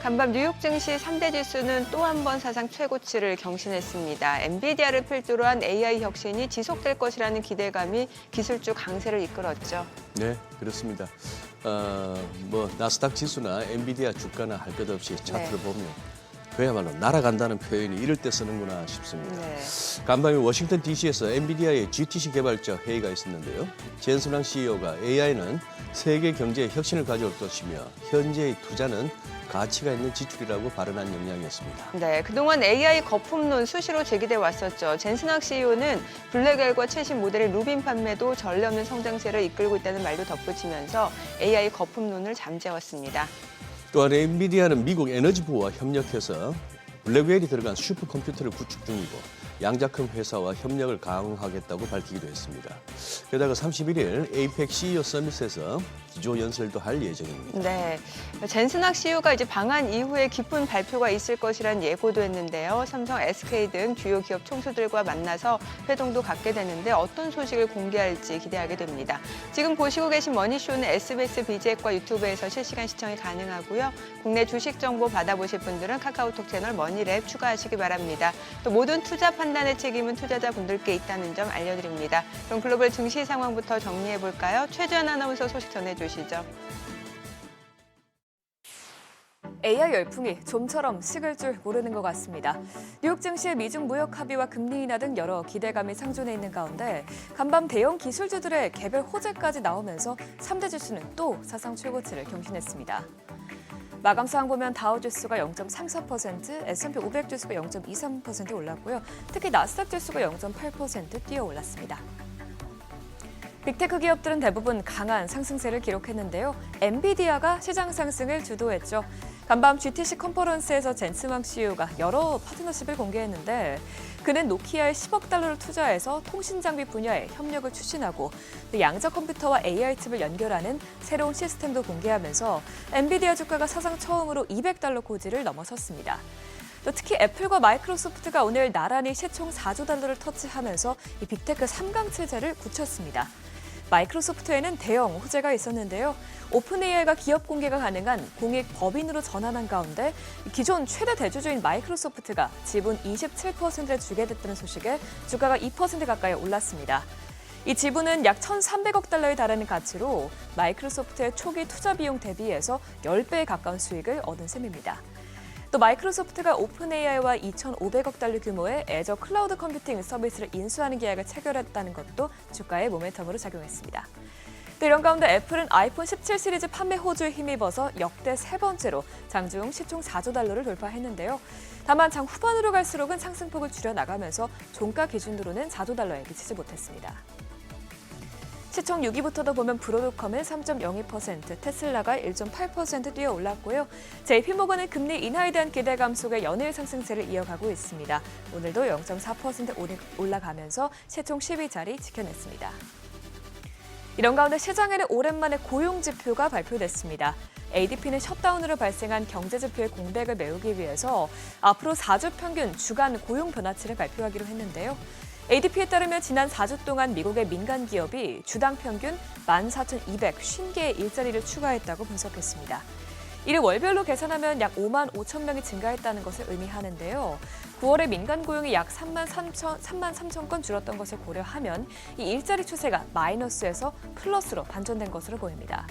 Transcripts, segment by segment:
간밤 뉴욕 증시 3대 지수는 또 한 번 사상 최고치를 경신했습니다. 엔비디아를 필두로 한 AI 혁신이 지속될 것이라는 기대감이 기술주 강세를 이끌었죠. 네, 그렇습니다. 나스닥 지수나 엔비디아 주가나 할 것 없이 차트를 보면 그야말로 날아간다는 표현이 이럴 때 쓰는구나 싶습니다. 간밤에 워싱턴 DC에서 엔비디아의 GTC 개발자 회의가 있었는데요. 젠슨왕 CEO가 AI는 세계 경제에 혁신을 가져올 것이며 현재의 투자는 가치가 있는 지출이라고 발언한 영향이었습니다. 네, 그동안 AI 거품론 수시로 제기돼 왔었죠. 젠슨왕 CEO는 블랙엘과 최신 모델의 루빈 판매도 전례 없는 성장세를 이끌고 있다는 말도 덧붙이면서 AI 거품론을 잠재웠습니다. 또한 엔비디아는 미국 에너지부와 협력해서 블랙웰이 들어간 슈퍼컴퓨터를 구축 중이고 양자컴 회사와 협력을 강화하겠다고 밝히기도 했습니다. 게다가 31일 에이펙 CEO 서밋에서 기조연설도 할 예정입니다. 네, 젠슨왕 CEO가 이제 방한 이후에 깊은 발표가 있을 것이란 예고도 했는데요. 삼성, SK 등 주요 기업 총수들과 만나서 회동도 갖게 되는데 어떤 소식을 공개할지 기대하게 됩니다. 지금 보시고 계신 머니쇼는 SBS 비즈앱과 유튜브에서 실시간 시청이 가능하고요. 국내 주식 정보 받아보실 분들은 카카오톡 채널 머니랩 추가하시기 바랍니다. 또 모든 투자 판단의 책임은 투자자분들께 있다는 점 알려드립니다. 그럼 글로벌 증시 상황부터 정리해볼까요? 최주연 아나운서 소식 전해주시죠. AI 열풍이 좀처럼 식을 줄 모르는 것 같습니다. 뉴욕 증시의 미중 무역 합의와 금리 인하 등 여러 기대감이 상존해 있는 가운데 간밤 대형 기술주들의 개별 호재까지 나오면서 3대 지수는 또 사상 최고치를 경신했습니다. 마감 상황 보면 다우 지수가 0.34%, S&P 500 지수가 0.23% 올랐고요. 특히 나스닥 지수가 0.8% 뛰어 올랐습니다. 빅테크 기업들은 대부분 강한 상승세를 기록했는데요. 엔비디아가 시장 상승을 주도했죠. 간밤 GTC 컨퍼런스에서 젠슨왕 CEO가 여러 파트너십을 공개했는데 그는 노키아에 10억 달러를 투자해서 통신 장비 분야에 협력을 추진하고 양자 컴퓨터와 AI 칩을 연결하는 새로운 시스템도 공개하면서 엔비디아 주가가 사상 처음으로 200달러 고지를 넘어섰습니다. 또 특히 애플과 마이크로소프트가 오늘 나란히 시총 4조 달러를 터치하면서 이 빅테크 3강 체제를 굳혔습니다. 마이크로소프트에는 대형 호재가 있었는데요. 오픈 AI가 기업 공개가 가능한 공익 법인으로 전환한 가운데 기존 최대 대주주인 마이크로소프트가 지분 27%를 주게 됐다는 소식에 주가가 2% 가까이 올랐습니다. 이 지분은 약 1,300억 달러에 달하는 가치로 마이크로소프트의 초기 투자 비용 대비해서 10배에 가까운 수익을 얻은 셈입니다. 또 마이크로소프트가 오픈 AI와 2,500억 달러 규모의 애저 클라우드 컴퓨팅 서비스를 인수하는 계약을 체결했다는 것도 주가의 모멘텀으로 작용했습니다. 또 이런 가운데 애플은 아이폰 17 시리즈 판매 호주에 힘입어서 역대 세 번째로 장중 시총 4조 달러를 돌파했는데요. 다만 장 후반으로 갈수록은 상승폭을 줄여나가면서 종가 기준으로는 4조 달러에 미치지 못했습니다. 시총 6위부터도 보면 브로드컴은 3.02%, 테슬라가 1.8% 뛰어 올랐고요. JP모건은 금리 인하에 대한 기대감 속에 연일 상승세를 이어가고 있습니다. 오늘도 0.4% 올라가면서 시총 10위 자리 지켜냈습니다. 이런 가운데 시장에는 오랜만에 고용 지표가 발표됐습니다. ADP는 셧다운으로 발생한 경제 지표의 공백을 메우기 위해서 앞으로 4주 평균 주간 고용 변화치를 발표하기로 했는데요. ADP에 따르면 지난 4주 동안 미국의 민간 기업이 주당 평균 14,250개의 일자리를 추가했다고 분석했습니다. 이를 월별로 계산하면 약 5만 5천 명이 증가했다는 것을 의미하는데요. 9월에 민간 고용이 약 3만 3천 건 줄었던 것을 고려하면 이 일자리 추세가 마이너스에서 플러스로 반전된 것으로 보입니다.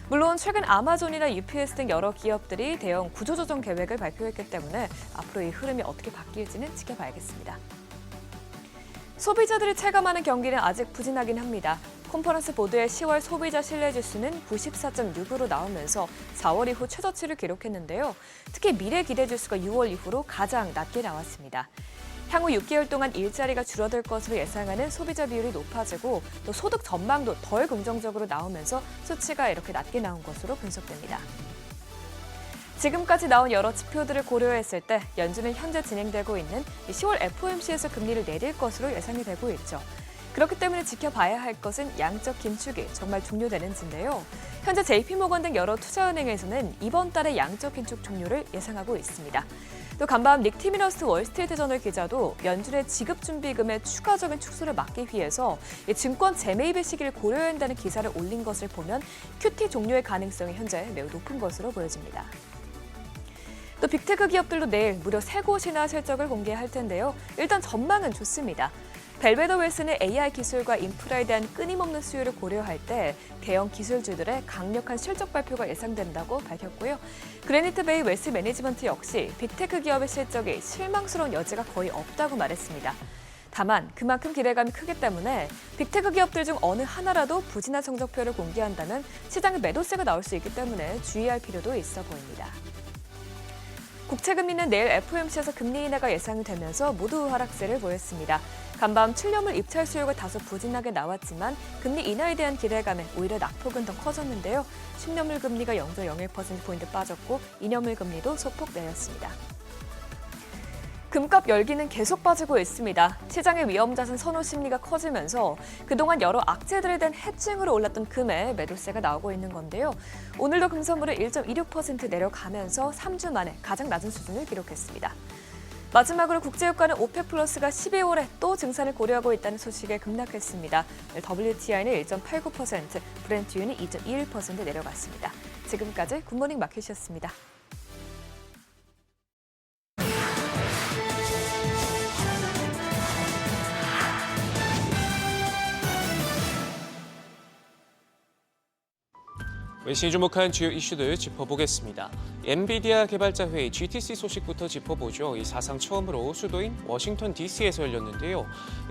물론 최근 아마존이나 UPS 등 여러 기업들이 대형 구조조정 계획을 발표했기 때문에 앞으로 이 흐름이 어떻게 바뀔지는 지켜봐야겠습니다. 소비자들이 체감하는 경기는 아직 부진하긴 합니다. 컨퍼런스 보드의 10월 소비자 신뢰지수는 94.6으로 나오면서 4월 이후 최저치를 기록했는데요. 특히 미래 기대지수가 6월 이후로 가장 낮게 나왔습니다. 향후 6개월 동안 일자리가 줄어들 것으로 예상하는 소비자 비율이 높아지고 또 소득 전망도 덜 긍정적으로 나오면서 수치가 이렇게 낮게 나온 것으로 분석됩니다. 지금까지 나온 여러 지표들을 고려했을 때 연준은 현재 진행되고 있는 10월 FOMC에서 금리를 내릴 것으로 예상이 되고 있죠. 그렇기 때문에 지켜봐야 할 것은 양적 긴축이 정말 종료되는지인데요. 현재 JP모건 등 여러 투자은행에서는 이번 달에 양적 긴축 종료를 예상하고 있습니다. 또 간밤 닉 티미너스 월스트리트저널 기자도 연준의 지급준비금의 추가적인 축소를 막기 위해서 증권 재매입의 시기를 고려해야 한다는 기사를 올린 것을 보면 QT 종료의 가능성이 현재 매우 높은 것으로 보여집니다. 또 빅테크 기업들도 내일 무려 3곳이나 실적을 공개할 텐데요. 일단 전망은 좋습니다. 벨베더 윌슨의 AI 기술과 인프라에 대한 끊임없는 수요를 고려할 때 대형 기술주들의 강력한 실적 발표가 예상된다고 밝혔고요. 그래니트 베이 웨스 매니지먼트 역시 빅테크 기업의 실적이 실망스러운 여지가 거의 없다고 말했습니다. 다만 그만큼 기대감이 크기 때문에 빅테크 기업들 중 어느 하나라도 부진한 성적표를 공개한다면 시장에 매도세가 나올 수 있기 때문에 주의할 필요도 있어 보입니다. 국채금리는 내일 FOMC에서 금리 인하가 예상이 되면서 모두 하락세를 보였습니다. 간밤 7년물 입찰 수요가 다소 부진하게 나왔지만 금리 인하에 대한 기대감에 오히려 낙폭은 더 커졌는데요. 10년물 금리가 0.01%포인트 빠졌고 2년물 금리도 소폭 내렸습니다. 금값 열기는 계속 빠지고 있습니다. 시장의 위험자산 선호 심리가 커지면서 그동안 여러 악재들에 대한 해칭으로 올랐던 금에 매도세가 나오고 있는 건데요. 오늘도 금선물은 1.26% 내려가면서 3주 만에 가장 낮은 수준을 기록했습니다. 마지막으로 국제유가는 오펙 플러스가 12월에 또 증산을 고려하고 있다는 소식에 급락했습니다. WTI는 1.89%, 브렌트유는 2.21% 내려갔습니다. 지금까지 굿모닝 마켓이었습니다. 외신이 주목한 주요 이슈들 짚어보겠습니다. 엔비디아 개발자 회의 GTC 소식부터 짚어보죠. 이 사상 처음으로 수도인 워싱턴 DC에서 열렸는데요.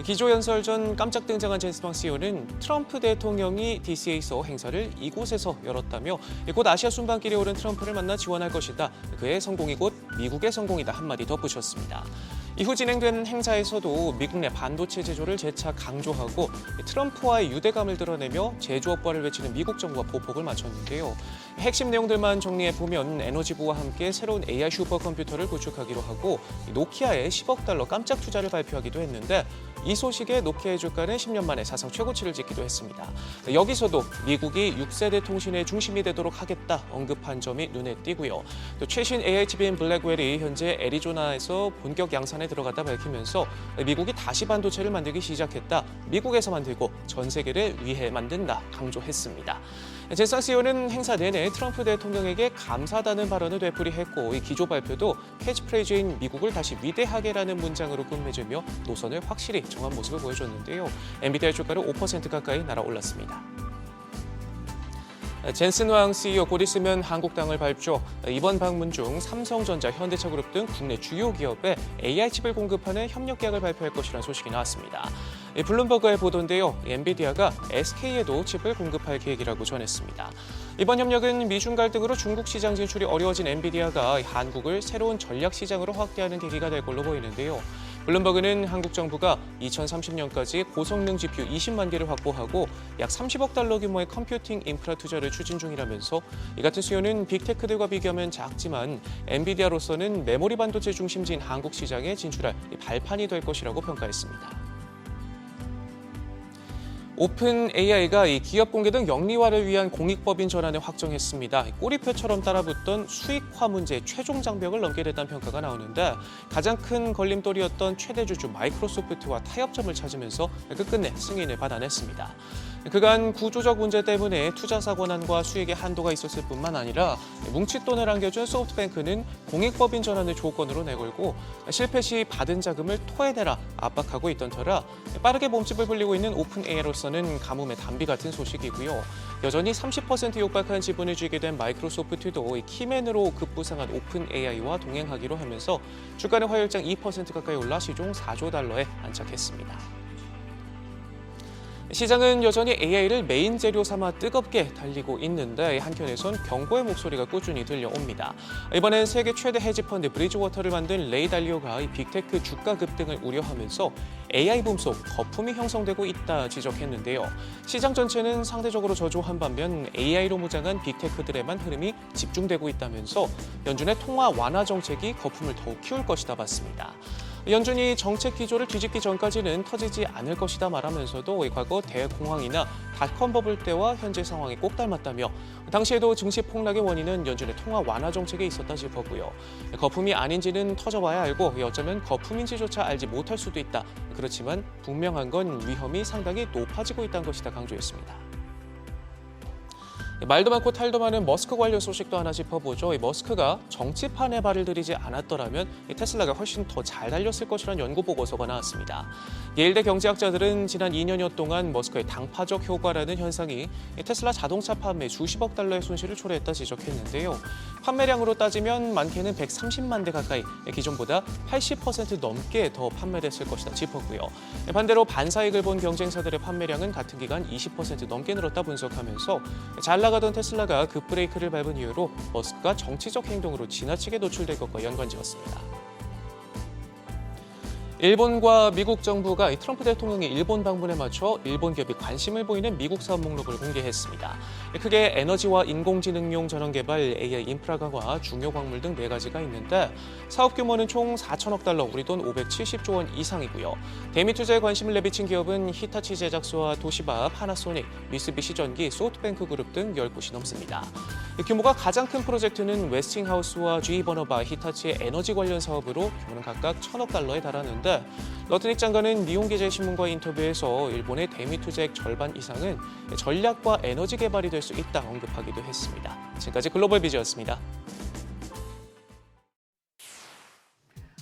기조 연설 전 깜짝 등장한 젠슨 CEO는 트럼프 대통령이 DC에서 행사를 이곳에서 열었다며 곧 아시아 순방길에 오른 트럼프를 만나 지원할 것이다. 그의 성공이 곧 미국의 성공이다 한마디 덧붙였습니다. 이후 진행된 행사에서도 미국 내 반도체 제조를 재차 강조하고 트럼프와의 유대감을 드러내며 제조업과를 외치는 미국 정부와 보폭을 맞췄는데요. 핵심 내용들만 정리해보면 에너지부와 함께 새로운 AI 슈퍼컴퓨터를 구축하기로 하고 노키아에 10억 달러 깜짝 투자를 발표하기도 했는데 이 소식에 노키아의 주가는 10년 만에 사상 최고치를 찍기도 했습니다. 여기서도 미국이 6세대 통신의 중심이 되도록 하겠다 언급한 점이 눈에 띄고요. 또 최신 AI 칩인 블랙웰이 현재 애리조나에서 본격 양산에 들어갔다 밝히면서 미국이 다시 반도체를 만들기 시작했다. 미국에서 만들고 전 세계를 위해 만든다 강조했습니다. 젠슨 CEO는 행사 내내 트럼프 대통령에게 감사하다는 발언을 되풀이했고 이 기조 발표도 캐치프레이즈인 미국을 다시 위대하게라는 문장으로 끝맺으며 노선을 확실히 정한 모습을 보여줬는데요. 엔비디아 주가를 5% 가까이 날아올랐습니다. 젠슨 왕 CEO 곧 있으면 한국 땅을 밟죠. 이번 방문 중 삼성전자, 현대차그룹 등 국내 주요 기업에 AI 칩을 공급하는 협력 계약을 발표할 것이라는 소식이 나왔습니다. 블룸버그의 보도인데요. 엔비디아가 SK에도 칩을 공급할 계획이라고 전했습니다. 이번 협력은 미중 갈등으로 중국 시장 진출이 어려워진 엔비디아가 한국을 새로운 전략 시장으로 확대하는 계기가 될 걸로 보이는데요. 블룸버그는 한국 정부가 2030년까지 고성능 GPU 20만 개를 확보하고 약 30억 달러 규모의 컴퓨팅 인프라 투자를 추진 중이라면서 이 같은 수요는 빅테크들과 비교하면 작지만 엔비디아로서는 메모리 반도체 중심지인 한국 시장에 진출할 발판이 될 것이라고 평가했습니다. 오픈 AI가 이 기업 공개 등 영리화를 위한 공익법인 전환을 확정했습니다. 꼬리표처럼 따라붙던 수익화 문제의 최종 장벽을 넘게 됐다는 평가가 나오는데 가장 큰 걸림돌이었던 최대 주주 마이크로소프트와 타협점을 찾으면서 끝끝내 승인을 받아냈습니다. 그간 구조적 문제 때문에 투자사 권한과 수익에 한도가 있었을 뿐만 아니라 뭉칫돈을 안겨준 소프트뱅크는 공익법인 전환을 조건으로 내걸고 실패 시 받은 자금을 토해내라 압박하고 있던 터라 빠르게 몸집을 불리고 있는 오픈 AI로서는 가뭄의 단비 같은 소식이고요. 여전히 30% 육박한 지분을 쥐게 된 마이크로소프트도 키맨으로 급부상한 오픈 AI와 동행하기로 하면서 주가는 화요일장 2% 가까이 올라 시종 4조 달러에 안착했습니다. 시장은 여전히 AI를 메인 재료 삼아 뜨겁게 달리고 있는데 한편에선 경고의 목소리가 꾸준히 들려옵니다. 이번엔 세계 최대 헤지펀드 브리지워터를 만든 레이 달리오가 빅테크 주가 급등을 우려하면서 AI 붐 속 거품이 형성되고 있다 지적했는데요. 시장 전체는 상대적으로 저조한 반면 AI로 무장한 빅테크들에만 흐름이 집중되고 있다면서 연준의 통화 완화 정책이 거품을 더욱 키울 것이다 봤습니다. 연준이 정책 기조를 뒤집기 전까지는 터지지 않을 것이다 말하면서도 과거 대공황이나 닷컴 버블 때와 현재 상황이 꼭 닮았다며 당시에도 증시 폭락의 원인은 연준의 통화 완화 정책에 있었다 짚었고요. 거품이 아닌지는 터져봐야 알고 어쩌면 거품인지조차 알지 못할 수도 있다. 그렇지만 분명한 건 위험이 상당히 높아지고 있다는 것이다 강조했습니다. 말도 많고 탈도 많은 머스크 관련 소식도 하나 짚어보죠. 이 머스크가 정치판에 발을 들이지 않았더라면 이 테슬라가 훨씬 더 잘 달렸을 것이라는 연구 보고서가 나왔습니다. 예일대 경제학자들은 지난 2년여 동안 머스크의 당파적 효과라는 현상이 이 테슬라 자동차 판매 수십억 달러의 손실을 초래했다 지적했는데요. 판매량으로 따지면 많게는 130만 대 가까이 기존보다 80% 넘게 더 판매됐을 것이다 짚었고요. 반대로 반사익을 본 경쟁사들의 판매량은 같은 기간 20% 넘게 늘었다 분석하면서 잘 나가던 테슬라가 급브레이크를 밟은 이유로 머스크가 정치적 행동으로 지나치게 노출될 것과 연관지었습니다. 일본과 미국 정부가 트럼프 대통령의 일본 방문에 맞춰 일본 기업이 관심을 보이는 미국 사업 목록을 공개했습니다. 크게 에너지와 인공지능용 전원 개발, AI 인프라 강화, 중요 광물 등 4가지가 있는데 사업 규모는 총 4천억 달러, 우리 돈 570조 원 이상이고요. 대미 투자에 관심을 내비친 기업은 히타치 제작소와 도시바, 파나소닉, 미쓰비시 전기, 소프트뱅크 그룹 등 10곳이 넘습니다. 규모가 가장 큰 프로젝트는 웨스팅하우스와 GE 버너바, 히타치의 에너지 관련 사업으로 규모는 각각 1천억 달러에 달하는데 러트닉 장관은 니혼기자신문과 인터뷰에서 일본의 대미 투자액 절반 이상은 전략과 에너지 개발이 될 수 있다 언급하기도 했습니다. 지금까지 글로벌 비즈였습니다.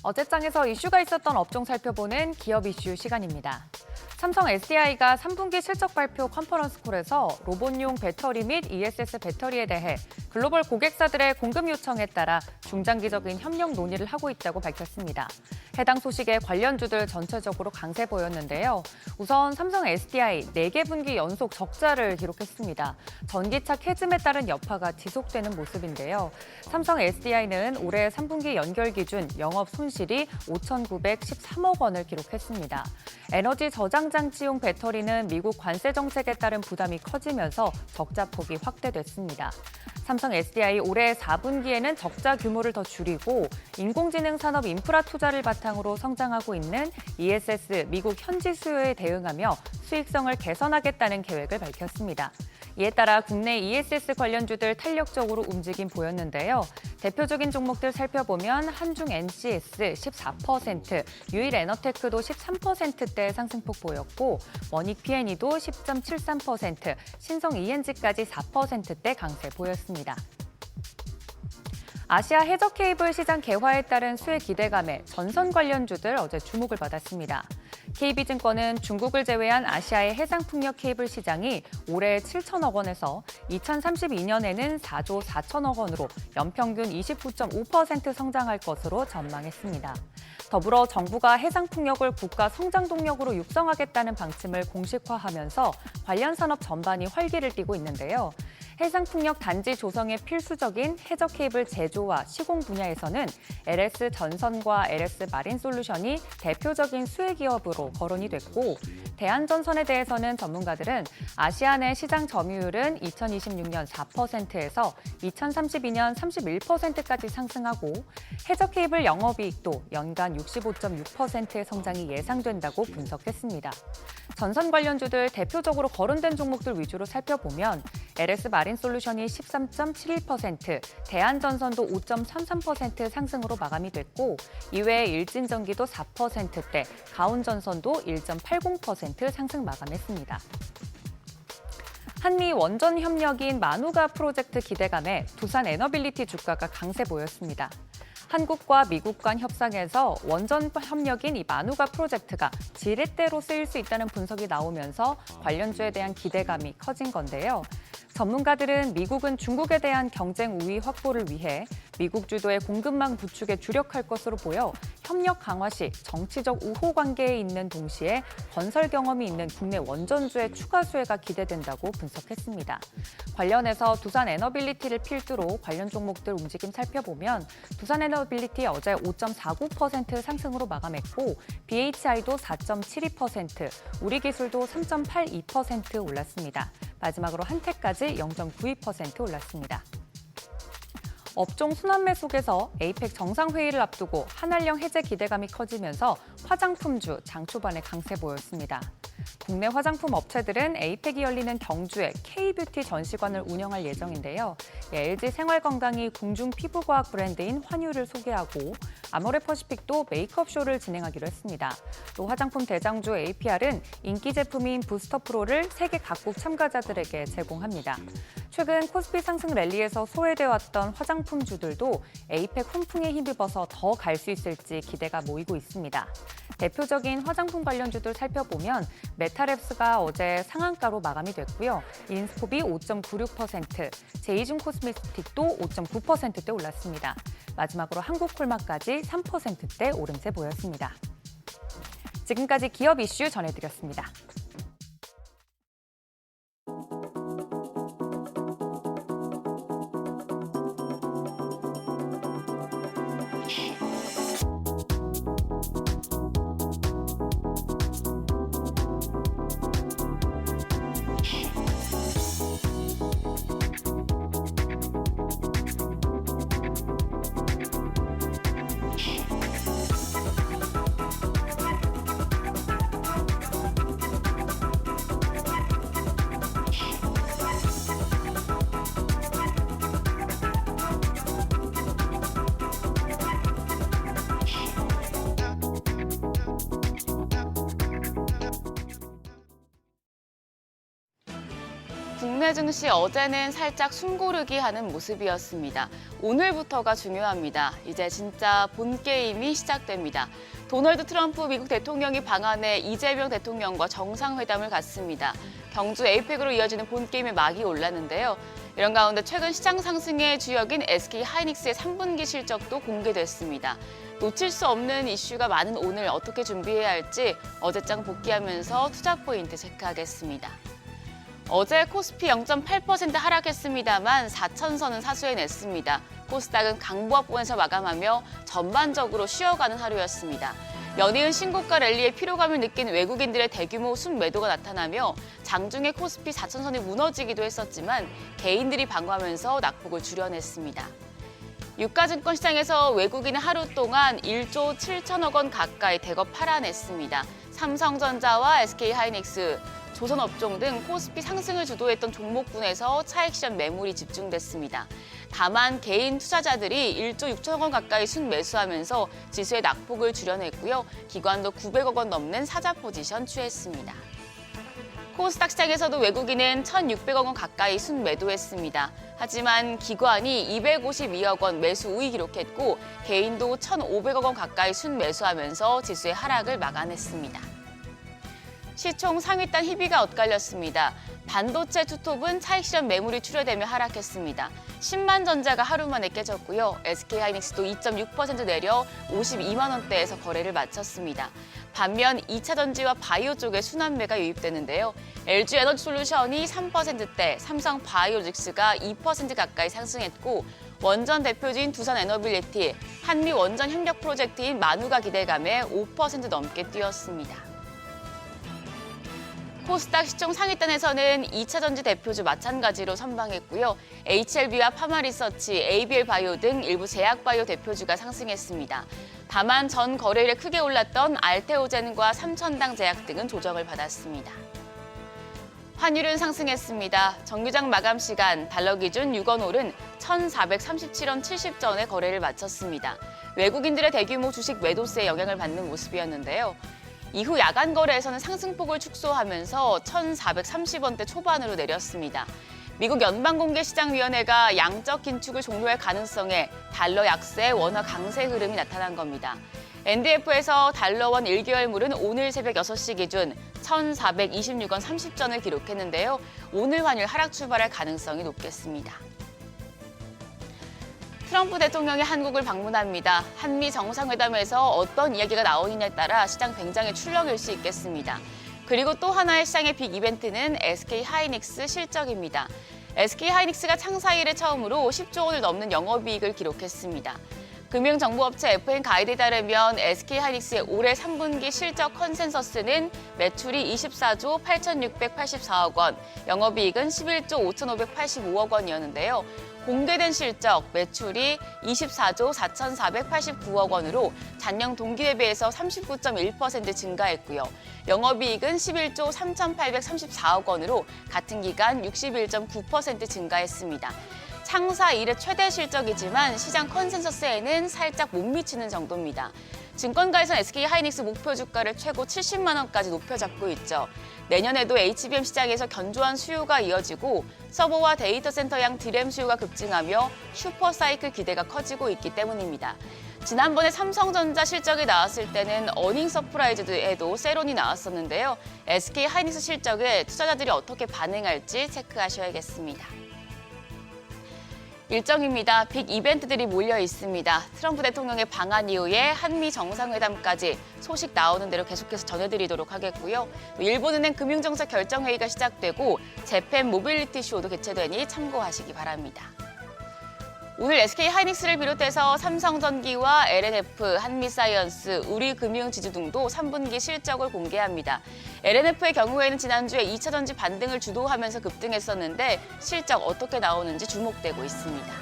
어제장에서 이슈가 있었던 업종 살펴보는 기업 이슈 시간입니다. 삼성 SDI가 3분기 실적 발표 컨퍼런스 콜에서 로봇용 배터리 및 ESS 배터리에 대해 글로벌 고객사들의 공급 요청에 따라 중장기적인 협력 논의를 하고 있다고 밝혔습니다. 해당 소식에 관련주들 전체적으로 강세 보였는데요. 우선 삼성 SDI 4개 분기 연속 적자를 기록했습니다. 전기차 캐즘에 따른 여파가 지속되는 모습인데요. 삼성 SDI는 올해 3분기 연결 기준 영업 손실이 5,913억 원을 기록했습니다. 에너지 저장 장치용 배터리는 미국 관세 정책에 따른 부담이 커지면서 적자 폭이 확대됐습니다. 삼성 SDI 올해 4분기에는 적자 규모를 더 줄이고 인공지능 산업 인프라 투자를 바탕으로 성장하고 있는 ESS 미국 현지 수요에 대응하며 수익성을 개선하겠다는 계획을 밝혔습니다. 이에 따라 국내 ESS 관련주들 탄력적으로 움직임 보였는데요. 대표적인 종목들 살펴보면 한중 NCS 14%, 유일 에너테크도 13%대 상승폭 보였고 원익 P&E도 10.73%, 신성 ENG까지 4%대 강세 보였습니다. 아시아 해저 케이블 시장 개화에 따른 수혜 기대감에 전선 관련주들 어제 주목을 받았습니다. KB증권은 중국을 제외한 아시아의 해상풍력 케이블 시장이 올해 7천억 원에서 2032년에는 4조 4천억 원으로 연평균 29.5% 성장할 것으로 전망했습니다. 더불어 정부가 해상풍력을 국가 성장 동력으로 육성하겠다는 방침을 공식화하면서 관련 산업 전반이 활기를 띠고 있는데요. 해상풍력 단지 조성에 필수적인 해저 케이블 제조와 시공 분야에서는 LS 전선과 LS 마린 솔루션이 대표적인 수혜 기업으로 거론이 됐고 대한전선에 대해서는 전문가들은 아시아 내 시장 점유율은 2026년 4%에서 2032년 31%까지 상승하고 해저 케이블 영업이익도 연간 65.6%의 성장이 예상된다고 분석했습니다. 전선 관련주들 대표적으로 거론된 종목들 위주로 살펴보면 LS 마린 솔루션이 13.71%, 대한전선도 5.33% 상승으로 마감이 됐고 이외에 일진전기도 4%대, 가온전선도 1.80% 상승 마감했습니다. 한미 원전 협력인 마누가 프로젝트 기대감에 두산 에너빌리티 주가가 강세 보였습니다. 한국과 미국 간 협상에서 원전 협력인 이 마누가 프로젝트가 지렛대로 쓰일 수 있다는 분석이 나오면서 관련주에 대한 기대감이 커진 건데요. 전문가들은 미국은 중국에 대한 경쟁 우위 확보를 위해 미국 주도의 공급망 구축에 주력할 것으로 보여 협력 강화 시 정치적 우호 관계에 있는 동시에 건설 경험이 있는 국내 원전주의 추가 수혜가 기대된다고 분석했습니다. 관련해서 두산 에너빌리티를 필두로 관련 종목들 움직임 살펴보면 두산 에너빌리티 어제 5.49% 상승으로 마감했고 BHI도 4.72%, 우리기술도 3.82% 올랐습니다. 마지막으로 한테까지 0.92% 올랐습니다. 업종 순환매 속에서 에이펙 정상회의를 앞두고 한알령 해제 기대감이 커지면서 화장품주 장 초반에 강세 보였습니다. 국내 화장품 업체들은 에이펙이 열리는 경주에 K뷰티 전시관을 운영할 예정인데요. LG 생활건강이 궁중 피부과학 브랜드인 환유를 소개하고 아모레퍼시픽도 메이크업 쇼를 진행하기로 했습니다. 또 화장품 대장주 APR은 인기 제품인 부스터 프로를 세계 각국 참가자들에게 제공합니다. 최근 코스피 상승 랠리에서 소외돼 왔던 화장품주들도 에이펙 훈풍에 힘입어서 더 갈 수 있을지 기대가 모이고 있습니다. 대표적인 화장품 관련주들 살펴보면 메타랩스가 어제 상한가로 마감이 됐고요. 인스코비 5.96%, 제이준 코스메틱도 5.9%대 올랐습니다. 마지막으로 한국콜마까지 3%대 오름세 보였습니다. 지금까지 기업 이슈 전해드렸습니다. 국내 증시 어제는 살짝 숨고르기 하는 모습이었습니다. 오늘부터가 중요합니다. 이제 진짜 본 게임이 시작됩니다. 도널드 트럼프 미국 대통령이 방한해 이재명 대통령과 정상회담을 갖습니다. 경주 에이펙으로 이어지는 본 게임의 막이 올랐는데요. 이런 가운데 최근 시장 상승의 주역인 SK 하이닉스의 3분기 실적도 공개됐습니다. 놓칠 수 없는 이슈가 많은 오늘 어떻게 준비해야 할지 어제장 복귀하면서 투자 포인트 체크하겠습니다. 어제 코스피 0.8% 하락했습니다만 4천선은 사수해냈습니다. 코스닥은 강보합권에서 마감하며 전반적으로 쉬어가는 하루였습니다. 연이은 신고가 랠리에 피로감을 느낀 외국인들의 대규모 순매도가 나타나며 장중에 코스피 4천선이 무너지기도 했었지만 개인들이 방어하면서 낙폭을 줄여냈습니다. 유가증권 시장에서 외국인은 하루 동안 1조 7천억 원 가까이 대거 팔아냈습니다. 삼성전자와 SK하이닉스, 조선업종 등 코스피 상승을 주도했던 종목군에서 차익 실현 매물이 집중됐습니다. 다만 개인 투자자들이 1조 6천억 원 가까이 순매수하면서 지수의 낙폭을 줄여냈고요. 기관도 900억 원 넘는 사자 포지션 취했습니다. 코스닥 시장에서도 외국인은 1,600억 원 가까이 순매도했습니다. 하지만 기관이 252억 원 매수 우위 기록했고 개인도 1,500억 원 가까이 순매수하면서 지수의 하락을 막아냈습니다. 시총 상위단 희비가 엇갈렸습니다. 반도체 투톱은 차익 실현 매물이 출회되며 하락했습니다. 10만 전자가 하루 만에 깨졌고요. SK하이닉스도 2.6% 내려 52만 원대에서 거래를 마쳤습니다. 반면 2차 전지와 바이오 쪽에 순환매가 유입되는데요. LG 에너지솔루션이 3%대, 삼성 바이오로직스가 2% 가까이 상승했고 원전 대표주인 두산 에너빌리티, 한미 원전 협력 프로젝트인 만우가 기대감에 5% 넘게 뛰었습니다. 코스닥 시총 상위단에서는 2차 전지 대표주 마찬가지로 선방했고요. HLB와 파마리서치, ABL 바이오 등 일부 제약바이오 대표주가 상승했습니다. 다만 전 거래일에 크게 올랐던 알테오젠과 삼천당 제약 등은 조정을 받았습니다. 환율은 상승했습니다. 정규장 마감 시간 달러 기준 6원 오른 1,437원 70전에 거래를 마쳤습니다. 외국인들의 대규모 주식 매도세에 영향을 받는 모습이었는데요. 이후 야간 거래에서는 상승폭을 축소하면서 1,430원대 초반으로 내렸습니다. 미국 연방공개시장위원회가 양적 긴축을 종료할 가능성에 달러 약세, 원화 강세 흐름이 나타난 겁니다. NDF에서 달러원 1개월물은 오늘 새벽 6시 기준 1,426원 30전을 기록했는데요. 오늘 환율 하락 출발할 가능성이 높겠습니다. 트럼프 대통령이 한국을 방문합니다. 한미 정상회담에서 어떤 이야기가 나오느냐에 따라 시장 굉장히 출렁일 수 있겠습니다. 그리고 또 하나의 시장의 빅 이벤트는 SK하이닉스 실적입니다. SK하이닉스가 창사 이래 처음으로 10조 원을 넘는 영업이익을 기록했습니다. 금융정보업체 FN 가이드에 따르면 SK하이닉스의 올해 3분기 실적 컨센서스는 매출이 24조 8,684억 원, 영업이익은 11조 5,585억 원이었는데요. 공개된 실적, 매출이 24조 4,489억 원으로 작년 동기 대비해서 39.1% 증가했고요. 영업이익은 11조 3,834억 원으로 같은 기간 61.9% 증가했습니다. 창사 이래 최대 실적이지만 시장 컨센서스에는 살짝 못 미치는 정도입니다. 증권가에선 SK 하이닉스 목표 주가를 최고 70만 원까지 높여 잡고 있죠. 내년에도 HBM 시장에서 견조한 수요가 이어지고 서버와 데이터 센터양 DRAM 수요가 급증하며 슈퍼사이클 기대가 커지고 있기 때문입니다. 지난번에 삼성전자 실적이 나왔을 때는 어닝 서프라이즈에도 세론이 나왔었는데요. SK 하이닉스 실적에 투자자들이 어떻게 반응할지 체크하셔야겠습니다. 일정입니다. 빅 이벤트들이 몰려 있습니다. 트럼프 대통령의 방한 이후에 한미 정상회담까지 소식 나오는 대로 계속해서 전해드리도록 하겠고요. 일본은행 금융정책 결정회의가 시작되고 재팬 모빌리티 쇼도 개최되니 참고하시기 바랍니다. 오늘 SK 하이닉스를 비롯해서 삼성전기와 LNF, 한미사이언스, 우리금융지주 등도 3분기 실적을 공개합니다. LNF의 경우에는 지난주에 2차전지 반등을 주도하면서 급등했었는데 실적 어떻게 나오는지 주목되고 있습니다.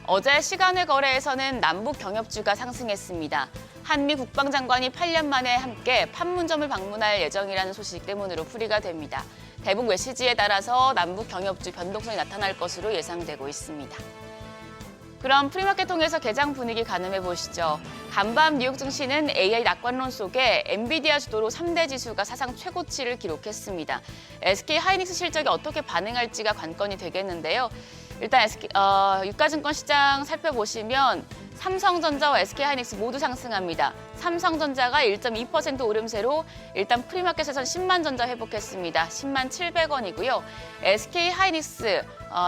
어제 시간외 거래에서는 남북 경협주가 상승했습니다. 한미 국방장관이 8년 만에 함께 판문점을 방문할 예정이라는 소식 때문으로 풀이가 됩니다. 대북 메시지에 따라서 남북 경협주 변동성이 나타날 것으로 예상되고 있습니다. 그럼 프리마켓 통해서 개장 분위기 가늠해 보시죠. 간밤 뉴욕 증시는 AI 낙관론 속에 엔비디아 주도로 3대 지수가 사상 최고치를 기록했습니다. SK 하이닉스 실적이 어떻게 반응할지가 관건이 되겠는데요. 일단 유가증권 시장 살펴보시면 삼성전자와 SK 하이닉스 모두 상승합니다. 삼성전자가 1.2% 오름세로 일단 프리마켓에선 10만 전자 회복했습니다. 10만 700원이고요. SK 하이닉스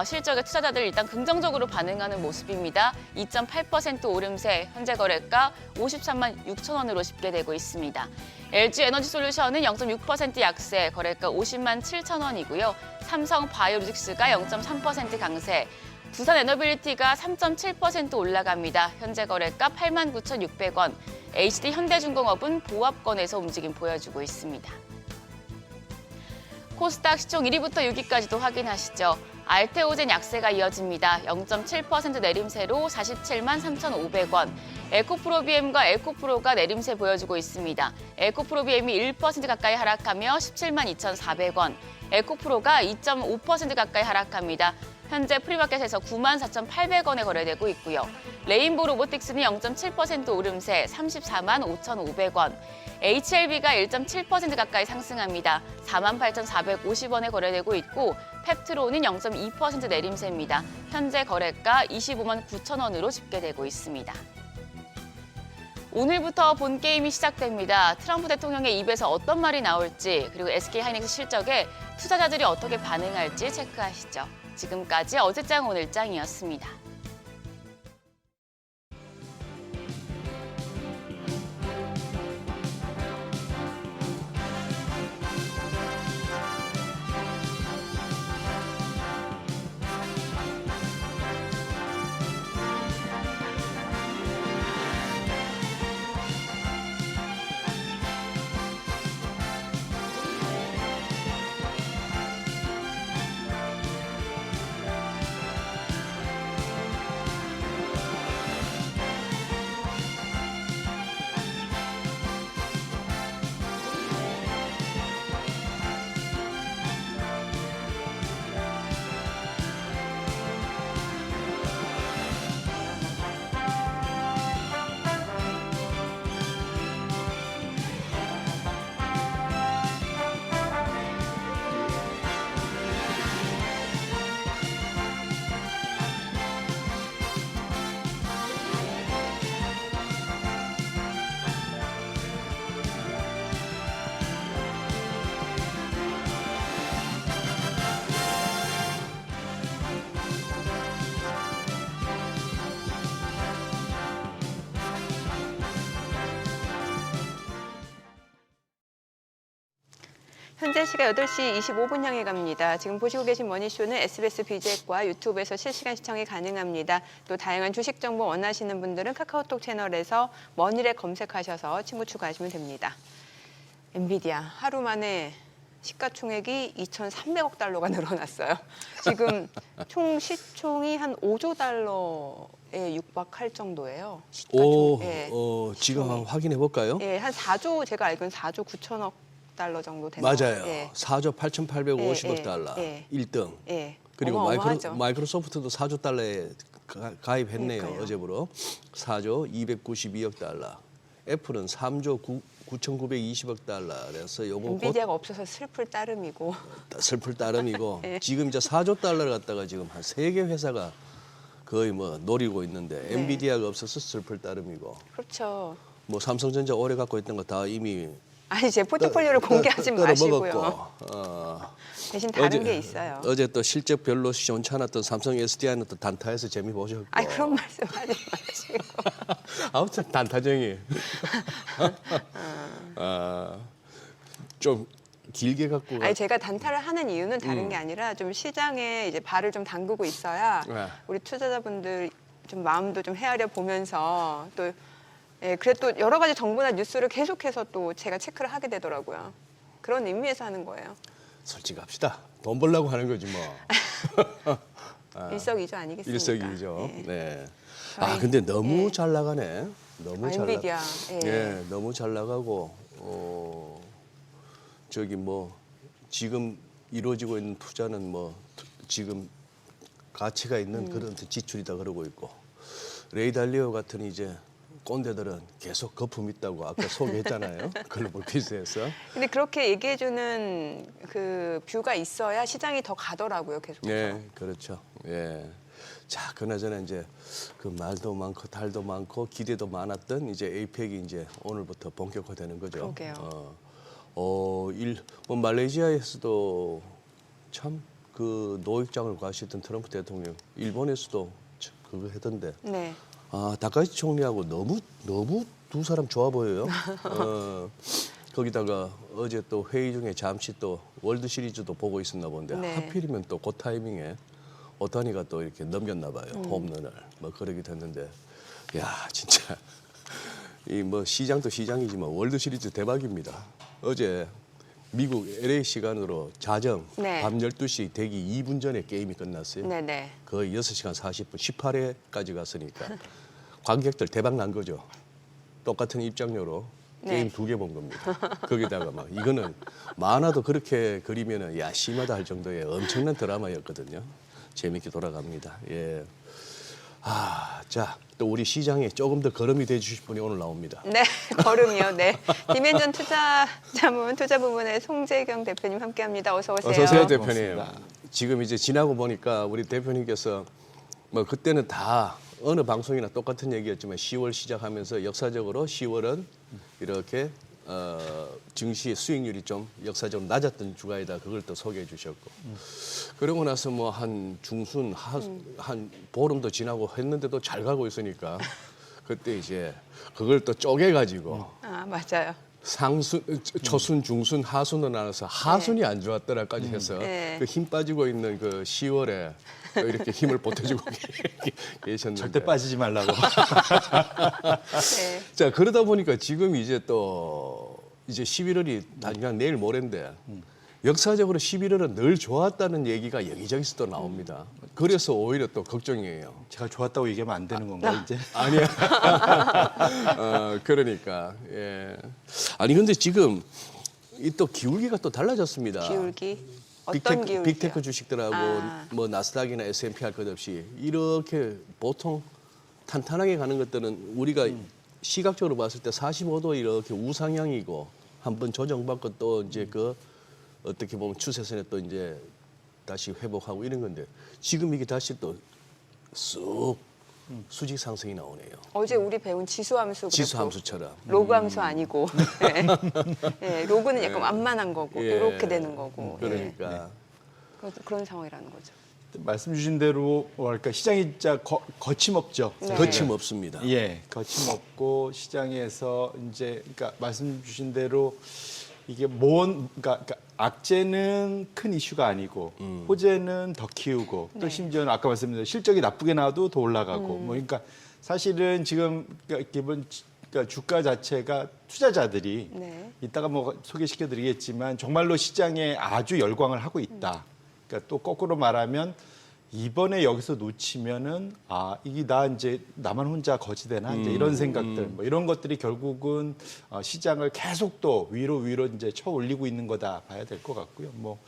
실적에 투자자들 일단 긍정적으로 반응하는 모습입니다. 2.8% 오름세, 현재 거래가 53만 6천 원으로 집계되고 있습니다. LG 에너지 솔루션은 0.6% 약세, 거래가 50만 7천 원이고요. 삼성 바이오로직스가 0.3% 강세, 두산 에너빌리티가 3.7% 올라갑니다. 현재 거래가 8만 9,600원, HD 현대중공업은 보합권에서 움직임 보여주고 있습니다. 코스닥 시총 1위부터 6위까지도 확인하시죠. 알테오젠 약세가 이어집니다. 0.7% 내림세로 47만 3,500원. 에코프로비엠과 에코프로가 내림세 보여주고 있습니다. 에코프로비엠이 1% 가까이 하락하며 17만 2,400원. 에코프로가 2.5% 가까이 하락합니다. 현재 프리마켓에서 9만 4,800원에 거래되고 있고요. 레인보 로보틱스는 0.7% 오름세 34만 5,500원. HLB가 1.7% 가까이 상승합니다. 4만 8,450원에 거래되고 있고 펩트론은 0.2% 내림세입니다. 현재 거래가 25만 9천 원으로 집계되고 있습니다. 오늘부터 본 게임이 시작됩니다. 트럼프 대통령의 입에서 어떤 말이 나올지 그리고 SK 하이닉스 실적에 투자자들이 어떻게 반응할지 체크하시죠. 지금까지 어제장 오늘장이었습니다. 현재 시각 8시 25분 향해 갑니다. 지금 보시고 계신 머니쇼는 SBS BJ과 유튜브에서 실시간 시청이 가능합니다. 또 다양한 주식 정보 원하시는 분들은 카카오톡 채널에서 머니를 검색하셔서 친구 추가하시면 됩니다. 엔비디아 하루 만에 시가총액이 2,300억 달러가 늘어났어요. 지금 총 시총이 한 5조 달러에 육박할 정도예요. 오, 예, 지금 한번 확인해 볼까요? 예, 한 4조, 제가 알기로는 4조 9천억 달러 정도 되는 맞아요. 예. 4조 8,850억 예, 달러, 예. 1등. 예. 그리고 어마어마하죠. 마이크로소프트도 4조 달러에 가입했네요. 그러니까요. 어제부로 4조 292억 달러. 애플은 3조 9,920억 달러라서 요거 곧 엔비디아가 없어서 슬플 따름이고. 슬플 따름이고 네. 지금 이제 4조 달러를 갖다가 지금 한 3개 회사가 거의 뭐 노리고 있는데 네. 엔비디아가 없어서 슬플 따름이고 그렇죠. 뭐 삼성전자 오래 갖고 있던 거 다 이미 아니 제 포트폴리오를 공개하지 마시고요. 먹었고 대신 다른 게 있어요. 어제 또 실적 별로 시원치 않았던 삼성 SDI는 또 단타에서 재미 보셨고. 아 그런 말씀하지 마시고. 아무튼 단타쟁이. 좀 길게 갖고. 아니 제가 단타를 하는 이유는 다른 게 아니라 좀 시장에 이제 발을 좀 담그고 있어야 네. 우리 투자자분들 좀 마음도 좀 헤아려 보면서 또 예, 그래 또 여러 가지 정보나 뉴스를 계속해서 또 제가 체크를 하게 되더라고요. 그런 의미에서 하는 거예요. 솔직합시다. 돈 벌려고 하는 거지 뭐. 일석이조 아니겠습니까? 일석이조. 예. 네. 저희- 근데 너무 예. 잘 나가네. 너무 잘 나. 엔비디아. 예. 예, 너무 잘 나가고 저기 뭐 지금 이루어지고 있는 투자는 뭐 지금 가치가 있는 그런 지출이다 그러고 있고 레이 달리오 같은 이제 꼰대들은 계속 거품 있다고 아까 소개했잖아요. 글로벌 비즈에서. 근데 그렇게 얘기해주는 그 뷰가 있어야 시장이 더 가더라고요, 계속해서. 예, 그렇죠. 예. 자, 그나저나 이제 그 말도 많고 달도 많고 기대도 많았던 이제 에이펙이 이제 오늘부터 본격화되는 거죠. 그러게요. 뭐 말레이시아에서도 참 그 노익장을 과시했던 트럼프 대통령, 일본에서도 그거 하던데. 네. 다카이치 총리하고 너무 두 사람 좋아 보여요. 거기다가 어제 또 회의 중에 잠시 또 월드 시리즈도 보고 있었나 본데 네. 하필이면 또 그 타이밍에 오타니가 또 이렇게 넘겼나 봐요. 홈런을 뭐 그러게 됐는데 야 진짜 이 뭐 시장도 시장이지만 월드 시리즈 대박입니다. 어제 미국 LA 시간으로 자정 네. 밤 12시 대기 2분 전에 게임이 끝났어요. 네네. 거의 6시간 40분 18회까지 갔으니까 관객들 대박 난 거죠. 똑같은 입장료로 게임 네. 2개 본 겁니다. 거기다가 막 이거는 만화도 그렇게 그리면은 야 심하다 할 정도의 엄청난 드라마였거든요. 재밌게 돌아갑니다. 예. 자, 또 우리 시장에 조금 더 걸음이 돼 주실 분이 오늘 나옵니다. 네, 걸음이요. 네. 디멘전 투자 부문의 송재경 대표님 함께합니다. 어서 오세요. 어서 오세요, 대표님. 지금 이제 지나고 보니까 우리 대표님께서 뭐 그때는 다 어느 방송이나 똑같은 얘기였지만 10월 시작하면서 역사적으로 10월은 이렇게 증시 수익률이 좀 역사적으로 낮았던 주가이다. 그걸 또 소개해 주셨고. 그러고 나서 뭐 한 중순 한 보름도 지나고 했는데도 잘 가고 있으니까 그때 이제 그걸 또 쪼개 가지고 아, 맞아요. 초순, 중순, 하순으로 나눠서 하순이 안 좋았더라까지 해서 네. 그 힘 빠지고 있는 그 10월에 또 이렇게 힘을 보태주고 계셨는데 절대 빠지지 말라고. 네. 자 그러다 보니까 지금 이제 또 이제 11월이 당장 내일 모레인데 역사적으로 11월은 늘 좋았다는 얘기가 여기저기서 또 나옵니다. 그래서 오히려 또 걱정이에요. 제가 좋았다고 얘기하면 안 되는 건가요, 이제? 아니야. 그러니까 예. 아니 근데 지금 이 또 기울기가 또 달라졌습니다. 기울기. 어떤 기울기? 빅테크 주식들하고 아. 뭐 나스닥이나 S&P 할 것 없이 이렇게 보통 탄탄하게 가는 것들은 우리가 시각적으로 봤을 때 45도 이렇게 우상향이고 한번 조정받고 또 이제 그 어떻게 보면 추세선에 또 이제 다시 회복하고 이런 건데 지금 이게 다시 또 쑥 수직 상승이 나오네요. 어제 우리 배운 지수함수. 지수 함수처럼. 로그함수 아니고. 네. 네, 로그는 약간 완만한 거고 예. 이렇게 되는 거고. 그러니까 그런 상황이라는 거죠. 말씀 주신 대로 뭐랄까 시장이 진짜 거침없죠. 네. 거침없습니다. 예, 거침없고 시장에서 이제 그러니까 말씀 주신 대로 이게 그러니까 악재는 큰 이슈가 아니고 호재는 더 키우고 또 심지어는 아까 말씀드린 실적이 나쁘게 나와도 더 올라가고 뭐 그러니까 사실은 지금 기본 그러니까 주가 자체가 투자자들이 네. 이따가 뭐 소개시켜드리겠지만 정말로 시장에 아주 열광을 하고 있다. 그러니까 또 거꾸로 말하면 이번에 여기서 놓치면은 이게 이제 나만 혼자 거지되나 이제 이런 생각들 뭐 이런 것들이 결국은 시장을 계속 또 위로 이제 쳐 올리고 있는 거다 봐야 될 것 같고요. 뭐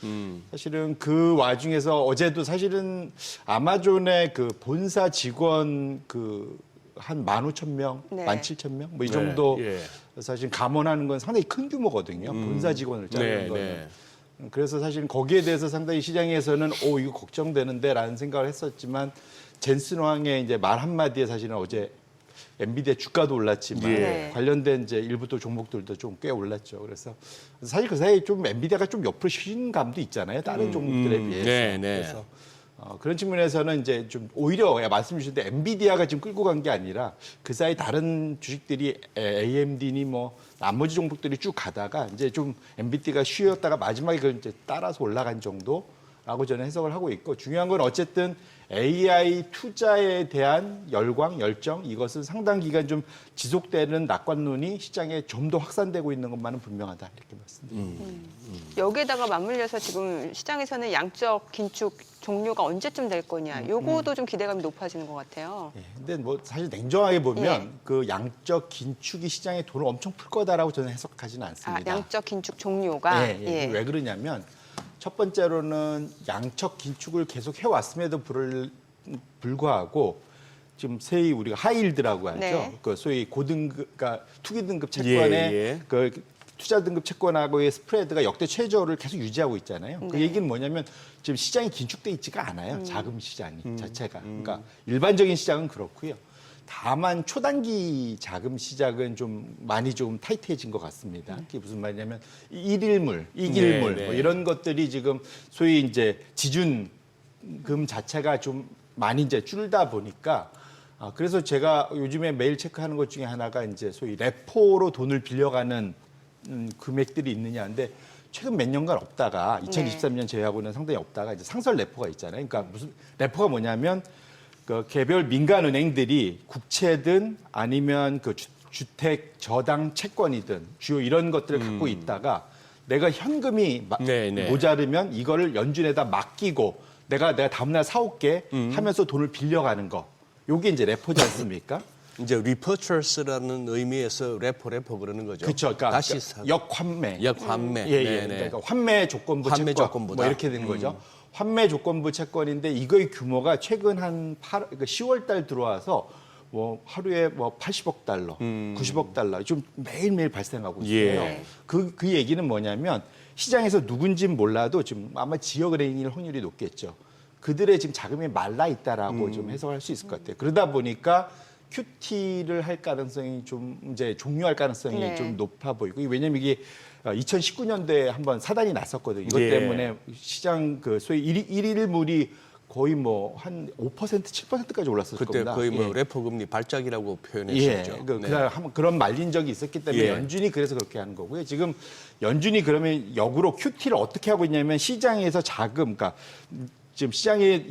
사실은 그 와중에서 어제도 사실은 아마존의 그 본사 직원 그 한 15,000명, 네. 17,000명 뭐 이 정도 예. 사실 감원하는 건 상당히 큰 규모거든요. 본사 직원을 자르는 네, 거는. 네. 그래서 사실 거기에 대해서 상당히 시장에서는 이거 걱정되는데라는 생각을 했었지만 젠슨 왕의 이제 말 한마디에 사실은 어제 엔비디아 주가도 올랐지만 예. 관련된 이제 일부 또 종목들도 좀 꽤 올랐죠. 그래서 사실 그 사이에 좀 엔비디아가 좀 옆으로 쉬는 감도 있잖아요. 다른 종목들에 비해서. 네, 네. 그래서 그런 측면에서는 이제 좀 오히려 말씀 주셨는데 엔비디아가 지금 끌고 간 게 아니라 그 사이 다른 주식들이 AMD니 뭐 나머지 종목들이 쭉 가다가 이제 좀 엔비디아가 쉬었다가 마지막에 그걸 이제 따라서 올라간 정도라고 저는 해석을 하고 있고 중요한 건 어쨌든 AI 투자에 대한 열광, 열정 이것은 상당 기간 좀 지속되는 낙관론이 시장에 좀 더 확산되고 있는 것만은 분명하다 이렇게 말씀드립니다. 여기에다가 맞물려서 지금 시장에서는 양적 긴축 종료가 언제쯤 될 거냐. 요거도 좀 기대감이 높아지는 것 같아요. 예, 근데 뭐 사실 냉정하게 보면 예. 그 양적 긴축이 시장에 돈을 엄청 풀 거다라고 저는 해석하지는 않습니다. 양적 긴축 종료가. 예, 예. 왜 그러냐면 첫 번째로는 양적 긴축을 계속 해왔음에도 불구하고 지금 소위 우리가 하이힐드라고 하죠. 네. 그 소위 고등급, 그러니까 투기 등급 채권의 예. 그 투자 등급 채권하고의 스프레드가 역대 최저를 계속 유지하고 있잖아요. 그 네. 얘기는 뭐냐면 지금 시장이 긴축돼 있지가 않아요. 자금 시장이 자체가. 그러니까 일반적인 시장은 그렇고요. 다만 초단기 자금 시장은 좀 많이 좀 타이트해진 것 같습니다. 그게 무슨 말이냐면 일일물, 이길물 네, 뭐 네. 이런 것들이 지금 소위 이제 지준금 자체가 좀 많이 이제 줄다 보니까 그래서 제가 요즘에 매일 체크하는 것 중에 하나가 이제 소위 레포로 돈을 빌려가는 금액들이 있느냐인데 최근 몇 년간 없다가 2023년 제외하고는 상당히 없다가 이제 상설 레포가 있잖아요. 그러니까 무슨 레포가 뭐냐면 그 개별 민간 은행들이 국채든 아니면 그 주택 저당 채권이든 주요 이런 것들을 갖고 있다가 내가 현금이 네, 네. 모자르면 이거를 연준에다 맡기고 내가 다음날 사올게 하면서 돈을 빌려가는 거. 요게 이제 레포지 않습니까? 이제 리퍼처스라는 의미에서 레포 그러는 거죠. 그렇죠. 그러니까 다시 사. 역환매. 역환매. 예, 예. 네네. 그러니까 환매 조건부 환매 채권 조건부다. 뭐 이렇게 된 거죠. 환매 조건부 채권인데 이거의 규모가 최근 한 10월 달 들어와서 뭐 하루에 뭐 80억 달러, 90억 달러 좀 매일매일 발생하고 있어요. 예. 그 얘기는 뭐냐면 시장에서 누군지는 몰라도 지금 아마 지역은행일 확률이 높겠죠. 그들의 지금 자금이 말라 있다라고 좀 해석할 수 있을 것 같아요. 그러다 보니까 QT를 할 가능성이 좀 이제 종료할 가능성이 네. 좀 높아 보이고 왜냐면 이게 2019년도에 한번 사단이 났었거든요. 이것 예. 때문에 시장 그 소위 일일물이 거의 뭐 한 5% 7%까지 올랐을 그때 겁니다. 거의 뭐 예. 레포 금리 발작이라고 예, 표현했었죠. 네. 그날 한번 그런 말린 적이 있었기 때문에 예. 연준이 그래서 그렇게 하는 거고요. 지금 연준이 그러면 역으로 QT를 어떻게 하고 있냐면 시장에서 자금, 그러니까 지금 시장에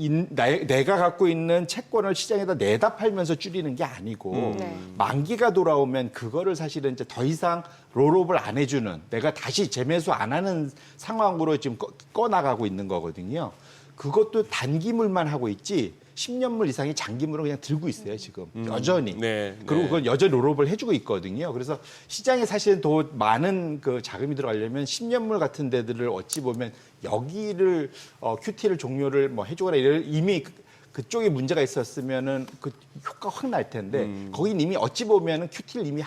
내가 갖고 있는 채권을 시장에다 내다 팔면서 줄이는 게 아니고 네. 만기가 돌아오면 그거를 사실은 이제 더 이상 롤업을 안 해주는 내가 다시 재매수 안 하는 상황으로 지금 꺼나가고 있는 거거든요. 그것도 단기물만 하고 있지 10년물 이상의 장기물은 그냥 들고 있어요 지금 여전히. 네, 그리고 네. 그건 여전히 롤업을 해주고 있거든요. 그래서 시장에 사실은 더 많은 그 자금이 들어가려면 10년물 같은 데들을 어찌 보면 여기를 QT를 종료를 뭐 해주거나 이미 그쪽에 문제가 있었으면은 그 효과 확 날 텐데 거긴 이미 어찌 보면은 QT를 이미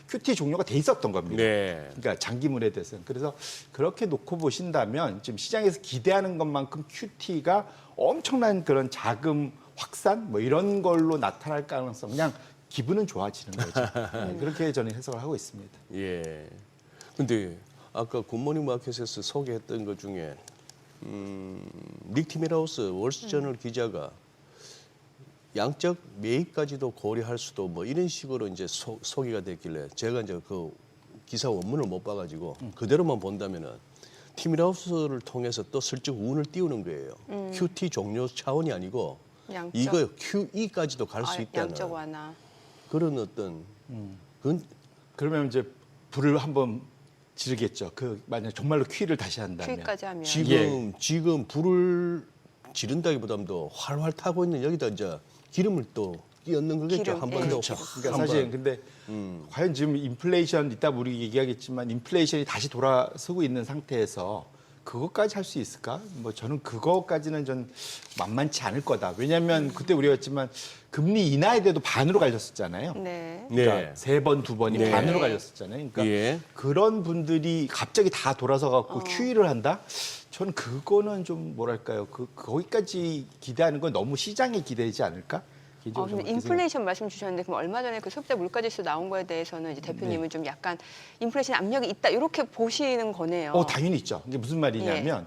QT 종료가 돼 있었던 겁니다. 네. 그러니까 장기물에 대해서는. 그래서 그렇게 놓고 보신다면 지금 시장에서 기대하는 것만큼 QT가 엄청난 그런 자금 확산 뭐 이런 걸로 나타날 가능성 그냥 기분은 좋아지는 거죠. 네, 그렇게 저는 해석을 하고 있습니다. 예. 근데 아까 굿모닝 마켓에서 소개했던 것 중에 닉 티밀하우스 월스트저널 기자가 양적 매입까지도 고려할 수도 뭐 이런 식으로 이제 소개가 됐길래 제가 이제 그 기사 원문을 못 봐가지고 그대로만 본다면은 티밀하우스를 통해서 또 슬쩍 운을 띄우는 거예요. QT 종료 차원이 아니고 양적. 이거 QE까지도 갈 수 있다는 양적 완화. 그런 어떤 그건 그러면 이제 불을 한번 지르겠죠. 그 만약 정말로 퀴를 다시 한다면. Q까지 하면. 지금 불을 지른다기보다도 활활 타고 있는 여기다 이제 기름을 또 끼얹는 거겠죠. 기름, 한 예. 번 더. 그렇죠. 그러니까 사실 근데 과연 지금 인플레이션 이따 우리 얘기하겠지만 인플레이션이 다시 돌아서고 있는 상태에서 그것까지 할 수 있을까? 뭐 저는 그거까지는 좀 만만치 않을 거다. 왜냐하면 그때 우리였지만 금리 인하에 대해도 반으로 갈렸었잖아요. 네. 그러니까 네. 3번, 2번이 네. 반으로 갈렸었잖아요. 그러니까 예. 그런 분들이 갑자기 다 돌아서 갖고 QE를 한다? 저는 그거는 좀 뭐랄까요? 거기까지 기대하는 건 너무 시장에 기대지 않을까? 개인적으로 근데 저는 그렇게 인플레이션 말씀 주셨는데 그럼 얼마 전에 그 소비자 물가지수 나온 거에 대해서는 이제 대표님은 좀 약간 인플레이션 압력이 있다 이렇게 보시는 거네요. 당연히 있죠. 이게 무슨 말이냐면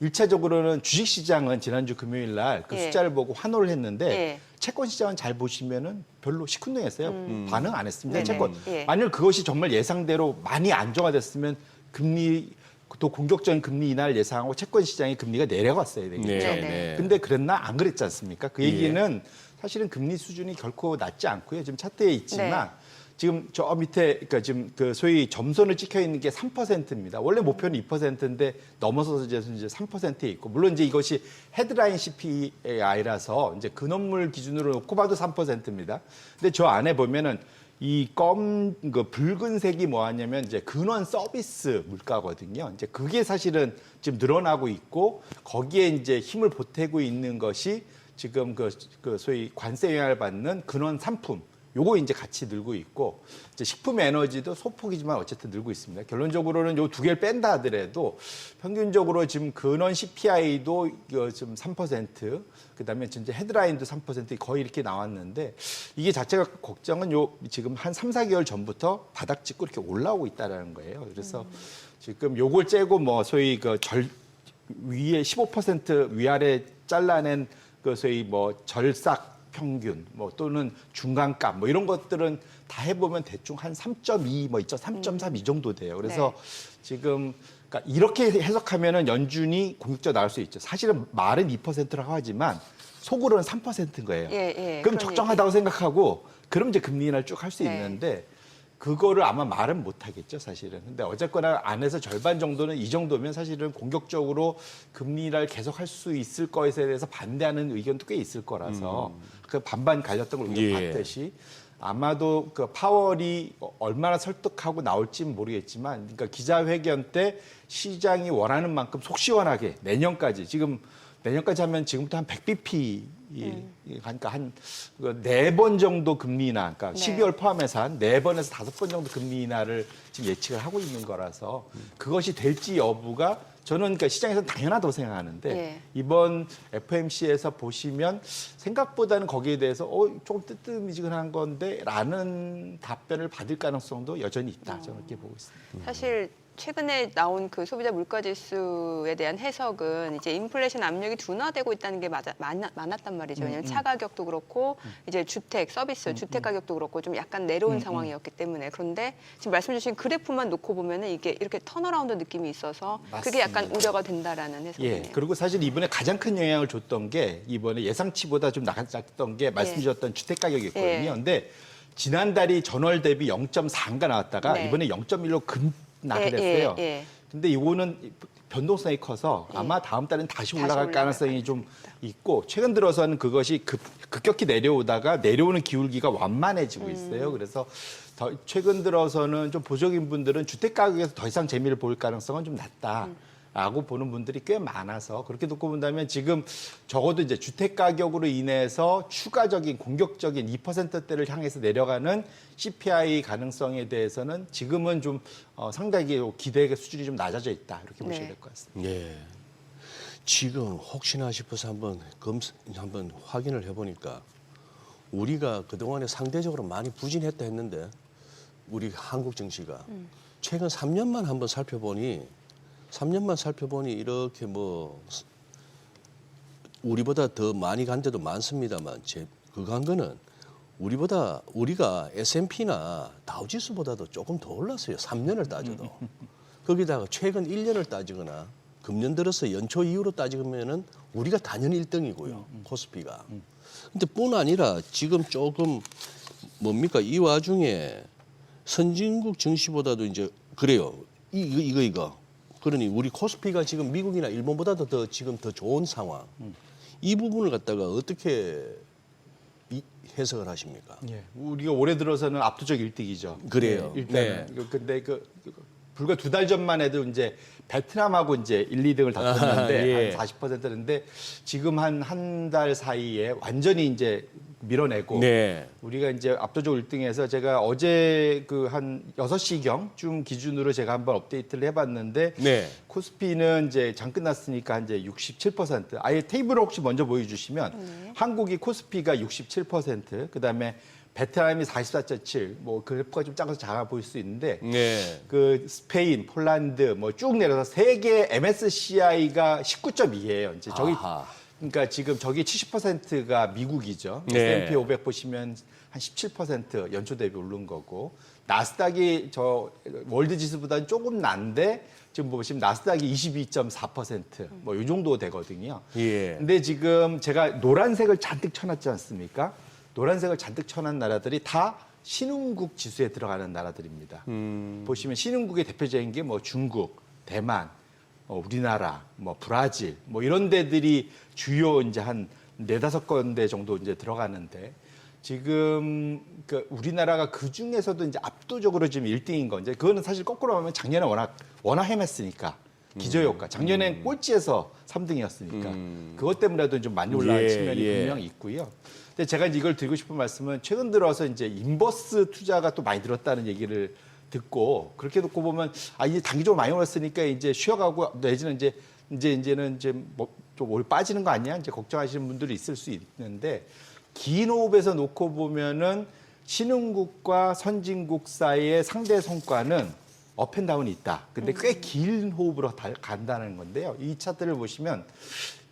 일차적으로는 주식시장은 지난주 금요일 날 그 예. 숫자를 보고 환호를 했는데 예. 채권 시장은 잘 보시면은 별로 시큰둥했어요. 반응 안 했습니다. 네네. 채권. 예. 만약 그것이 정말 예상대로 많이 안정화됐으면 금리 또 공격적인 금리 인하를 예상하고 채권 시장의 금리가 내려갔어야 되겠죠. 네. 네. 근데 그랬나 안 그랬지 않습니까? 그 얘기는 사실은 금리 수준이 결코 낮지 않고요. 지금 차트에 있지만 지금 저 밑에 그러니까 지금 그 소위 점선을 찍혀 있는 게 3%입니다. 원래 목표는 2%인데 넘어서서 이제 3%에 있고 물론 이제 이것이 헤드라인 CPI라서 이제 근원물 기준으로 놓고 봐도 3%입니다. 근데 저 안에 보면은 이 그 붉은색이 뭐하냐면 이제 근원 서비스 물가거든요. 이제 그게 사실은 지금 늘어나고 있고 거기에 이제 힘을 보태고 있는 것이 지금 그 소위 관세 영향을 받는 근원 상품. 요거 이제 같이 늘고 있고 이제 식품 에너지도 소폭이지만 어쨌든 늘고 있습니다. 결론적으로는 요 두 개를 뺀다 하더라도 평균적으로 지금 근원 CPI도 지금 3%, 그다음에 진짜 헤드라인도 3% 거의 이렇게 나왔는데 이게 자체가 걱정은 요 지금 한 3, 4개월 전부터 바닥 찍고 이렇게 올라오고 있다라는 거예요. 그래서 지금 요걸 째고 뭐 소위 그 위에 15% 위아래 잘라낸 그 소위 뭐 절삭 평균 뭐 또는 중간값 뭐 이런 것들은 다 해보면 대충 한 3.2 뭐 있죠 3.3 이 정도 돼요. 그래서 지금 그러니까 이렇게 해석하면은 연준이 공격적 나올 수 있죠. 사실은 말은 2%라고 하지만 속으로는 3%인 거예요. 그럼 적정하다고 생각하고 그럼 이제 금리 인하를 쭉 할 수 있는데 그거를 아마 말은 못 하겠죠, 사실은. 근데 어쨌거나 안에서 절반 정도는 이 정도면 사실은 공격적으로 금리 인하를 계속 할 수 있을 것에 대해서 반대하는 의견도 꽤 있을 거라서 그 반반 갈렸던 걸 우리가 봤듯이 아마도 그 파월이 얼마나 설득하고 나올지는 모르겠지만 그러니까 기자회견 때 시장이 원하는 만큼 속 시원하게 내년까지 하면 지금부터 한 100bp 그러니까 한 4번 정도 금리 인하, 그러니까 12월 포함해서 한 4번에서 5번 정도 금리 인하를 지금 예측을 하고 있는 거라서 그것이 될지 여부가 저는 그러니까 시장에서는 당연하다고 생각하는데 이번 FOMC에서 보시면 생각보다는 거기에 대해서 조금 뜨뜻미지근한 건데 라는 답변을 받을 가능성도 여전히 있다. 저는 그렇게 보고 있습니다. 사실 최근에 나온 그 소비자 물가지수에 대한 해석은 이제 인플레이션 압력이 둔화되고 있다는 게 많았단 말이죠. 왜냐하면 차 가격도 그렇고 이제 주택 서비스, 주택 가격도 그렇고 좀 약간 내려온 상황이었기 때문에 그런데 지금 말씀 주신 그래프만 놓고 보면은 이게 이렇게 턴어라운드 느낌이 있어서 그게 약간 우려가 된다라는 해석이네요. 그리고 사실 이번에 가장 큰 영향을 줬던 게 이번에 예상치보다 좀 낮았던 게 말씀 주셨던 주택 가격이었거든요. 근데 지난달이 전월 대비 0.4가 나왔다가 이번에 0.1로 나게 됐어요. 근데 이거는 변동성이 커서 아마 다음 달엔 다시 올라갈 가능성이 좀 있고 최근 들어서는 그것이 급격히 내려오다가 내려오는 기울기가 완만해지고 있어요. 그래서 최근 들어서는 좀 보수적인 분들은 주택 가격에서 더 이상 재미를 볼 가능성은 좀 낮다. 라고 보는 분들이 꽤 많아서 그렇게 놓고 본다면 지금 적어도 이제 주택 가격으로 인해서 추가적인 공격적인 2%대를 향해서 내려가는 CPI 가능성에 대해서는 지금은 좀 상당히 기대의 수준이 좀 낮아져 있다 이렇게 보셔야 될 것 같습니다. 지금 혹시나 싶어서 한번 확인을 해보니까 우리가 그동안에 상대적으로 많이 부진했다 했는데 우리 한국 증시가 최근 3년만 한번 살펴보니 이렇게 뭐 우리보다 더 많이 간 데도 많습니다만 그거 한 거는 우리가 S&P나 다우지수보다도 조금 더 올랐어요. 3년을 따져도. 거기다가 최근 1년을 따지거나 금년 들어서 연초 이후로 따지면은 우리가 단연 1등이고요. 코스피가. 근데 뿐 아니라 지금 조금 뭡니까? 이 와중에 선진국 증시보다도 이제 그래요. 이거. 그러니 우리 코스피가 지금 미국이나 일본보다도 지금 더 좋은 상황. 이 부분을 갖다가 어떻게 해석을 하십니까? 우리가 올해 들어서는 압도적 1등이죠. 그래요. 일단은. 근데 불과 2달 전만 해도 이제 베트남하고 이제 1, 2등을 다퉜는데 예. 한 40%인데 지금 한 달 사이에 완전히 이제 밀어내고 네. 우리가 이제 압도적으로 1등해서 제가 어제 그 한 6시경쯤 기준으로 제가 한번 업데이트를 해봤는데 네. 코스피는 이제 장 끝났으니까 이제 67%. 아예 테이블을 혹시 먼저 보여주시면 한국이 코스피가 67%, 그다음에 베트남이 44.7. 뭐 그래프가 좀 작아서 작아 보일 수 있는데 네. 그 스페인, 폴란드 뭐 쭉 내려서 세계 MSCI가 19.2예요. 이제 저기 아하. 그러니까 지금 저기 70%가 미국이죠. 네. S&P 500 보시면 한 17% 연초 대비 오른 거고 나스닥이 저 월드 지수보다는 조금 난데 지금 보시면 나스닥이 22.4% 뭐 이 정도 되거든요. 예. 근데 지금 제가 노란색을 잔뜩 쳐놨지 않습니까? 노란색을 잔뜩 쳐놓은 나라들이 다 신흥국 지수에 들어가는 나라들입니다. 보시면 신흥국의 대표적인 게 뭐 중국, 대만, 우리나라, 뭐 브라질, 뭐 이런 데들이 주요 이제 한 4-5군데 정도 이제 들어가는데 지금 그 우리나라가 그 중에서도 이제 압도적으로 지금 1등인 건 이제 그거는 사실 거꾸로 하면 작년에 워낙 헤맸으니까 기저효과. 작년엔 꼴찌에서 3등이었으니까 그것 때문에도 좀 많이 올라간 예, 측면이 예. 분명히 있고요. 근데 제가 이제 이걸 드리고 싶은 말씀은 최근 들어서 이제 인버스 투자가 또 많이 늘었다는 얘기를 듣고 그렇게 듣고 보면 아 이제 단기적으로 많이 올랐으니까 이제 쉬어가고 내지는 이제는 뭐 좀 올 빠지는 거 아니야? 이제 걱정하시는 분들이 있을 수 있는데 긴 호흡에서 놓고 보면은 신흥국과 선진국 사이의 상대 성과는 업앤다운이 있다. 근데 꽤 긴 호흡으로 간다는 건데요. 이 차트를 보시면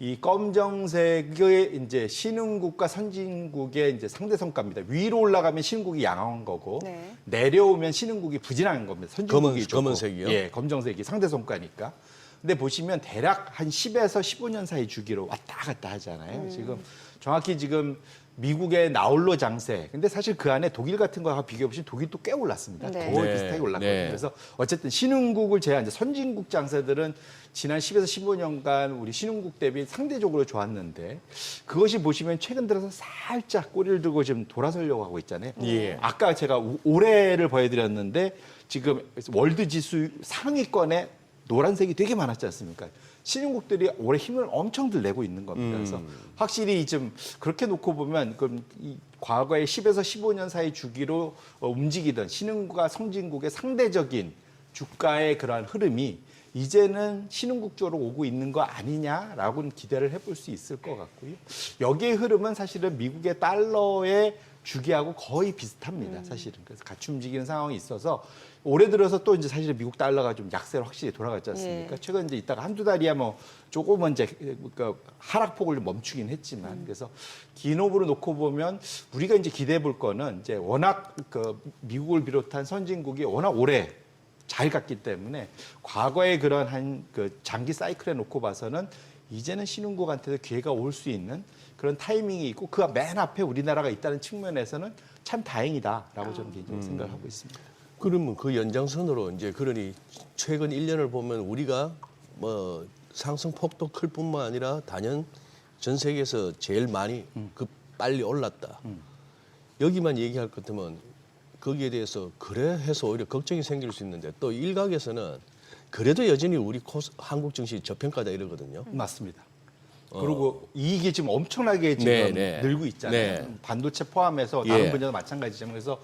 이 검정색의 이제 신흥국과 선진국의 이제 상대 성과입니다. 위로 올라가면 신흥국이 양호한 거고 네. 내려오면 신흥국이 부진한 겁니다. 선진국이 좋고. 검은색이요? 예, 검정색이 상대 성과니까. 근데 보시면 대략 한 10에서 15년 사이 주기로 왔다 갔다 하잖아요. 지금 정확히 지금 미국의 나홀로 장세. 근데 사실 그 안에 독일 같은 거하고 비교해 보시면 독일도 꽤 올랐습니다. 네. 거의 네. 비슷하게 올랐거든요. 네. 그래서 어쨌든 신흥국을 제한 이제 선진국 장세들은 지난 10에서 15년간 우리 신흥국 대비 상대적으로 좋았는데 그것이 보시면 최근 들어서 살짝 꼬리를 들고 지금 돌아서려고 하고 있잖아요. 예. 아까 제가 올해를 보여드렸는데 지금 월드 지수 상위권에 노란색이 되게 많았지 않습니까? 신흥국들이 올해 힘을 엄청들 내고 있는 겁니다. 그래서 확실히 좀 그렇게 놓고 보면 그럼 이 과거의 10에서 15년 사이 주기로 움직이던 신흥국과 선진국의 상대적인 주가의 그러한 흐름이 이제는 신흥국 쪽으로 오고 있는 거 아니냐라고는 기대를 해볼 수 있을 것 같고요. 여기의 흐름은 사실은 미국의 달러의 주기하고 거의 비슷합니다. 사실은. 그래서 같이 움직이는 상황이 있어서 올해 들어서 또 이제 사실은 미국 달러가 좀 약세로 확실히 돌아갔지 않습니까? 예. 최근 이제 있다가 한두 달이야 뭐 조금은 이제 그 하락폭을 멈추긴 했지만 그래서 긴 호흡으로 놓고 보면 우리가 이제 기대해 볼 거는 이제 워낙 그 미국을 비롯한 선진국이 워낙 오래 잘 갔기 때문에 과거의 그런 한 그 장기 사이클에 놓고 봐서는 이제는 신흥국한테도 기회가 올 수 있는 그런 타이밍이 있고 그 맨 앞에 우리나라가 있다는 측면에서는 참 다행이다라고 저는 개인적으로 생각하고 있습니다. 그러면 그 연장선으로 이제 그러니 최근 1년을 보면 우리가 뭐 상승폭도 클 뿐만 아니라 단연 전 세계에서 제일 많이 빨리 올랐다. 여기만 얘기할 것 같으면 거기에 대해서 그래 해서 오히려 걱정이 생길 수 있는데 또 일각에서는 그래도 여전히 우리 한국 증시 저평가다 이러거든요. 맞습니다. 그리고 이익이 지금 엄청나게 지금 네, 네. 늘고 있잖아요. 네. 반도체 포함해서 다른 예. 분야도 마찬가지지만 그래서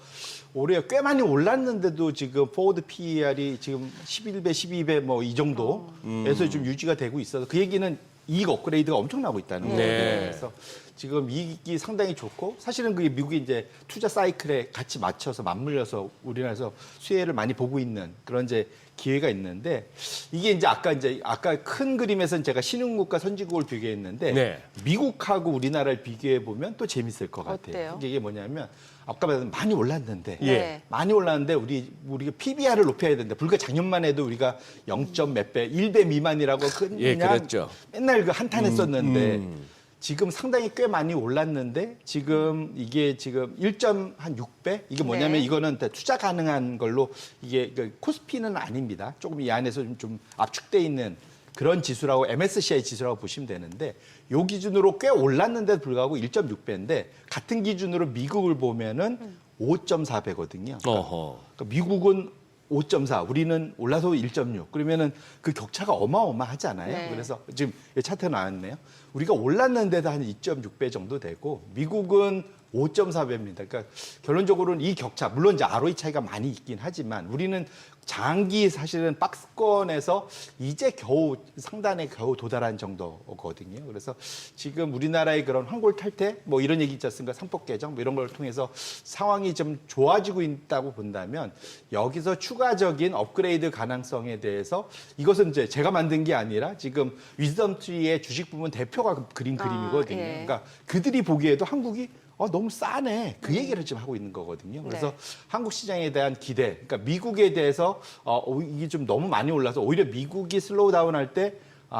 올해 꽤 많이 올랐는데도 지금 포워드 PER이 지금 11배, 12배 뭐 이 정도에서 좀 유지가 되고 있어서 그 얘기는 이익 업그레이드가 엄청나고 있다는 거예요. 네. 그래서 지금 이익이 상당히 좋고 사실은 그게 미국이 이제 투자 사이클에 같이 맞춰서 맞물려서 우리나라에서 수혜를 많이 보고 있는 그런 이제 기회가 있는데 이게 이제 아까 큰 그림에서는 제가 신흥국과 선진국을 비교했는데 네. 미국하고 우리나라를 비교해 보면 또 재밌을 것 같아요. 어때요? 이게 뭐냐면 아까 말한 많이 올랐는데 예. 많이 올랐는데 우리가 PBR을 높여야 되는데 불과 작년만 해도 우리가 0점 몇 배, 1배 미만이라고 그냥 예, 그랬죠. 맨날 그 한탄했었는데 지금 상당히 꽤 많이 올랐는데 지금 이게 지금 1.6배? 이게 뭐냐면 네. 이거는 다 투자 가능한 걸로 이게 그 코스피는 아닙니다. 조금 이 안에서 좀 압축돼 있는 그런 지수라고 MSCI 지수라고 보시면 되는데 요 기준으로 꽤 올랐는데도 불구하고 1.6배인데 같은 기준으로 미국을 보면은 5.4배거든요. 어허. 그러니까 미국은 5.4, 우리는 올라서 1.6. 그러면은 그 격차가 어마어마하잖아요. 네. 그래서 지금 차트 나왔네요. 우리가 올랐는데도 한 2.6배 정도 되고 미국은 5.4배입니다. 그러니까 결론적으로는 이 격차, 물론 이제 ROE 차이가 많이 있긴 하지만 우리는 장기 사실은 박스권에서 이제 겨우 상단에 겨우 도달한 정도거든요. 그래서 지금 우리나라의 그런 환골 탈퇴 뭐 이런 얘기 있지 않습니까? 상법 개정 뭐 이런 걸 통해서 상황이 좀 좋아지고 있다고 본다면 여기서 추가적인 업그레이드 가능성에 대해서 이것은 이제 제가 만든 게 아니라 지금 위즈덤트리의 주식 부문 대표가 그린 그림이거든요. 예. 그러니까 그들이 보기에도 한국이 너무 싸네. 그 얘기를 지금 하고 있는 거거든요. 그래서 네. 한국 시장에 대한 기대, 그러니까 미국에 대해서 이게 좀 너무 많이 올라서 오히려 미국이 슬로우 다운 할 때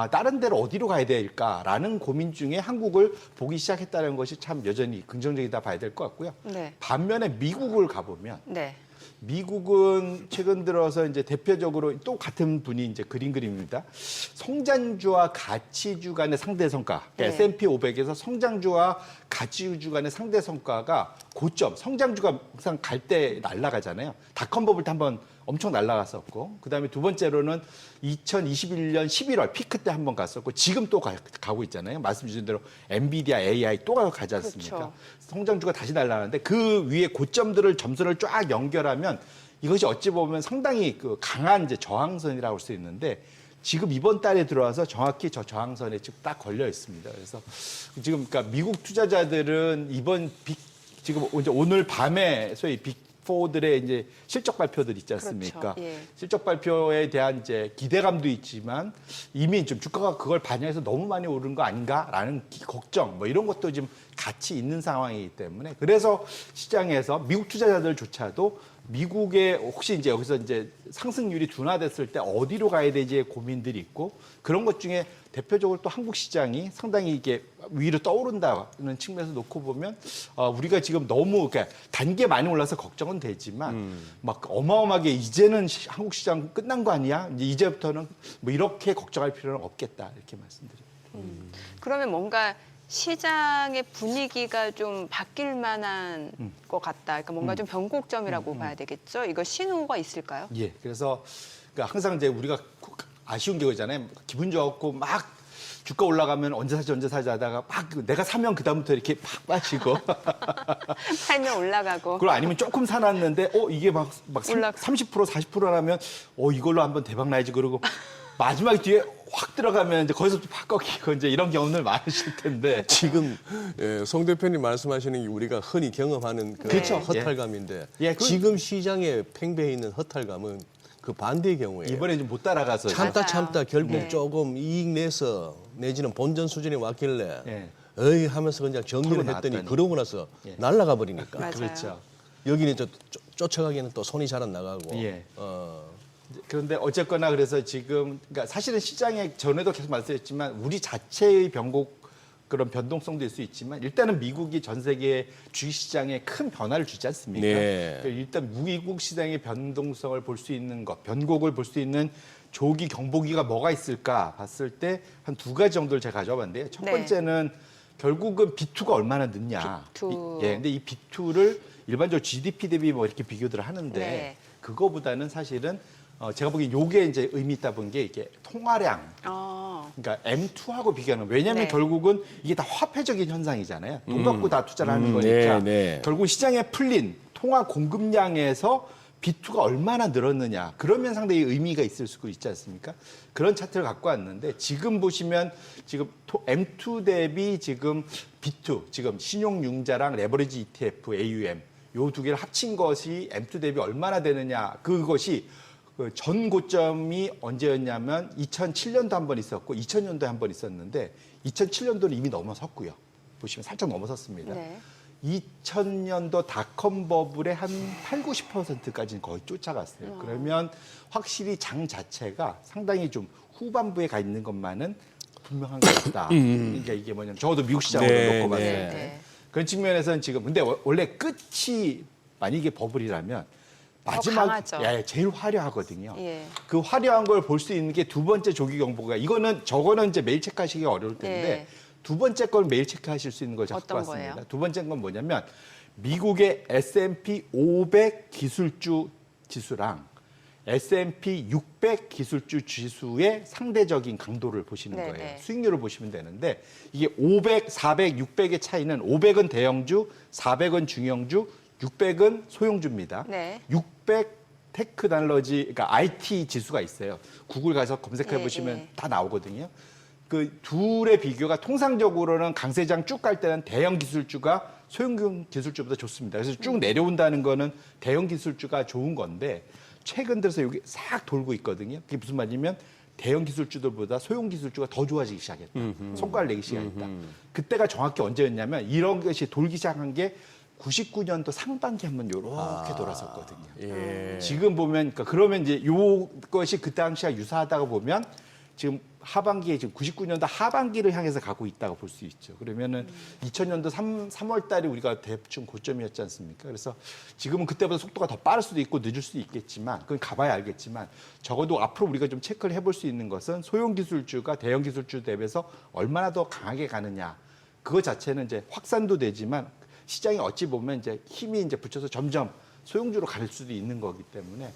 다른 데로 어디로 가야 될까라는 고민 중에 한국을 보기 시작했다는 것이 참 여전히 긍정적이다 봐야 될 것 같고요. 네. 반면에 미국을 가보면 네. 미국은 최근 들어서 이제 대표적으로 또 같은 분이 이제 그린 그림입니다. 성장주와 가치주 간의 상대 성과. 네. S&P 500에서 성장주와 가치주 간의 상대 성과가 고점. 성장주가 항상 갈 때 날아가잖아요. 닷컴 버블 때 한번 엄청 날아갔었고, 그다음에 두 번째로는 2021년 11월 피크 때 한번 갔었고, 지금 또 가고 있잖아요. 말씀 주신 대로 엔비디아, AI 또 가지 않습니까? 그렇죠. 성장주가 다시 날아가는데 그 위에 고점들을 점수를 쫙 연결하면 이것이 어찌 보면 상당히 그 강한 이제 저항선이라고 할 수 있는데 지금 이번 달에 들어와서 정확히 저 저항선에 지금 딱 걸려 있습니다. 그래서 지금 그러니까 미국 투자자들은 이번 지금 이제 오늘 밤에 소위 빅4들의 이제 실적 발표들 있지 않습니까? 그렇죠. 예. 실적 발표에 대한 이제 기대감도 있지만 이미 좀 주가가 그걸 반영해서 너무 많이 오른 거 아닌가라는 걱정 뭐 이런 것도 지금 같이 있는 상황이기 때문에 그래서 시장에서 미국 투자자들조차도 미국의 혹시 이제 여기서 이제 상승률이 둔화됐을 때 어디로 가야 되지의 고민들이 있고 그런 것 중에 대표적으로 또 한국 시장이 상당히 이게 위로 떠오른다는 측면에서 놓고 보면 우리가 지금 너무 그러니까 단계 많이 올라서 걱정은 되지만 막 어마어마하게 이제는 한국 시장 끝난 거 아니야? 이제부터는 뭐 이렇게 걱정할 필요는 없겠다 이렇게 말씀드립니다. 그러면 뭔가 시장의 분위기가 좀 바뀔 만한 것 같다. 그러니까 뭔가 좀 변곡점이라고 봐야 되겠죠. 이거 신호가 있을까요? 예, 그래서 그러니까 항상 이제 우리가 아쉬운 게 그잖아요. 기분 좋고 막 주가 올라가면 언제 사지 하다가 막 내가 사면 그다음부터 이렇게 팍 빠지고 팔면 올라가고. 그리고 아니면 조금 사놨는데 이게 막 30% 40%라면 이걸로 한번 대박 나야지 그러고 마지막 뒤에 확 들어가면 이제 거기서 또 팍 꺾이고 이제 이런 경험들 많으실 텐데 지금 송 대표님 말씀하시는 게 우리가 흔히 경험하는 그 그렇죠. 허탈감인데 예, 지금 시장에 팽배해 있는 허탈감은 그 반대의 경우에 이번에 좀 못 따라가서 참다 결국 네. 조금 이익 내서 내지는 본전 수준에 왔길래 예. 어이 하면서 그냥 정리를 털고 했더니 나왔더니. 그러고 나서 예. 날아가 버리니까 맞아요. 그렇죠. 여기는 쫓아가기에는 또 손이 잘 안 나가고 예. 그런데 어쨌거나 그래서 지금 그러니까 사실은 시장에 전에도 계속 말씀드렸지만 우리 자체의 그런 변동성도 있을 수 있지만 일단은 미국이 전 세계 주식시장에 큰 변화를 주지 않습니까? 네. 그러니까 일단 미국 시장의 변동성을 볼 수 있는 것, 변곡을 볼 수 있는 조기 경보기가 뭐가 있을까 봤을 때 한 두 가지 정도를 제가 가져와 봤는데요. 첫 네. 번째는 결국은 B2가 얼마나 늦냐. B2. 근데 이 B2를 일반적으로 GDP 대비 뭐 이렇게 비교들 하는데 네. 그거보다는 사실은 제가 보기엔 요게 이제 의미 있다 본 게 이게 통화량. 그러니까 M2하고 비교하는 거예요. 왜냐하면 네. 결국은 이게 다 화폐적인 현상이잖아요. 돈 갖고 다 투자를 하는 거니까. 네. 결국 시장에 풀린 통화 공급량에서 B2가 얼마나 늘었느냐. 그러면 상당히 의미가 있을 수도 있지 않습니까? 그런 차트를 갖고 왔는데 지금 보시면 지금 M2 대비 지금 B2, 지금 신용융자랑 레버리지 ETF, AUM 요 두 개를 합친 것이 M2 대비 얼마나 되느냐. 그것이 그 전 고점이 언제였냐면 2007년도 한 번 있었고 2000년도에 한 번 있었는데 2007년도는 이미 넘어섰고요. 보시면 살짝 넘어섰습니다. 네. 2000년도 닷컴 버블의 한 8, 90%까지는 거의 쫓아갔어요. 그러면 확실히 장 자체가 상당히 좀 후반부에 가 있는 것만은 분명한 것 같다. 그러니까 이게 뭐냐면 적어도 미국 시장으로 네, 놓고 봤을 네. 때. 네. 그런 측면에서는 지금 근데 원래 끝이 만약에 버블이라면 마지막 강하죠. 제일 화려하거든요. 예. 그 화려한 걸 볼 수 있는 게 두 번째 조기 경보가 저거는 이제 매일 체크하시기 어려울 텐데 네. 두 번째 걸 매일 체크하실 수 있는 걸 갖고 어떤 왔습니다. 거예요? 두 번째 건 뭐냐면 미국의 S&P 500 기술주 지수랑 S&P 600 기술주 지수의 상대적인 강도를 보시는 네, 거예요. 네. 수익률을 보시면 되는데 이게 500, 400, 600의 차이는 500은 대형주, 400은 중형주, 600은 소형주입니다. 네. 600 테크놀로지, 그러니까 IT 지수가 있어요. 구글 가서 검색해 보시면 예. 다 나오거든요. 그 둘의 비교가 통상적으로는 강세장 쭉 갈 때는 대형 기술주가 소형 기술주보다 좋습니다. 그래서 쭉 내려온다는 거는 대형 기술주가 좋은 건데 최근 들어서 여기 싹 돌고 있거든요. 그게 무슨 말이냐면 대형 기술주들보다 소형 기술주가 더 좋아지기 시작했다. 성과를 내기 시작했다. 그때가 정확히 언제였냐면 이런 것이 돌기 시작한 게 99년도 상반기 한번 요렇게 돌았었거든요. 예. 지금 보면 그러면 이제 요것이 그 당시와 유사하다고 보면 지금 하반기에 지금 99년도 하반기를 향해서 가고 있다고 볼 수 있죠. 그러면은 2000년도 3월 달에 우리가 대충 고점이었지 않습니까? 그래서 지금은 그때보다 속도가 더 빠를 수도 있고 늦을 수도 있겠지만 그건 가봐야 알겠지만 적어도 앞으로 우리가 좀 체크를 해볼 수 있는 것은 소형 기술주가 대형 기술주 대비해서 얼마나 더 강하게 가느냐. 그거 자체는 이제 확산도 되지만 시장이 어찌 보면 이제 힘이 이제 붙여서 점점 소형주로 갈 수도 있는 거기 때문에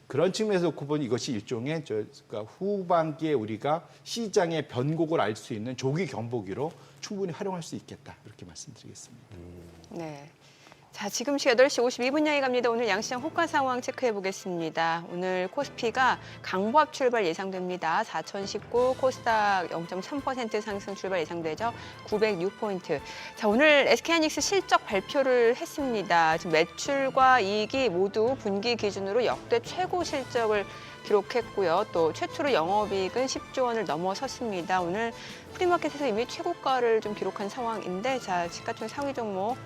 그런 측면에서 놓고 보니 이것이 일종의 그러니까 후반기에 우리가 시장의 변곡을 알 수 있는 조기 경보기로 충분히 활용할 수 있겠다 이렇게 말씀드리겠습니다. 네. 자, 지금 시각 8시 52분 향해 갑니다. 오늘 양시장 호가 상황 체크해 보겠습니다. 오늘 코스피가 강보합 출발 예상됩니다. 4019, 코스닥 0.3% 상승 출발 예상되죠. 906포인트. 자, 오늘 SK하이닉스 실적 발표를 했습니다. 지금 매출과 이익이 모두 분기 기준으로 역대 최고 실적을 기록했고요. 또 최초로 영업이익은 10조 원을 넘어섰습니다. 오늘 프리마켓에서 이미 최고가를 좀 기록한 상황인데, 자, 시가총액 상위 종목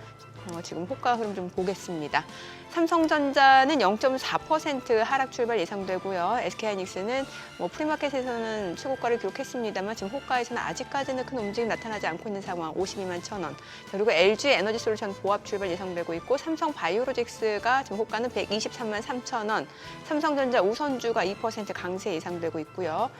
지금 호가 흐름 좀 보겠습니다. 삼성전자는 0.4% 하락 출발 예상되고요. SK하이닉스는 프리마켓에서는 최고가를 기록했습니다만 지금 호가에서는 아직까지는 큰 움직임 나타나지 않고 있는 상황, 52만 1,000원. 그리고 LG 에너지솔루션 보합 출발 예상되고 있고 삼성 바이오로직스가 지금 호가는 123만 3,000원. 삼성전자 우선주가 2% 강세 예상되고 있고요.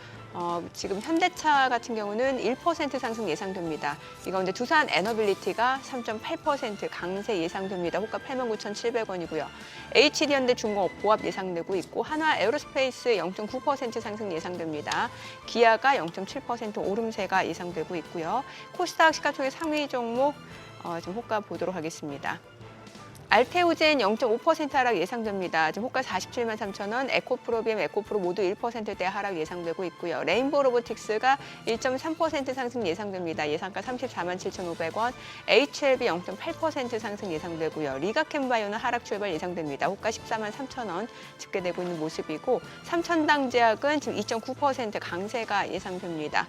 지금 현대차 같은 경우는 1% 상승 예상됩니다. 이 가운데 두산 에너빌리티가 3.8% 강세 예상됩니다. 호가 89,700원이고요. HD현대 중공업 보합 예상되고 있고 한화 에어로스페이스 0.9% 상승 예상됩니다. 기아가 0.7% 오름세가 예상되고 있고요. 코스닥 시가총액 상위 종목 지금 호가 보도록 하겠습니다. 알테오젠 0.5% 하락 예상됩니다. 지금 호가 47만 3,000원, 에코프로비엠, 에코프로 모두 1%대 하락 예상되고 있고요. 레인보우 로보틱스가 1.3% 상승 예상됩니다. 예상가 34만 7,500원, HLB 0.8% 상승 예상되고요. 리가캠바이오는 하락 출발 예상됩니다. 호가 14만 3,000원 집계되고 있는 모습이고 삼천당제약은 지금 2.9% 강세가 예상됩니다.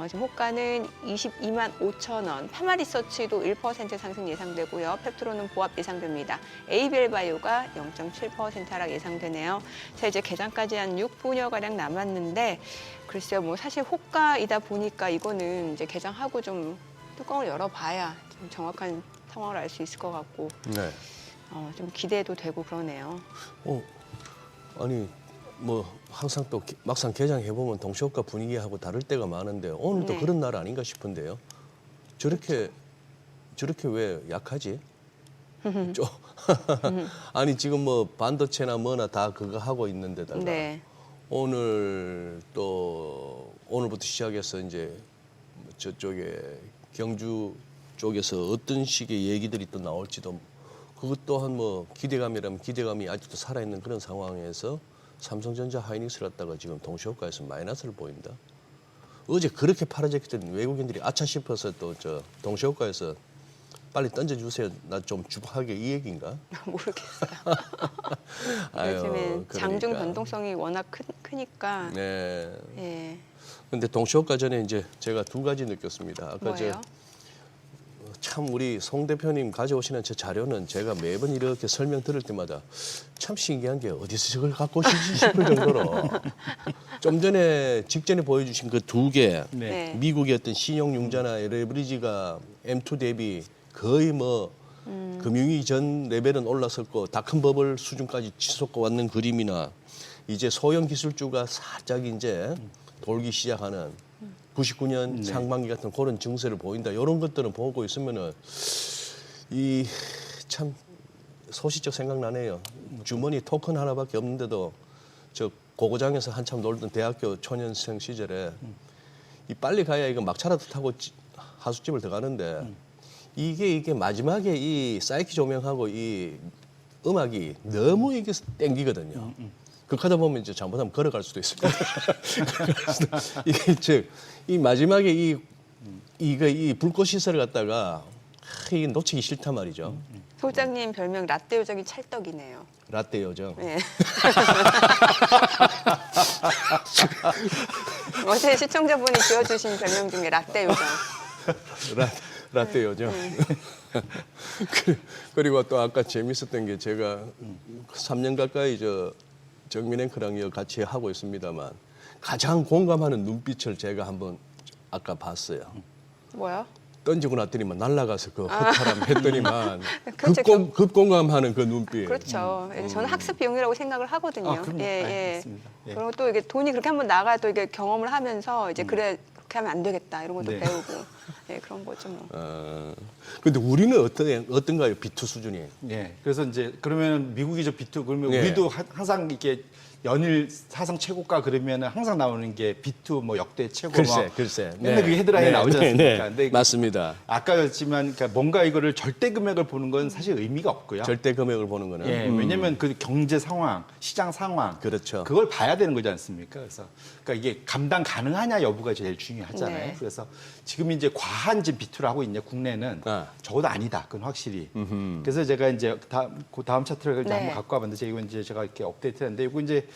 지금 호가는 22만 5,000원, 파마리서치도 1% 상승 예상되고요. 펩트로는 보합 예상됩니다. ABL바이오가 0.7% 하락 예상되네요. 자, 이제 개장까지 한 6분여가량 남았는데 글쎄요, 사실 호가이다 보니까 이거는 이제 개장하고 좀 뚜껑을 열어봐야 좀 정확한 상황을 알 수 있을 것 같고 네. 좀 기대도 되고 그러네요. 아니 항상 또 막상 개장해 보면 동시호가 분위기하고 다를 때가 많은데 오늘도 네. 그런 날 아닌가 싶은데요. 저렇게 왜 약하지? 아니 지금 반도체나 뭐나 다 그거 하고 있는데다가 네. 오늘부터 시작해서 이제 저쪽에 경주 쪽에서 어떤 식의 얘기들이 또 나올지도 그것 또한 기대감이라면 기대감이 아직도 살아있는 그런 상황에서 삼성전자 하이닉스를 갖다가 지금 동시호가에서 마이너스를 보인다. 어제 그렇게 팔아졌기 때문에 외국인들이 아차 싶어서 또 동시호가에서 빨리 던져주세요. 나 좀 주박하게 이 얘기인가? 모르겠어요. 아유, 요즘엔 장중 그러니까. 변동성이 워낙 크니까. 네. 예. 근데 동시호가 전에 이제 제가 두 가지 느꼈습니다. 아까 뭐예요? 참 우리 송 대표님 가져오시는 저 자료는 제가 매번 이렇게 설명 들을 때마다 참 신기한 게 어디서 저걸 갖고 오시지 싶을 정도로 좀 전에 직전에 보여주신 그 두 개 네. 미국의 어떤 신용융자나 레버리지가 M2 대비 거의 금융위 전 레벨은 올라섰고 닷컴 버블 수준까지 치솟고 왔는 그림이나 이제 소형 기술주가 살짝 이제 돌기 시작하는 99년 상반기 같은 그런 증세를 보인다. 이런 것들은 보고 있으면은 이 참 소시적 생각나네요. 주머니 토큰 하나밖에 없는데도 저 고고장에서 한참 놀던 대학교 초년생 시절에 이 빨리 가야 이거 막차라도 타고 하숙집을 들어가는데 이게 마지막에 이 사이키 조명하고 이 음악이 너무 이게 땡기거든요. 그렇게 보면 이제 잘못하면 걸어갈 수도 있습니다. 이게 이 마지막에 이 불꽃 시설을 갖다가 이게 놓치기 싫단 말이죠. 소장님 별명 라떼 요정이 찰떡이네요. 라떼 요정. 네. 어제 시청자분이 지어주신 별명 중에 라떼 요정. 라떼 요정. 그리고 또 아까 재밌었던 게 제가 3년 가까이 정민 앵커랑 같이 하고 있습니다만 가장 공감하는 눈빛을 제가 한번 아까 봤어요. 뭐요? 던지고 났더니만 날아가서 그 헛사람 했더니만 그렇죠. 급공감하는 그 눈빛. 그렇죠. 저는 학습 비용이라고 생각을 하거든요. 아, 그럼요. 맞습니다. 예. 그리고 또 이게 돈이 그렇게 한번 나가 또 이게 경험을 하면서 이제 그래 그렇게 하면 안 되겠다 이런 것도 네. 배우고 그런 거죠 뭐. 근데 우리는 어떤가요? B2 수준이? 예. 그래서 이제 그러면 미국이죠 B2 그러면 네. 우리도 항상 이렇게 연일 사상 최고가 그러면 항상 나오는 게 B2 뭐 역대 최고 글쎄. 맨날 그게 헤드라인에 나오지 않습니까? 근데 맞습니다. 아까였지만 그러니까 뭔가 이거를 절대 금액을 보는 건 사실 의미가 없고요. 절대 금액을 보는 거는. 예, 왜냐하면 그 경제 상황, 시장 상황, 그렇죠. 그걸 봐야 되는 거지 않습니까? 그래서 그러니까 이게 감당 가능하냐 여부가 제일 중요하잖아요. 네. 그래서 지금 이제 과한 지금 비투를 하고 있냐 국내는 아. 적어도 아니다. 그건 확실히. 그래서 제가 이제 그 다음 차트를 네. 한번 갖고 와봤는데 이거 이제 제가 이렇게 업데이트했는데 이거 이제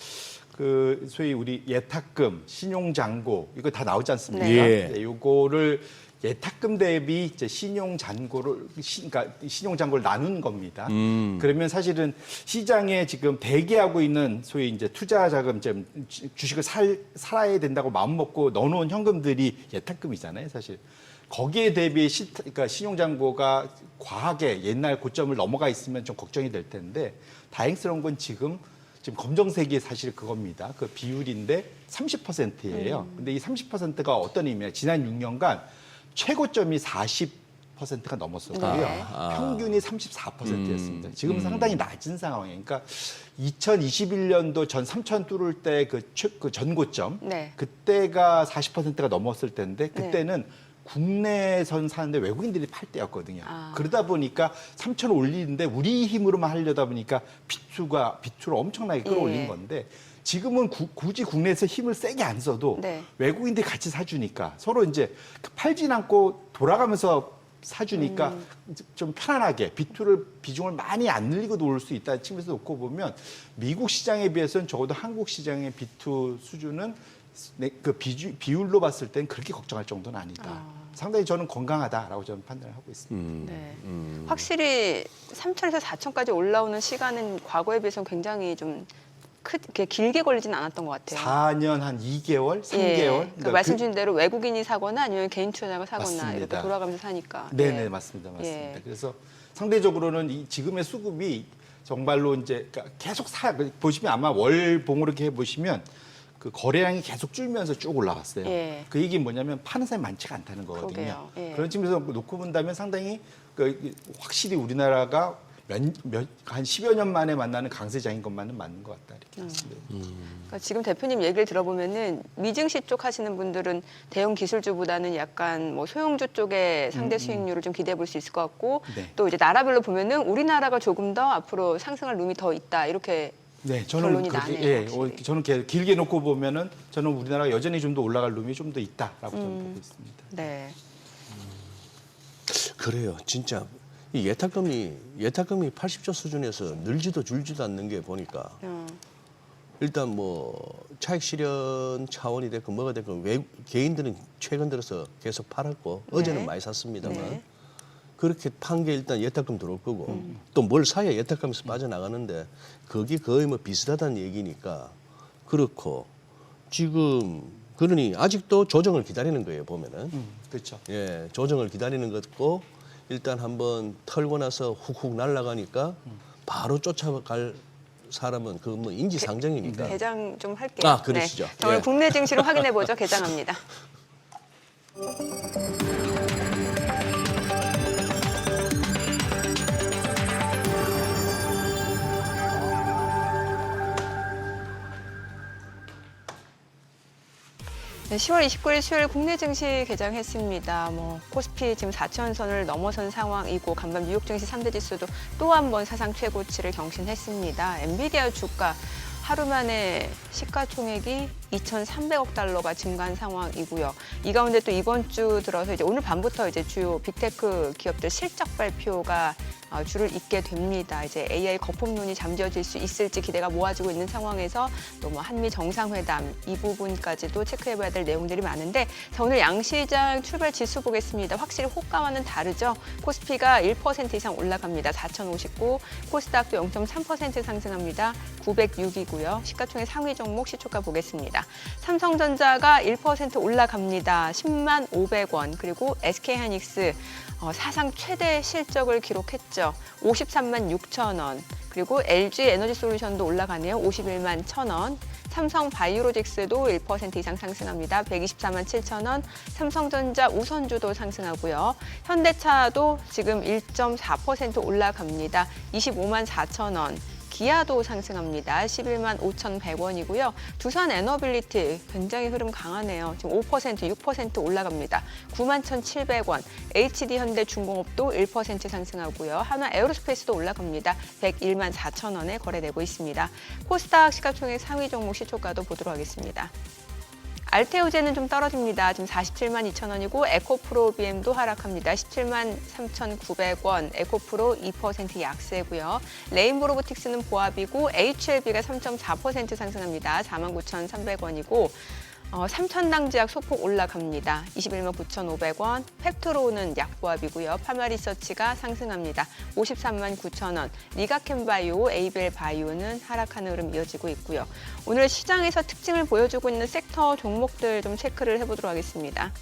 그 소위 우리 예탁금, 신용잔고 이거 다 나오지 않습니까? 네. 네, 요거를 예탁금 대비 이제 신용잔고를 그러니까 신용잔고를 나눈 겁니다. 그러면 사실은 시장에 지금 대기하고 있는 소위 이제 투자자금, 주식을 살아야 된다고 마음 먹고 넣어놓은 현금들이 예탁금이잖아요, 사실. 거기에 대비 그러니까 신용잔고가 과하게 옛날 고점을 넘어가 있으면 좀 걱정이 될 텐데 다행스러운 건 지금 검정색이 사실 그겁니다. 그 비율인데 30%예요. 근데 이 30%가 어떤 의미냐? 지난 6년간 최고점이 40%가 넘었었고요. 평균이 34%였습니다. 지금 상당히 낮은 상황이에요. 그러니까 2021년도 전 3천 뚫을 때 그 전고점 네. 그때가 40%가 넘었을 때인데 그때는 국내선 사는데 외국인들이 팔 때였거든요. 그러다 보니까 3천 올리는데 우리 힘으로만 하려다 보니까 비투를 엄청나게 끌어올린 건데 지금은 굳이 국내에서 힘을 세게 안 써도 네. 외국인들이 같이 사주니까 서로 이제 팔진 않고 돌아가면서 사주니까 좀 편안하게 비중을 많이 안 늘리고 놓을 수 있다는 측면에서 놓고 보면 미국 시장에 비해서는 적어도 한국 시장의 비투 수준은 그 비율로 봤을 땐 그렇게 걱정할 정도는 아니다. 상당히 저는 건강하다라고 저는 판단을 하고 있습니다. 네. 확실히 3천에서 4천까지 올라오는 시간은 과거에 비해서는 굉장히 좀 크게 길게 걸리진 않았던 것 같아요. 4년 한 2개월, 3개월. 예. 그러니까 말씀 주신 대로 외국인이 사거나 아니면 개인 투자자가 사거나 맞습니다. 이렇게 돌아가면서 사니까. 네네 예. 맞습니다. 예. 그래서 상대적으로는 지금의 수급이 정말로 이제 그러니까 계속 보시면 아마 월봉으로 이렇게 보시면 그 거래량이 계속 줄면서 쭉 올라갔어요. 예. 그 얘기는 뭐냐면 파는 사람이 많지가 않다는 거거든요. 그러게요. 예. 그런 측면에서 놓고 본다면 상당히 확실히 우리나라가 한 10여 년 만에 만나는 강세장인 것만은 맞는 것 같다. 이렇게 말씀드립니다. 그러니까 지금 대표님 얘기를 들어보면은 미증시 쪽 하시는 분들은 대형 기술주보다는 약간 뭐 소형주 쪽에 상대 수익률을 좀 기대해 볼 수 있을 것 같고 네. 또 이제 나라별로 보면은 우리나라가 조금 더 앞으로 상승할 룸이 더 있다 이렇게 네, 저는 결론이 그렇게, 나네요, 예, 확실히. 저는 길게 놓고 보면은 저는 우리나라가 여전히 좀 더 올라갈 룸이 좀 더 있다라고 저는 보고 있습니다. 네. 그래요. 진짜 이 예탁금이 80조 수준에서 늘지도 줄지도 않는 게 보니까 일단 뭐 차익 실현 차원이 됐건 뭐가 됐건 개인들은 최근 들어서 계속 팔았고 어제는 많이 샀습니다만 네. 그렇게 판 게 일단 예탁금 들어올 거고 또 뭘 사야 예탁금에서 빠져나가는데 그게 거의 뭐 비슷하다는 얘기니까 그렇고 지금 그러니 아직도 조정을 기다리는 거예요 보면은 그렇죠. 예 조정을 기다리는 것고 일단 한번 털고 나서 훅훅 날아가니까 바로 쫓아갈 사람은 그 뭐 인지상정이니까 개장 좀 할게요. 아, 그러시죠. 네. 자, 오늘 예. 국내 증시로 확인해 보죠. 개장합니다. 네, 10월 29일 수요일 국내 증시 개장했습니다. 코스피 지금 4,000선을 넘어선 상황이고 간밤 뉴욕 증시 3대 지수도 또 한 번 사상 최고치를 경신했습니다. 엔비디아 주가 하루 만에 시가총액이 2,300억 달러가 증가한 상황이고요. 이 가운데 또 이번 주 들어서 이제 오늘 밤부터 이제 주요 빅테크 기업들 실적 발표가 줄을 잇게 됩니다. 이제 AI 거품론이 잠재워질 수 있을지 기대가 모아지고 있는 상황에서 또 한미 정상회담 이 부분까지도 체크해봐야 될 내용들이 많은데 자, 오늘 양시장 출발 지수 보겠습니다. 확실히 호가와는 다르죠. 코스피가 1% 이상 올라갑니다. 4,059, 코스닥도 0.3% 상승합니다. 906이고요. 시가총액 상위 종목 시초가 보겠습니다. 삼성전자가 1% 올라갑니다. 10만 500원. 그리고 SK하이닉스 사상 최대 실적을 기록했죠. 53만 6천 원. 그리고 LG 에너지솔루션도 올라가네요. 51만 1천 원. 삼성 바이오로직스도 1% 이상 상승합니다. 124만 7천 원. 삼성전자 우선주도 상승하고요. 현대차도 지금 1.4% 올라갑니다. 25만 4천 원. 기아도 상승합니다. 11만 5,100원이고요. 두산 에너빌리티 굉장히 흐름 강하네요. 지금 5%, 6% 올라갑니다. 9만 1,700원. HD 현대중공업도 1% 상승하고요. 하나 에어로스페이스도 올라갑니다. 101만 4천 원에 거래되고 있습니다. 코스닥 시가총액 상위 종목 시초가도 보도록 하겠습니다. 알테오제는 좀 떨어집니다. 지금 47만 2천 원이고 에코프로 BM도 하락합니다. 17만 3,900원. 에코프로 2% 약세고요. 레인보 로보틱스는 보합이고 HLB가 3.4% 상승합니다. 49,300원이고 삼천당제약 소폭 올라갑니다. 21만 9,500원. 팩트로우는 약보합이고요. 파마리서치가 상승합니다. 53만 9천 원. 리가캠바이오, 에이벨 바이오는 하락하는 흐름 이어지고 있고요. 오늘 시장에서 특징을 보여주고 있는 섹터 종목들 좀 체크를 해보도록 하겠습니다.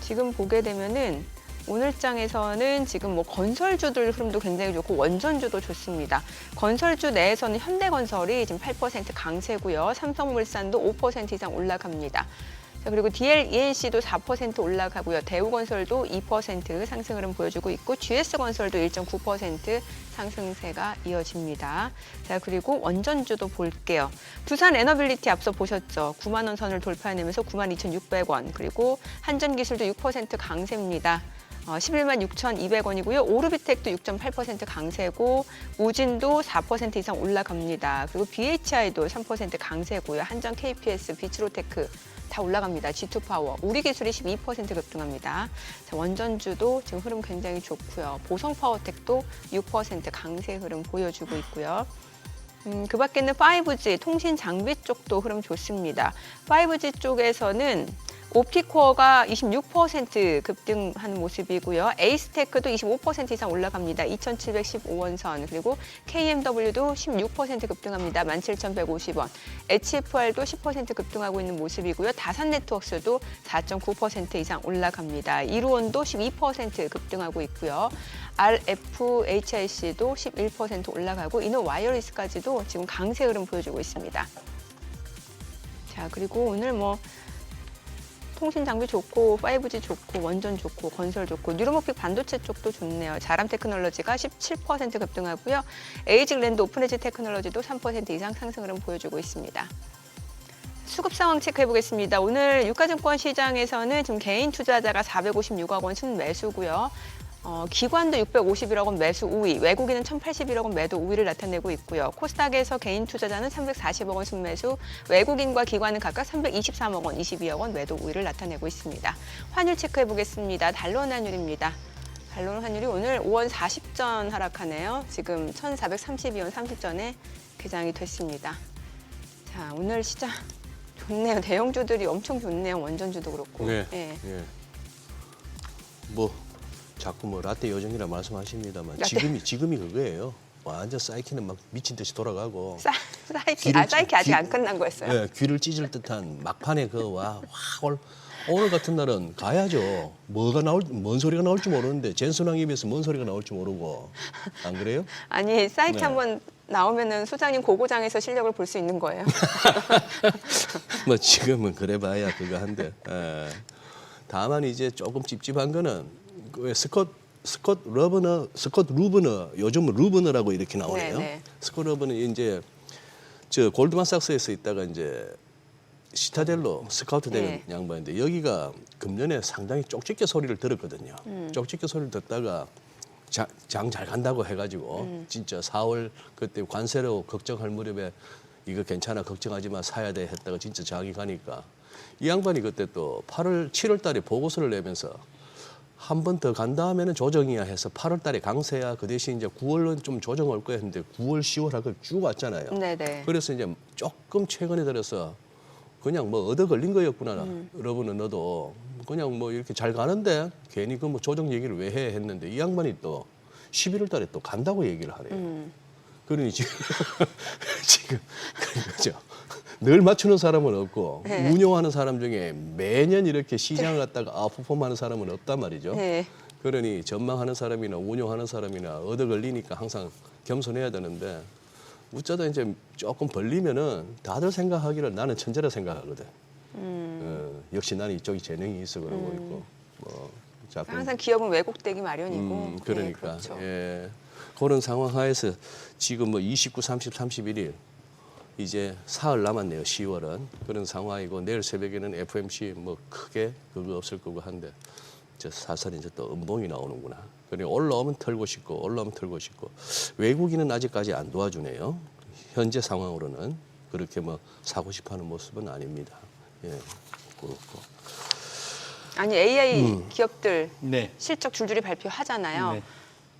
지금 보게 되면은 오늘 장에서는 지금 건설주들 흐름도 굉장히 좋고 원전주도 좋습니다. 건설주 내에서는 현대건설이 지금 8% 강세고요. 삼성물산도 5% 이상 올라갑니다. 자, 그리고 DLENC도 4% 올라가고요. 대우건설도 2% 상승 흐름 보여주고 있고 GS건설도 1.9% 상승세가 이어집니다. 자, 그리고 원전주도 볼게요. 두산 에너빌리티 앞서 보셨죠. 9만 원 선을 돌파해내면서 9만 2,600원. 그리고 한전기술도 6% 강세입니다. 11만 6,200원이고요. 오르비텍도 6.8% 강세고 우진도 4% 이상 올라갑니다. 그리고 BHI도 3% 강세고요. 한전 KPS, 비츠로테크 다 올라갑니다. G2파워, 우리기술이 12% 급등합니다. 자, 원전주도 지금 흐름 굉장히 좋고요. 보성파워텍도 6% 강세 흐름 보여주고 있고요. 그 밖에는 5G, 통신 장비 쪽도 흐름 좋습니다. 5G 쪽에서는 옵티코어가 26% 급등하는 모습이고요. 에이스테크도 25% 이상 올라갑니다. 2,715원 선. 그리고 KMW도 16% 급등합니다. 17,150원. HFR도 10% 급등하고 있는 모습이고요. 다산네트워크스도 4.9% 이상 올라갑니다. 이루온도 12% 급등하고 있고요. RFHIC도 11% 올라가고 이노와이어리스까지도 지금 강세 흐름 보여주고 있습니다. 자, 그리고 오늘 통신 장비 좋고 5G 좋고 원전 좋고 건설 좋고 뉴로모픽 반도체 쪽도 좋네요. 자람 테크놀로지가 17% 급등하고요. 에이직랜드 오픈에지 테크놀로지도 3% 이상 상승 흐름 보여주고 있습니다. 수급 상황 체크해 보겠습니다. 오늘 유가증권 시장에서는 지금 개인 투자자가 456억 원 순매수고요. 기관도 651억 원 매수 우위, 외국인은 1,081억 원 매도 우위를 나타내고 있고요. 코스닥에서 개인 투자자는 340억 원 순매수, 외국인과 기관은 각각 323억 원, 22억 원 매도 우위를 나타내고 있습니다. 환율 체크해 보겠습니다. 달러 환율입니다. 달러 환율이 오늘 5원 40전 하락하네요. 지금 1,432원 30전에 개장이 됐습니다. 자, 오늘 시장 좋네요. 대형주들이 엄청 좋네요. 원전주도 그렇고. 네. 예. 예. 자꾸 라떼 요정이라 말씀하십니다만 라떼. 지금이 그거예요. 완전 사이키는 막 미친 듯이 돌아가고. 사이키 아직 안 끝난 거였어요. 예, 귀를 찢을 듯한 막판에 오늘 같은 날은 가야죠. 뭔 소리가 나올지 모르는데 젠순왕 입에서 뭔 소리가 나올지 모르고. 안 그래요? 아니 사이키 네. 한번 나오면은 소장님 고고장에서 실력을 볼 수 있는 거예요. 지금은 그래봐야 그거 한데. 다만 이제 조금 찝찝한 거는 스콧 루버너, 요즘은 루버너라고 이렇게 나오네요. 네. 스콧 루버너 이제 저 골드만삭스에서 있다가 이제 시타델로 스카우트 되는 예. 양반인데 여기가 금년에 상당히 쪽집게 소리를 들었거든요. 쪽집게 소리를 듣다가 장 잘 간다고 해가지고 진짜 4월 그때 관세로 걱정할 무렵에 이거 괜찮아 걱정하지 마 사야 돼 했다가 진짜 장이 가니까 이 양반이 그때 또 7월 달에 보고서를 내면서 한 번 더 간 다음에는 조정이야 해서 8월 달에 강세야 그 대신 이제 9월은 좀 조정 올 거야 했는데 9월, 10월 하고 쭉 왔잖아요. 네네. 그래서 이제 조금 최근에 들어서 그냥 뭐 얻어 걸린 거였구나. 여러분은 너도 그냥 뭐 이렇게 잘 가는데 괜히 그 뭐 조정 얘기를 왜 해 했는데 이 양반이 또 11월 달에 또 간다고 얘기를 하네요. 그러니 지금 그렇죠. 늘 맞추는 사람은 없고 네. 운영하는 사람 중에 매년 이렇게 시장을 갖다가 아웃퍼폼하는 사람은 없단 말이죠. 네. 그러니 전망하는 사람이나 운영하는 사람이나 얻어 걸리니까 항상 겸손해야 되는데 어쩌다 이제 조금 벌리면은 다들 생각하기를 나는 천재라 생각하거든. 역시 나는 이쪽이 재능이 있어 그러고 있고 뭐 자꾸 항상 기업은 왜곡되기 마련이고. 그러니까 네, 그렇죠. 예. 그런 상황 하에서 지금 뭐 29, 30, 31일 이제 사흘 남았네요. 10월은 그런 상황이고 내일 새벽에는 FOMC 뭐 크게 그거 없을 거고 한데 저 사설 이제 또 음봉이 나오는구나. 그러니 올라오면 털고 싶고 올라오면 털고 싶고 외국인은 아직까지 안 도와주네요. 현재 상황으로는 그렇게 뭐 사고 싶어하는 모습은 아닙니다. 예, 그렇고. 아니 AI 기업들 네. 실적 줄줄이 발표하잖아요. 네.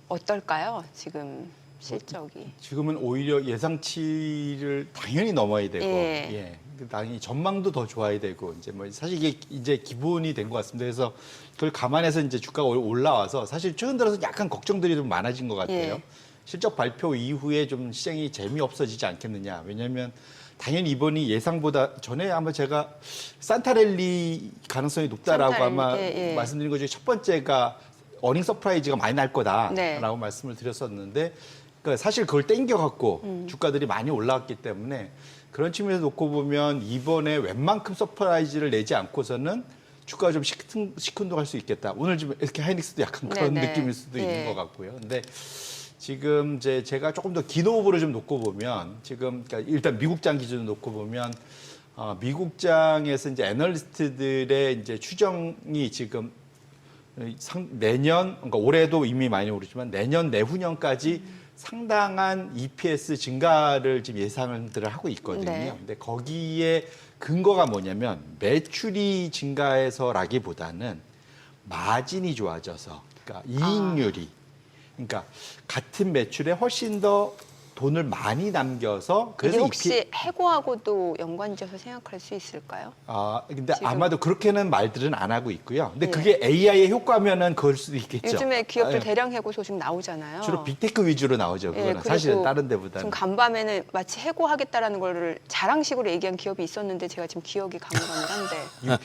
어떨까요? 지금 실적이. 지금은 오히려 예상치를 당연히 넘어야 되고, 예. 당연히 전망도 더 좋아야 되고, 이제 뭐 사실 이게 이제 기본이 된 것 같습니다. 그래서 그걸 감안해서 이제 주가가 올라와서 사실 최근 들어서 약간 걱정들이 좀 많아진 것 같아요. 예. 실적 발표 이후에 좀 시장이 재미없어지지 않겠느냐. 왜냐하면 당연히 이번이 예상보다 전에 아마 제가 산타랠리 가능성이 높다라고 산타랠리, 아마 예. 말씀드린 것 중에 첫 번째가 어닝 서프라이즈가 많이 날 거다라고 네. 말씀을 드렸었는데 그러니까 사실 그걸 땡겨갖고 주가들이 많이 올라왔기 때문에 그런 측면에서 놓고 보면 이번에 웬만큼 서프라이즈를 내지 않고서는 주가가 좀 시큰둥할 수 있겠다. 오늘 좀 이렇게 하이닉스도 약간 그런 네네. 느낌일 수도 예. 있는 것 같고요. 근데 지금 이제 제가 조금 더 긴 호흡으로 좀 놓고 보면 지금 그러니까 일단 미국장 기준으로 놓고 보면 미국장에서 이제 애널리스트들의 이제 추정이 지금 내년 그러니까 올해도 이미 많이 오르지만 내년 내후년까지 상당한 EPS 증가를 지금 예상들을 하고 있거든요. 네. 근데 거기에 근거가 뭐냐면 매출이 증가해서라기보다는 마진이 좋아져서 그러니까 이익률이 그러니까 같은 매출에 훨씬 더 돈을 많이 남겨서 이게 그래서 혹시 해고하고도 연관지어서 생각할 수 있을까요? 근데 지금- 아마도 그렇게는 말들은 안 하고 있고요. 근데 네. 그게 AI의 효과면은 그럴 수도 있겠죠. 요즘에 기업들 예. 대량 해고 소식 나오잖아요. 주로 빅테크 위주로 나오죠. 예, 그거는 그리고 사실은 다른 지금 데보다는. 간밤에는 마치 해고하겠다라는 거를 자랑식으로 얘기한 기업이 있었는데 제가 지금 기억이 가물가물한데.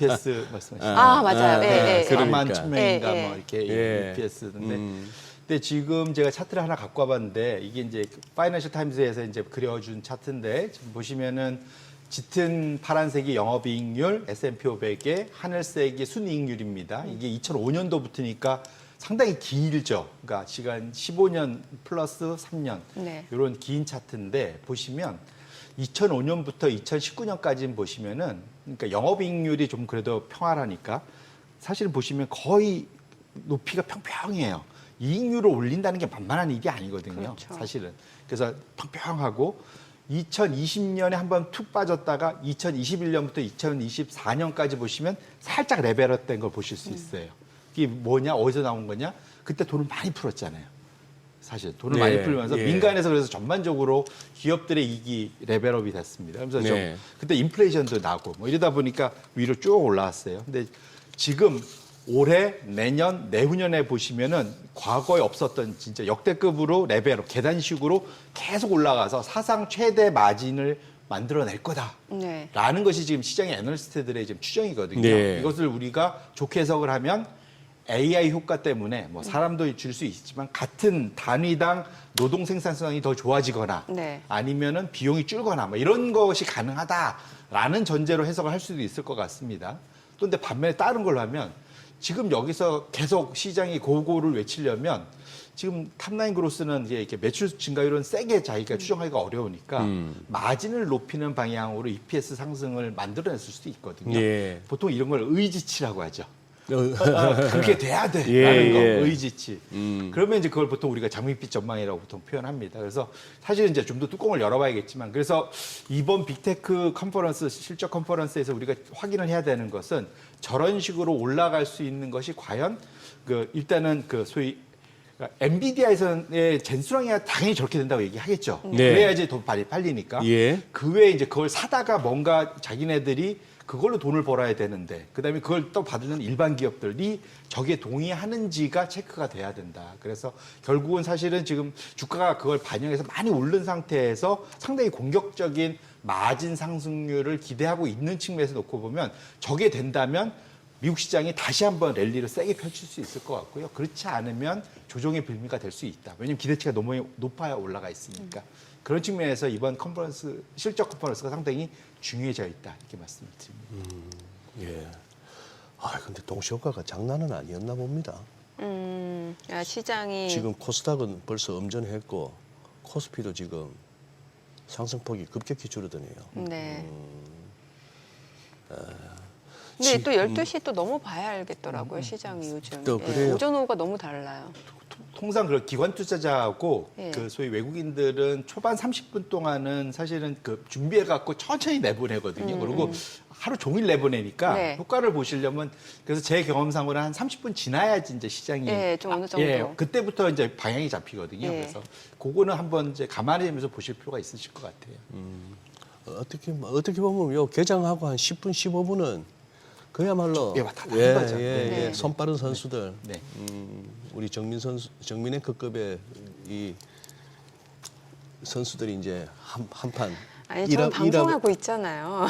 UPS 말씀하시죠. 아, 맞아요. 예, 예. 그러니까. 4만 1,000명인가 예, 예. 뭐 이렇게 예. UPS인데. 근데 지금 제가 차트를 하나 갖고 와봤는데 이게 이제 파이낸셜 타임즈에서 이제 그려준 차트인데 지금 보시면은 짙은 파란색이 영업이익률, S&P 500의 하늘색이 순이익률입니다. 이게 2005년도부터니까 상당히 길죠. 그러니까 시간 15년 플러스 3년 네. 이런 긴 차트인데 보시면 2005년부터 2019년까지 보시면은 그러니까 영업이익률이 좀 그래도 평활하니까 사실 보시면 거의 높이가 평평해요. 이익률을 올린다는 게 만만한 일이 아니거든요. 그렇죠. 사실은. 그래서 평평하고 2020년에 한번 툭 빠졌다가 2021년부터 2024년까지 보시면 살짝 레벨업된 걸 보실 수 있어요. 이게 뭐냐? 어디서 나온 거냐? 그때 돈을 많이 풀었잖아요. 사실 돈을 네, 많이 풀면서 예. 민간에서 그래서 전반적으로 기업들의 이익이 레벨업이 됐습니다. 그래서 좀 네. 그때 인플레이션도 나고 뭐 이러다 보니까 위로 쭉 올라왔어요. 근데 지금 올해, 내년, 내후년에 보시면은 과거에 없었던 진짜 역대급으로 레벨업, 계단식으로 계속 올라가서 사상 최대 마진을 만들어낼 거다. 네. 라는 것이 지금 시장의 애널리스트들의 지금 추정이거든요. 네. 이것을 우리가 좋게 해석을 하면 AI 효과 때문에 뭐 사람도 줄 수 있지만 같은 단위당 노동 생산성이 더 좋아지거나 네. 아니면은 비용이 줄거나 뭐 이런 것이 가능하다라는 전제로 해석을 할 수도 있을 것 같습니다. 또 근데 반면에 다른 걸로 하면 지금 여기서 계속 시장이 고고를 외치려면 지금 탑라인 그로스는 이제 이렇게 매출 증가율은 세게 자기가 추정하기가 어려우니까 마진을 높이는 방향으로 EPS 상승을 만들어냈을 수도 있거든요. 예. 보통 이런 걸 의지치라고 하죠. 그렇게 돼야 돼라는 예, 거, 예. 의지치. 그러면 이제 그걸 보통 우리가 장밋빛 전망이라고 보통 표현합니다. 그래서 사실은 이제 좀 더 뚜껑을 열어봐야겠지만, 그래서 이번 빅테크 컨퍼런스, 실적 컨퍼런스에서 우리가 확인을 해야 되는 것은 저런 식으로 올라갈 수 있는 것이 과연 일단은 소위 엔비디아에서의 젠수랑이야 당연히 저렇게 된다고 얘기하겠죠. 네. 그래야지 더 팔리니까. 예. 그 외에 이제 그걸 사다가 뭔가 자기네들이 그걸로 돈을 벌어야 되는데, 그다음에 그걸 또 받는 일반 기업들이 저게 동의하는지가 체크가 돼야 된다. 그래서 결국은 사실은 지금 주가가 그걸 반영해서 많이 오른 상태에서 상당히 공격적인 마진 상승률을 기대하고 있는 측면에서 놓고 보면 저게 된다면 미국 시장이 다시 한번 랠리를 세게 펼칠 수 있을 것 같고요. 그렇지 않으면 조정의 빌미가 될 수 있다. 왜냐하면 기대치가 너무 높아야 올라가 있으니까. 그런 측면에서 이번 컨퍼런스, 실적 컨퍼런스가 상당히 중요해져 있다. 이렇게 말씀드립니다. 예. 아, 근데 동시효과가 장난은 아니었나 봅니다. 시장이 지금 코스닥은 벌써 음전했고 코스피도 지금 상승폭이 급격히 줄어드네요. 네. 근데 또 12시 또 너무 봐야 알겠더라고요, 시장이 요즘. 또 그래요? 오전 오후가 너무 달라요. 통상 그 기관 투자자하고 예. 그 소위 외국인들은 초반 30분 동안은 사실은 그 준비해 갖고 천천히 내보내거든요. 그리고 하루 종일 내보내니까 네. 효과를 보시려면, 그래서 제 경험상으로는 한 30분 지나야지 이제 시장이 예, 좀 어느 정도. 그때부터 이제 방향이 잡히거든요. 예. 그래서 그거는 한번 이제 가만히면서 보실 필요가 있으실 것 같아요. 어떻게 보면 요 개장하고 한 10분, 15분은 그야말로 예, 왔다 갔다 하는 거죠. 네. 손 빠른 선수들, 네. 우리 정민 앵커급의 이 선수들이 이제 한판 아니, 저 방송하고 있잖아요.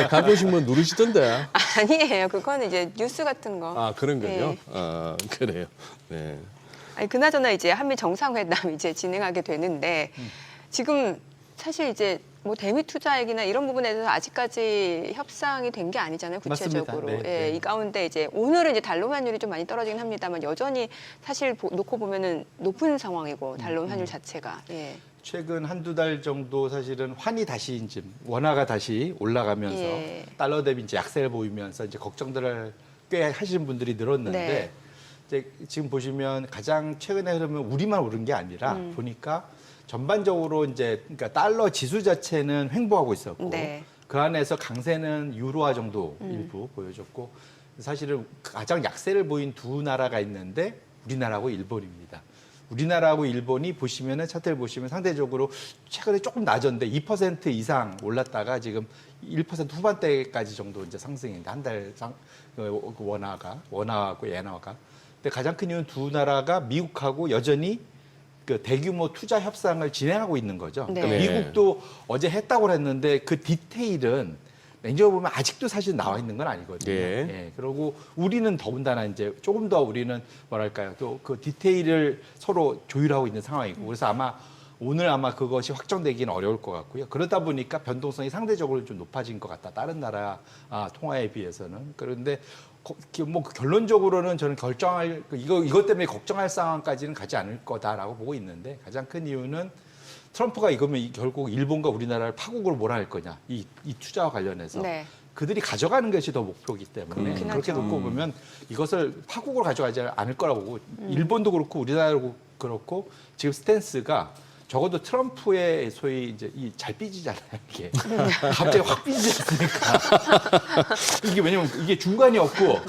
가끔씩 뭐 누르시던데. 아니에요. 그거는 이제 뉴스 같은 거. 아, 그런 거요? 네. 아, 그래요. 네. 아니, 그나저나 이제 한미 정상회담 이제 진행하게 되는데 지금 사실 이제 뭐 대미 투자액이나 이런 부분에 대해서 아직까지 협상이 된 게 아니잖아요, 구체적으로. 맞습니다. 네, 예, 네. 이 가운데 이제 오늘은 이제 달러 환율이 좀 많이 떨어지긴 합니다만 여전히 사실 놓고 보면은 높은 상황이고 달러 환율 자체가. 예. 최근 한두 달 정도 사실은 환이 다시 이제 원화가 다시 올라가면서 예. 달러 대비 이제 약세를 보이면서 이제 걱정들을 꽤 하시는 분들이 늘었는데, 네. 이제 지금 보시면 가장 최근에 흐르면 우리만 오른 게 아니라 보니까 전반적으로 이제 그러니까 달러 지수 자체는 횡보하고 있었고 네. 그 안에서 강세는 유로화 정도 일부 보여줬고, 사실은 가장 약세를 보인 두 나라가 있는데 우리나라하고 일본입니다. 우리나라하고 일본이 보시면은 차트를 보시면 상대적으로 최근에 조금 낮았는데 2% 이상 올랐다가 지금 1% 후반대까지 정도 이제 상승인데, 한 달 원화하고 엔화가. 근데 가장 큰 이유는 두 나라가 미국하고 여전히 그 대규모 투자 협상을 진행하고 있는 거죠. 그러니까 네. 미국도 어제 했다고 했는데 그 디테일은 냉정히 보면 아직도 사실 나와 있는 건 아니거든요. 예. 예. 그리고 우리는 더군다나 이제 조금 더 우리는 뭐랄까요, 또 그 디테일을 서로 조율하고 있는 상황이고, 그래서 아마 오늘 아마 그것이 확정되기는 어려울 것 같고요. 그러다 보니까 변동성이 상대적으로 좀 높아진 것 같다. 다른 나라 통화에 비해서는. 그런데 뭐 결론적으로는 저는 결정할 이것 때문에 걱정할 상황까지는 가지 않을 거다라고 보고 있는데, 가장 큰 이유는 트럼프가 이거면 결국 일본과 우리나라를 파국으로 몰아낼 거냐, 이 투자와 관련해서. 네. 그들이 가져가는 것이 더 목표이기 때문에 그렇긴 그렇게 하죠. 놓고 보면 이것을 파국으로 가져가지 않을 거라고 보고, 일본도 그렇고 우리나라도 그렇고 지금 스탠스가 적어도 트럼프의 소위 이제 잘 삐지잖아요, 이게. 갑자기 확 삐지지 않습니까? 이게 왜냐면 이게 중간이 없고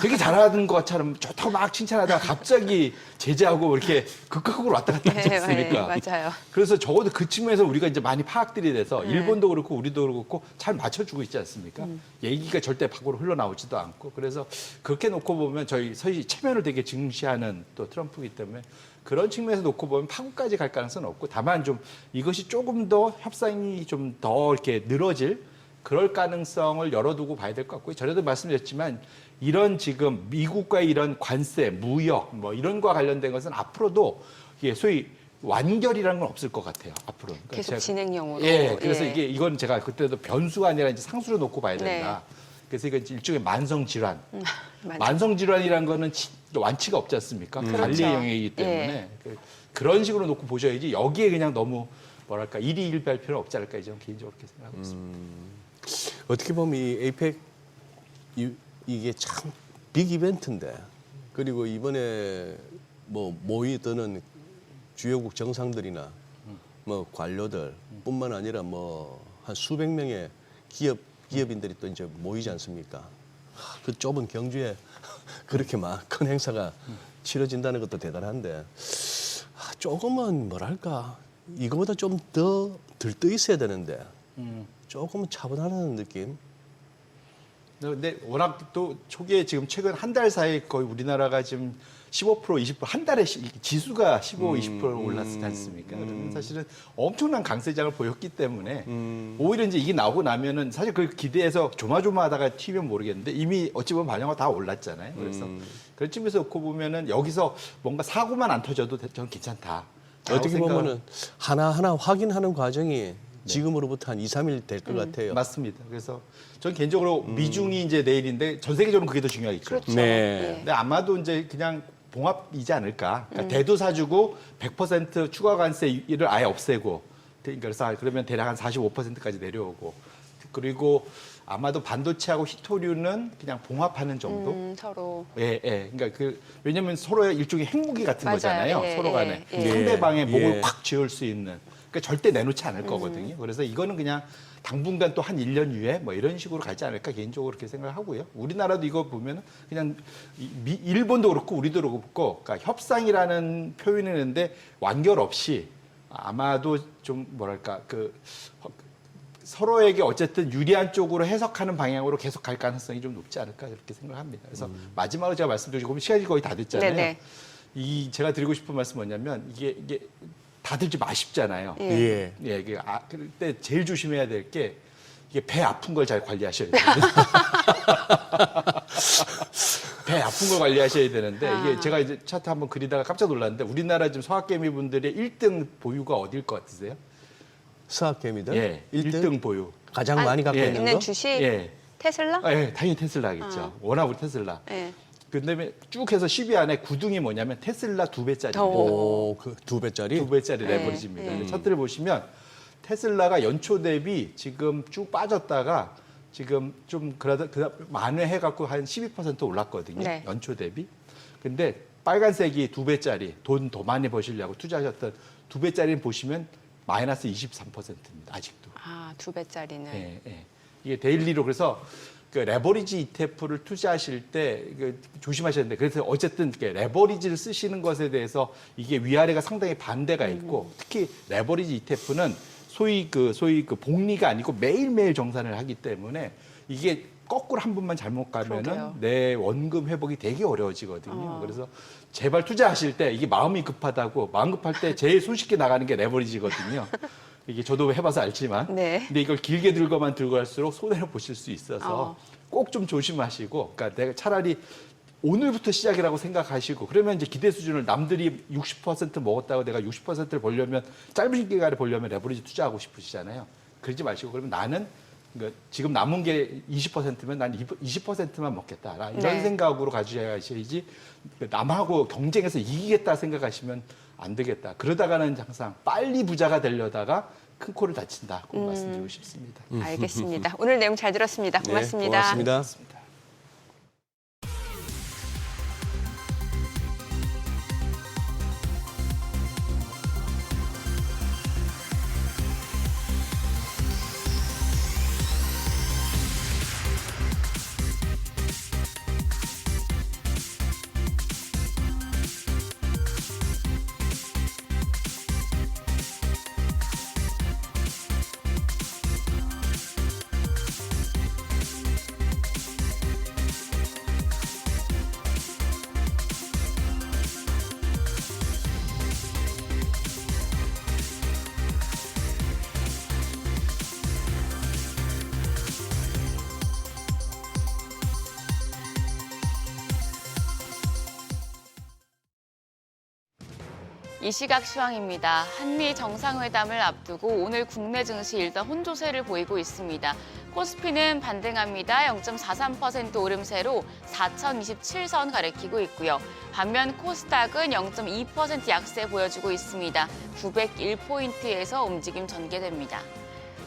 되게 잘하는 것처럼 좋다고 막 칭찬하다가 갑자기 제재하고 이렇게 극극으로 왔다 갔다 하지 않습니까? 맞아요. 그래서 적어도 그 측면에서 우리가 이제 많이 파악들이 돼서 일본도 그렇고 우리도 그렇고 잘 맞춰주고 있지 않습니까? 얘기가 절대 밖으로 흘러나오지도 않고, 그래서 그렇게 놓고 보면 저희 체면을 되게 증시하는 또 트럼프이기 때문에 그런 측면에서 놓고 보면 파국까지 갈 가능성은 없고, 다만 좀 이것이 조금 더 협상이 좀 더 이렇게 늘어질 그럴 가능성을 열어두고 봐야 될 것 같고요. 전에도 말씀드렸지만 이런 지금 미국과의 이런 관세, 무역 뭐 이런 거와 관련된 것은 앞으로도 이게 소위 완결이라는 건 없을 것 같아요. 앞으로. 계속 진행형으로. 예, 그래서 이건 제가 그때도 변수가 아니라 이제 상수로 놓고 봐야 된다. 그래서 이거 일종의 만성 질환. 맞아요. 만성 질환이란 거는 완치가 없지 않습니까? 관리의 영역이기 때문에 그런 식으로 놓고 보셔야지 여기에 그냥 너무 뭐랄까 일희일비할 필요는 없지 않을까 저는 개인적으로 그렇게 생각하고 있습니다. 어떻게 보면 이 에이펙 이게 참 빅 이벤트인데 그리고 이번에 뭐 모이드는 주요국 정상들이나 뭐 관료들뿐만 아니라 뭐 한 수백 명의 기업인들이 또 이제 모이지 않습니까? 그 좁은 경주에 그렇게 막 큰 행사가 치러진다는 것도 대단한데 조금은 뭐랄까 이거보다 좀 더 들떠 있어야 되는데 조금은 차분하다는 느낌. 근데 워낙 또 초기에 지금 최근 한 달 사이에 거의 우리나라가 지금 15%, 20% 한 달에 지수가 15, 20% 올랐지 않습니까? 그러면 사실은 엄청난 강세장을 보였기 때문에 오히려 이제 이게 나오고 나면은 사실 그 기대해서 조마조마하다가 튀면 모르겠는데 이미 어찌 보면 반영가 다 올랐잖아요. 그래서 그런 측면에서 놓고 보면은 여기서 뭔가 사고만 안 터져도 저는 괜찮다. 어떻게 보면은 하나하나 확인하는 과정이 지금으로부터 한 2, 3일 될 것 같아요. 맞습니다. 그래서 저는 개인적으로 미중이 이제 내일인데 전 세계적으로 그게 더 중요하겠죠. 그렇죠. 네. 근데 아마도 이제 그냥 봉합이지 않을까. 그러니까 대도 사주고 100% 추가 관세를 아예 없애고 그래서 그러면 대략 한 45%까지 내려오고 그리고 아마도 반도체하고 히토류는 그냥 봉합하는 정도. 서로. 예. 그러니까 왜냐면 서로의 일종의 핵무기 같은 맞아요. 거잖아요. 예, 서로 간에 예. 상대방의 목을 예. 확 쥐을 수 있는. 그러니까 절대 내놓지 않을 거거든요. 그래서 이거는 그냥 당분간 또 한 1년 후에 뭐 이런 식으로 가지 않을까 개인적으로 그렇게 생각을 하고요. 우리나라도 이거 보면 그냥 일본도 그렇고 우리도 그렇고 그러니까 협상이라는 표현이 있는데 완결 없이 아마도 좀 뭐랄까 서로에게 어쨌든 유리한 쪽으로 해석하는 방향으로 계속 갈 가능성이 좀 높지 않을까 그렇게 생각합니다. 그래서 마지막으로 제가 말씀드리고 시간이 거의 다 됐잖아요. 네네. 제가 드리고 싶은 말씀 뭐냐면 이게 다들 좀 아쉽잖아요. 예. 그럴 때 제일 조심해야 될 게 이게 배 아픈 걸 잘 관리하셔야 돼요. 배 아픈 걸 관리하셔야 되는데 이게 제가 이제 차트 한번 그리다가 깜짝 놀랐는데 우리나라 지금 서학개미 분들의 1등 보유가 어딜 것 같으세요? 수학개미들 예, 1등 보유. 가장 많이 갖고 예. 있는 거. 있는 주식 예. 테슬라? 당연히 테슬라겠죠. 워낙 우리 테슬라. 예. 그다음에 쭉 해서 10위 안에 9등이 뭐냐면 테슬라 2배짜리입니다. 오, 그 2배짜리? 2배짜리 레버리지입니다. 차트를 보시면 테슬라가 연초 대비 지금 쭉 빠졌다가 지금 좀 그러다 만회해갖고 한 12% 올랐거든요. 네. 연초 대비. 근데 빨간색이 2배짜리 돈 더 많이 버시려고 투자하셨던 2배짜리는 보시면 마이너스 23%입니다. 아직도. 아, 2배짜리는. 예. 이게 데일리로 그래서 그 레버리지 ETF를 투자하실 때 조심하셔야 되는데 그래서 어쨌든 레버리지를 쓰시는 것에 대해서 이게 위아래가 상당히 반대가 있고 특히 레버리지 ETF는 소위 복리가 아니고 매일매일 정산을 하기 때문에 이게 거꾸로 한 번만 잘못 가면은 그러게요. 내 원금 회복이 되게 어려워지거든요. 그래서 제발 투자하실 때 이게 마음이 급하다고 마음 급할 때 제일 손쉽게 나가는 게 레버리지거든요. 이게 저도 해봐서 알지만, 네. 근데 이걸 길게 들고 갈수록 손해를 보실 수 있어서 꼭 좀 조심하시고, 그러니까 내가 차라리 오늘부터 시작이라고 생각하시고, 그러면 이제 기대 수준을 남들이 60% 먹었다고 내가 60%를 벌려면 짧은 기간에 벌려면 레버리지 투자하고 싶으시잖아요. 그러지 마시고 그러면 나는 지금 남은 게 20%면 난 20%만 먹겠다. 이런 네. 생각으로 가져야지 남하고 경쟁해서 이기겠다 생각하시면 안 되겠다. 그러다가는 항상 빨리 부자가 되려다가 큰 코를 다친다. 꼭 말씀드리고 싶습니다. 알겠습니다. 오늘 내용 잘 들었습니다. 고맙습니다. 네, 고맙습니다. 이 시각 시황입니다. 한미 정상회담을 앞두고 오늘 국내 증시 일단 혼조세를 보이고 있습니다. 코스피는 반등합니다. 0.43% 오름세로 4,027선 가리키고 있고요. 반면 코스닥은 0.2% 약세 보여주고 있습니다. 901포인트에서 움직임 전개됩니다.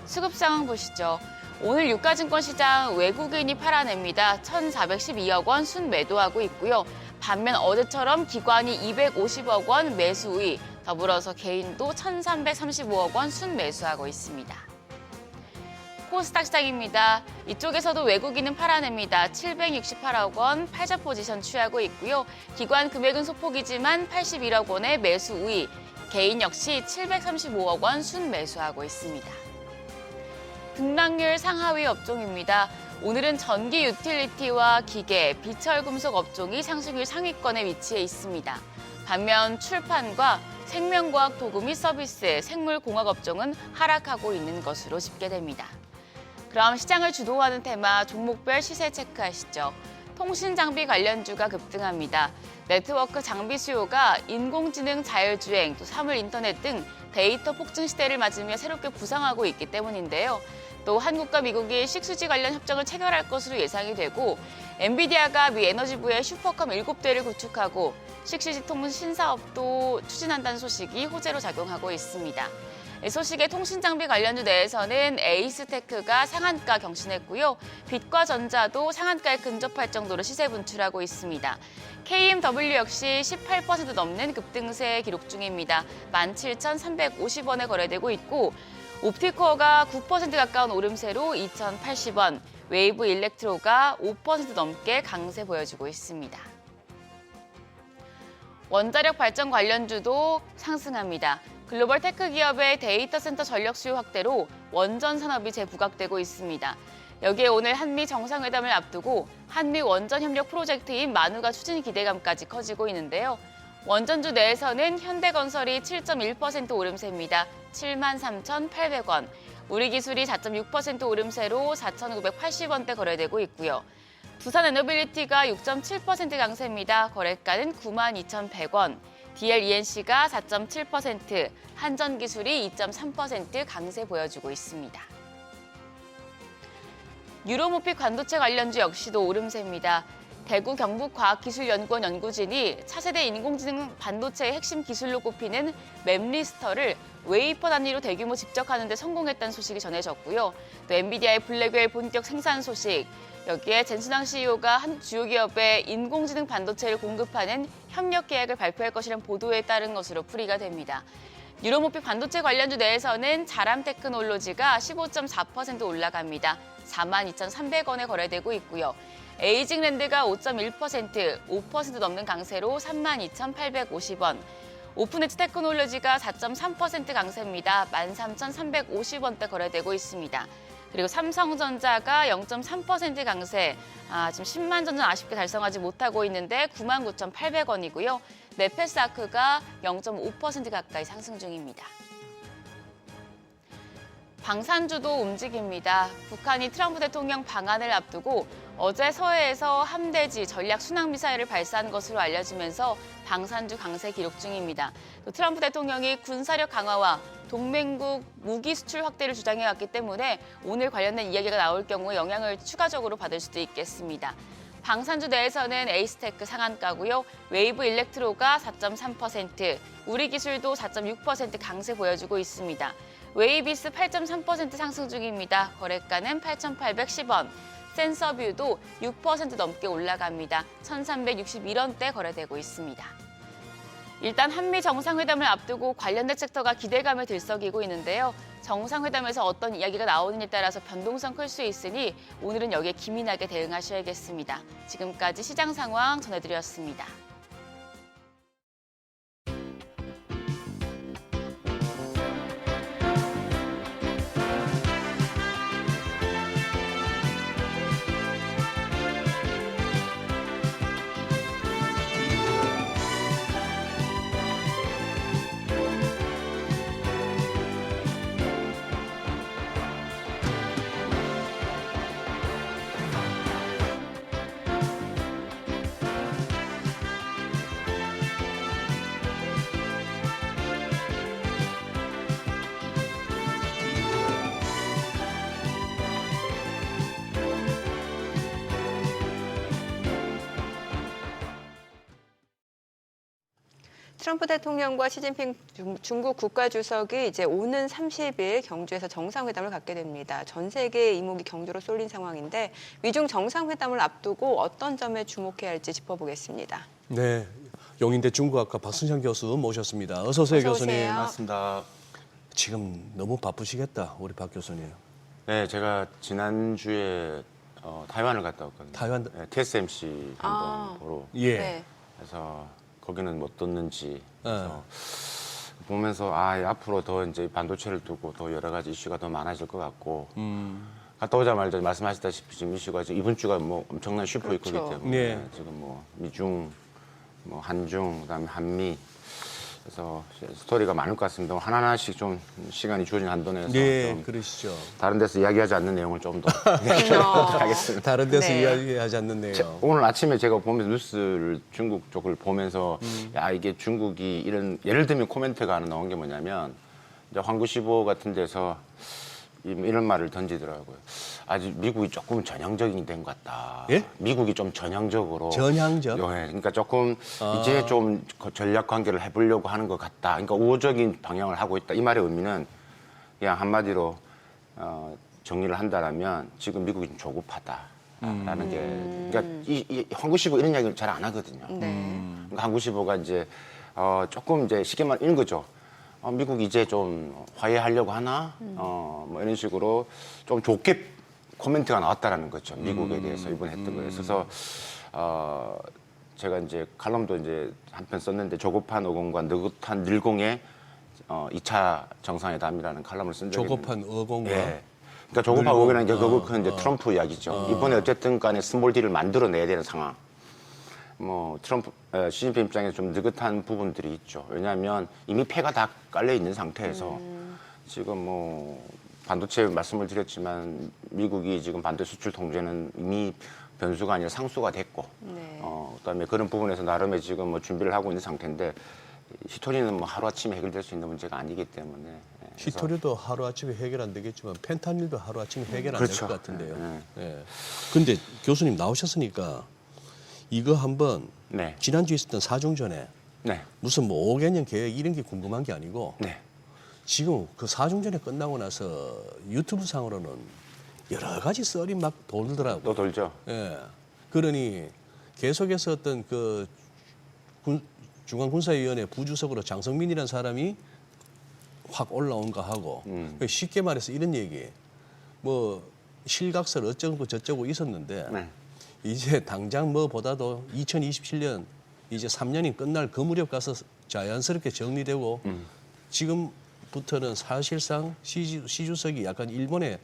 수급 상황 보시죠. 오늘 유가증권 시장 외국인이 팔아냅니다. 1,412억 원 순매도하고 있고요. 반면 어제처럼 기관이 250억 원 매수 우위, 더불어서 개인도 1,335억 원 순매수하고 있습니다. 코스닥 시장입니다. 이쪽에서도 외국인은 팔아냅니다. 768억 원 팔자 포지션 취하고 있고요. 기관 금액은 소폭이지만 81억 원의 매수 우위, 개인 역시 735억 원 순매수하고 있습니다. 등락률 상하위 업종입니다. 오늘은 전기 유틸리티와 기계, 비철금속 업종이 상승률 상위권에 위치해 있습니다. 반면 출판과 생명과학 도구 및 서비스, 생물공학 업종은 하락하고 있는 것으로 집계됩니다. 그럼 시장을 주도하는 테마 종목별 시세 체크하시죠. 통신 장비 관련주가 급등합니다. 네트워크 장비 수요가 인공지능 자율주행, 또 사물 인터넷 등 데이터 폭증 시대를 맞으며 새롭게 부상하고 있기 때문인데요. 또 한국과 미국이 식수지 관련 협정을 체결할 것으로 예상이 되고 엔비디아가 미 에너지부의 슈퍼컴 7대를 구축하고 식수지 통신 사업도 추진한다는 소식이 호재로 작용하고 있습니다. 이 소식에 통신장비 관련주 내에서는 에이스테크가 상한가 경신했고요. 빛과전자도 상한가에 근접할 정도로 시세 분출하고 있습니다. KMW 역시 18% 넘는 급등세 기록 중입니다. 17,350원에 거래되고 있고 옵티코어가 9% 가까운 오름세로 2,080원, 웨이브 일렉트로가 5% 넘게 강세 보여주고 있습니다. 원자력 발전 관련주도 상승합니다. 글로벌 테크 기업의 데이터 센터 전력 수요 확대로 원전 산업이 재부각되고 있습니다. 여기에 오늘 한미 정상회담을 앞두고 한미 원전 협력 프로젝트인 만우가 추진 기대감까지 커지고 있는데요. 원전주 내에서는 현대건설이 7.1% 오름세입니다. 73,800원. 우리기술이 4.6% 오름세로 4,980원대 거래되고 있고요. 두산에너빌리티가 6.7% 강세입니다. 거래가는 92,100원. DLENC가 4.7%, 한전기술이 2.3% 강세 보여주고 있습니다. 유로모픽 반도체 관련주 역시도 오름세입니다. 대구 경북과학기술연구원 연구진이 차세대 인공지능 반도체의 핵심 기술로 꼽히는 맵리스터를 웨이퍼 단위로 대규모 집적하는 데 성공했다는 소식이 전해졌고요. 또 엔비디아의 블랙웰 본격 생산 소식, 여기에 젠슨왕 CEO가 한 주요 기업에 인공지능 반도체를 공급하는 협력 계약을 발표할 것이라는 보도에 따른 것으로 풀이가 됩니다. 유로모픽 반도체 관련주 내에서는 자람테크놀로지가 15.4% 올라갑니다. 42,300원에 거래되고 있고요. 에이징랜드가 5.1%, 5% 넘는 강세로 32,850원. 오픈엣지 테크놀로지가 4.3% 강세입니다. 13,350원대 거래되고 있습니다. 그리고 삼성전자가 0.3% 강세, 지금 10만 전전 아쉽게 달성하지 못하고 있는데 99,800원이고요. 네페스아크가 0.5% 가까이 상승 중입니다. 방산주도 움직입니다. 북한이 트럼프 대통령 방한을 앞두고 어제 서해에서 함대지 전략 순항미사일을 발사한 것으로 알려지면서 방산주 강세 기록 중입니다. 또 트럼프 대통령이 군사력 강화와 동맹국 무기 수출 확대를 주장해왔기 때문에 오늘 관련된 이야기가 나올 경우에 영향을 추가적으로 받을 수도 있겠습니다. 방산주 내에서는 에이스테크 상한가고요. 웨이브 일렉트로가 4.3%, 우리기술도 4.6% 강세 보여주고 있습니다. 웨이비스 8.3% 상승 중입니다. 거래가는 8,810원. 센서뷰도 6% 넘게 올라갑니다. 1,361원대 거래되고 있습니다. 일단 한미 정상회담을 앞두고 관련된 섹터가 기대감을 들썩이고 있는데요. 정상회담에서 어떤 이야기가 나오느냐에 따라서 변동성 클 수 있으니 오늘은 여기에 기민하게 대응하셔야겠습니다. 지금까지 시장 상황 전해드렸습니다. 트럼프 대통령과 시진핑 중국 국가주석이 이제 오는 30일 경주에서 정상회담을 갖게 됩니다. 전 세계의 이목이 경주로 쏠린 상황인데 미중 정상회담을 앞두고 어떤 점에 주목해야 할지 짚어보겠습니다. 네, 용인대 중국학과 박순창 교수 모셨습니다. 어서 오세요, 어서 교수님. 오세요. 맞습니다. 지금 너무 바쁘시겠다, 우리 박 교수님. 네, 제가 지난주에 타이완을 갔다 왔거든요. 타이완? 네, TSMC 한번 보러. 예. 네. 그래서 거기는 뭐 떴는지 어. 보면서 앞으로 더 이제 반도체를 두고 더 여러 가지 이슈가 더 많아질 것 같고 음. 갔다 오자마자 말씀하셨다시피 지금 이슈가 지금 이번 주가 뭐 엄청난 슈퍼위크이기 그렇죠. 때문에 네. 지금 뭐 미중, 뭐 한중, 그다음에 한미 그래서 스토리가 많을 것 같습니다. 하나하나씩 좀 시간이 주어진 한도 내에서 네, 좀 그러시죠. 다른 데서 이야기하지 않는 내용을 좀 더 이야기하도록 하겠습니다. 다른 데서 네. 이야기하지 않는데요. 오늘 아침에 제가 보면서 뉴스를 중국 쪽을 보면서 야 이게 중국이 이런 예를 들면 코멘트가 하나 나온 게 뭐냐면 이제 황구시보 같은 데서 이런 말을 던지더라고요. 아직 미국이 조금 전향적인 된 것 같다. 예? 미국이 좀 전향적으로. 전향적? 예, 그러니까 조금 이제 좀 전략 관계를 해보려고 하는 것 같다. 그러니까 우호적인 방향을 하고 있다. 이 말의 의미는 그냥 한마디로 정리를 한다라면 지금 미국이 좀 조급하다라는 게. 그러니까 이 황구시보 이런 이야기를 잘 안 하거든요. 네. 그러니까 황구시보가 이제 조금 이제 쉽게 말하면 이런 거죠. 미국이 이제 좀 화해하려고 하나? 뭐 이런 식으로 좀 좋게 코멘트가 나왔다라는 거죠. 미국에 대해서 이번에 했던 거에 있어서 제가 이제 칼럼도 이제 한 편 썼는데 조급한 어공과 느긋한 늘공의 2차 정상회담이라는 칼럼을 쓴 적이 조급한 어공과 예. 그러니까 조급한 어공이라는 게 그건 이제 트럼프 이야기죠. 이번에 어쨌든 간에 스몰 딜을 만들어내야 되는 상황. 뭐 트럼프 시진핑 입장에서 좀 느긋한 부분들이 있죠. 왜냐하면 이미 패가 다 깔려 있는 상태에서 지금 뭐 반도체 말씀을 드렸지만 미국이 지금 반도체 수출 통제는 이미 변수가 아니라 상수가 됐고, 네. 그다음에 그런 부분에서 나름의 지금 뭐 준비를 하고 있는 상태인데 히토리는 뭐 하루 아침에 해결될 수 있는 문제가 아니기 때문에. 그래서 히토리도 하루아침에 해결 안 되겠지만 펜타닐도 하루아침에 해결 안 될 그렇죠. 것 같은데요. 네. 예. 근데 교수님 나오셨으니까 이거 한번 네, 지난주에 있었던 사중전에 네, 무슨 뭐 5개년 계획 이런 게 궁금한 게 아니고 네. 지금 그 사중전에 끝나고 나서 유튜브 상으로는 여러 가지 썰이 막 돌더라고요. 또 돌죠. 예. 그러니 계속해서 어떤 그 중앙군사위원회 부주석으로 장성민이라는 사람이 확 올라온가 하고 쉽게 말해서 이런 얘기 뭐 실각설 어쩌고 저쩌고 있었는데 네. 이제 당장 뭐보다도 2027년 이제 3년이 끝날 그 무렵 가서 자연스럽게 정리되고 지금부터는 사실상 시 주석이 약간 일본의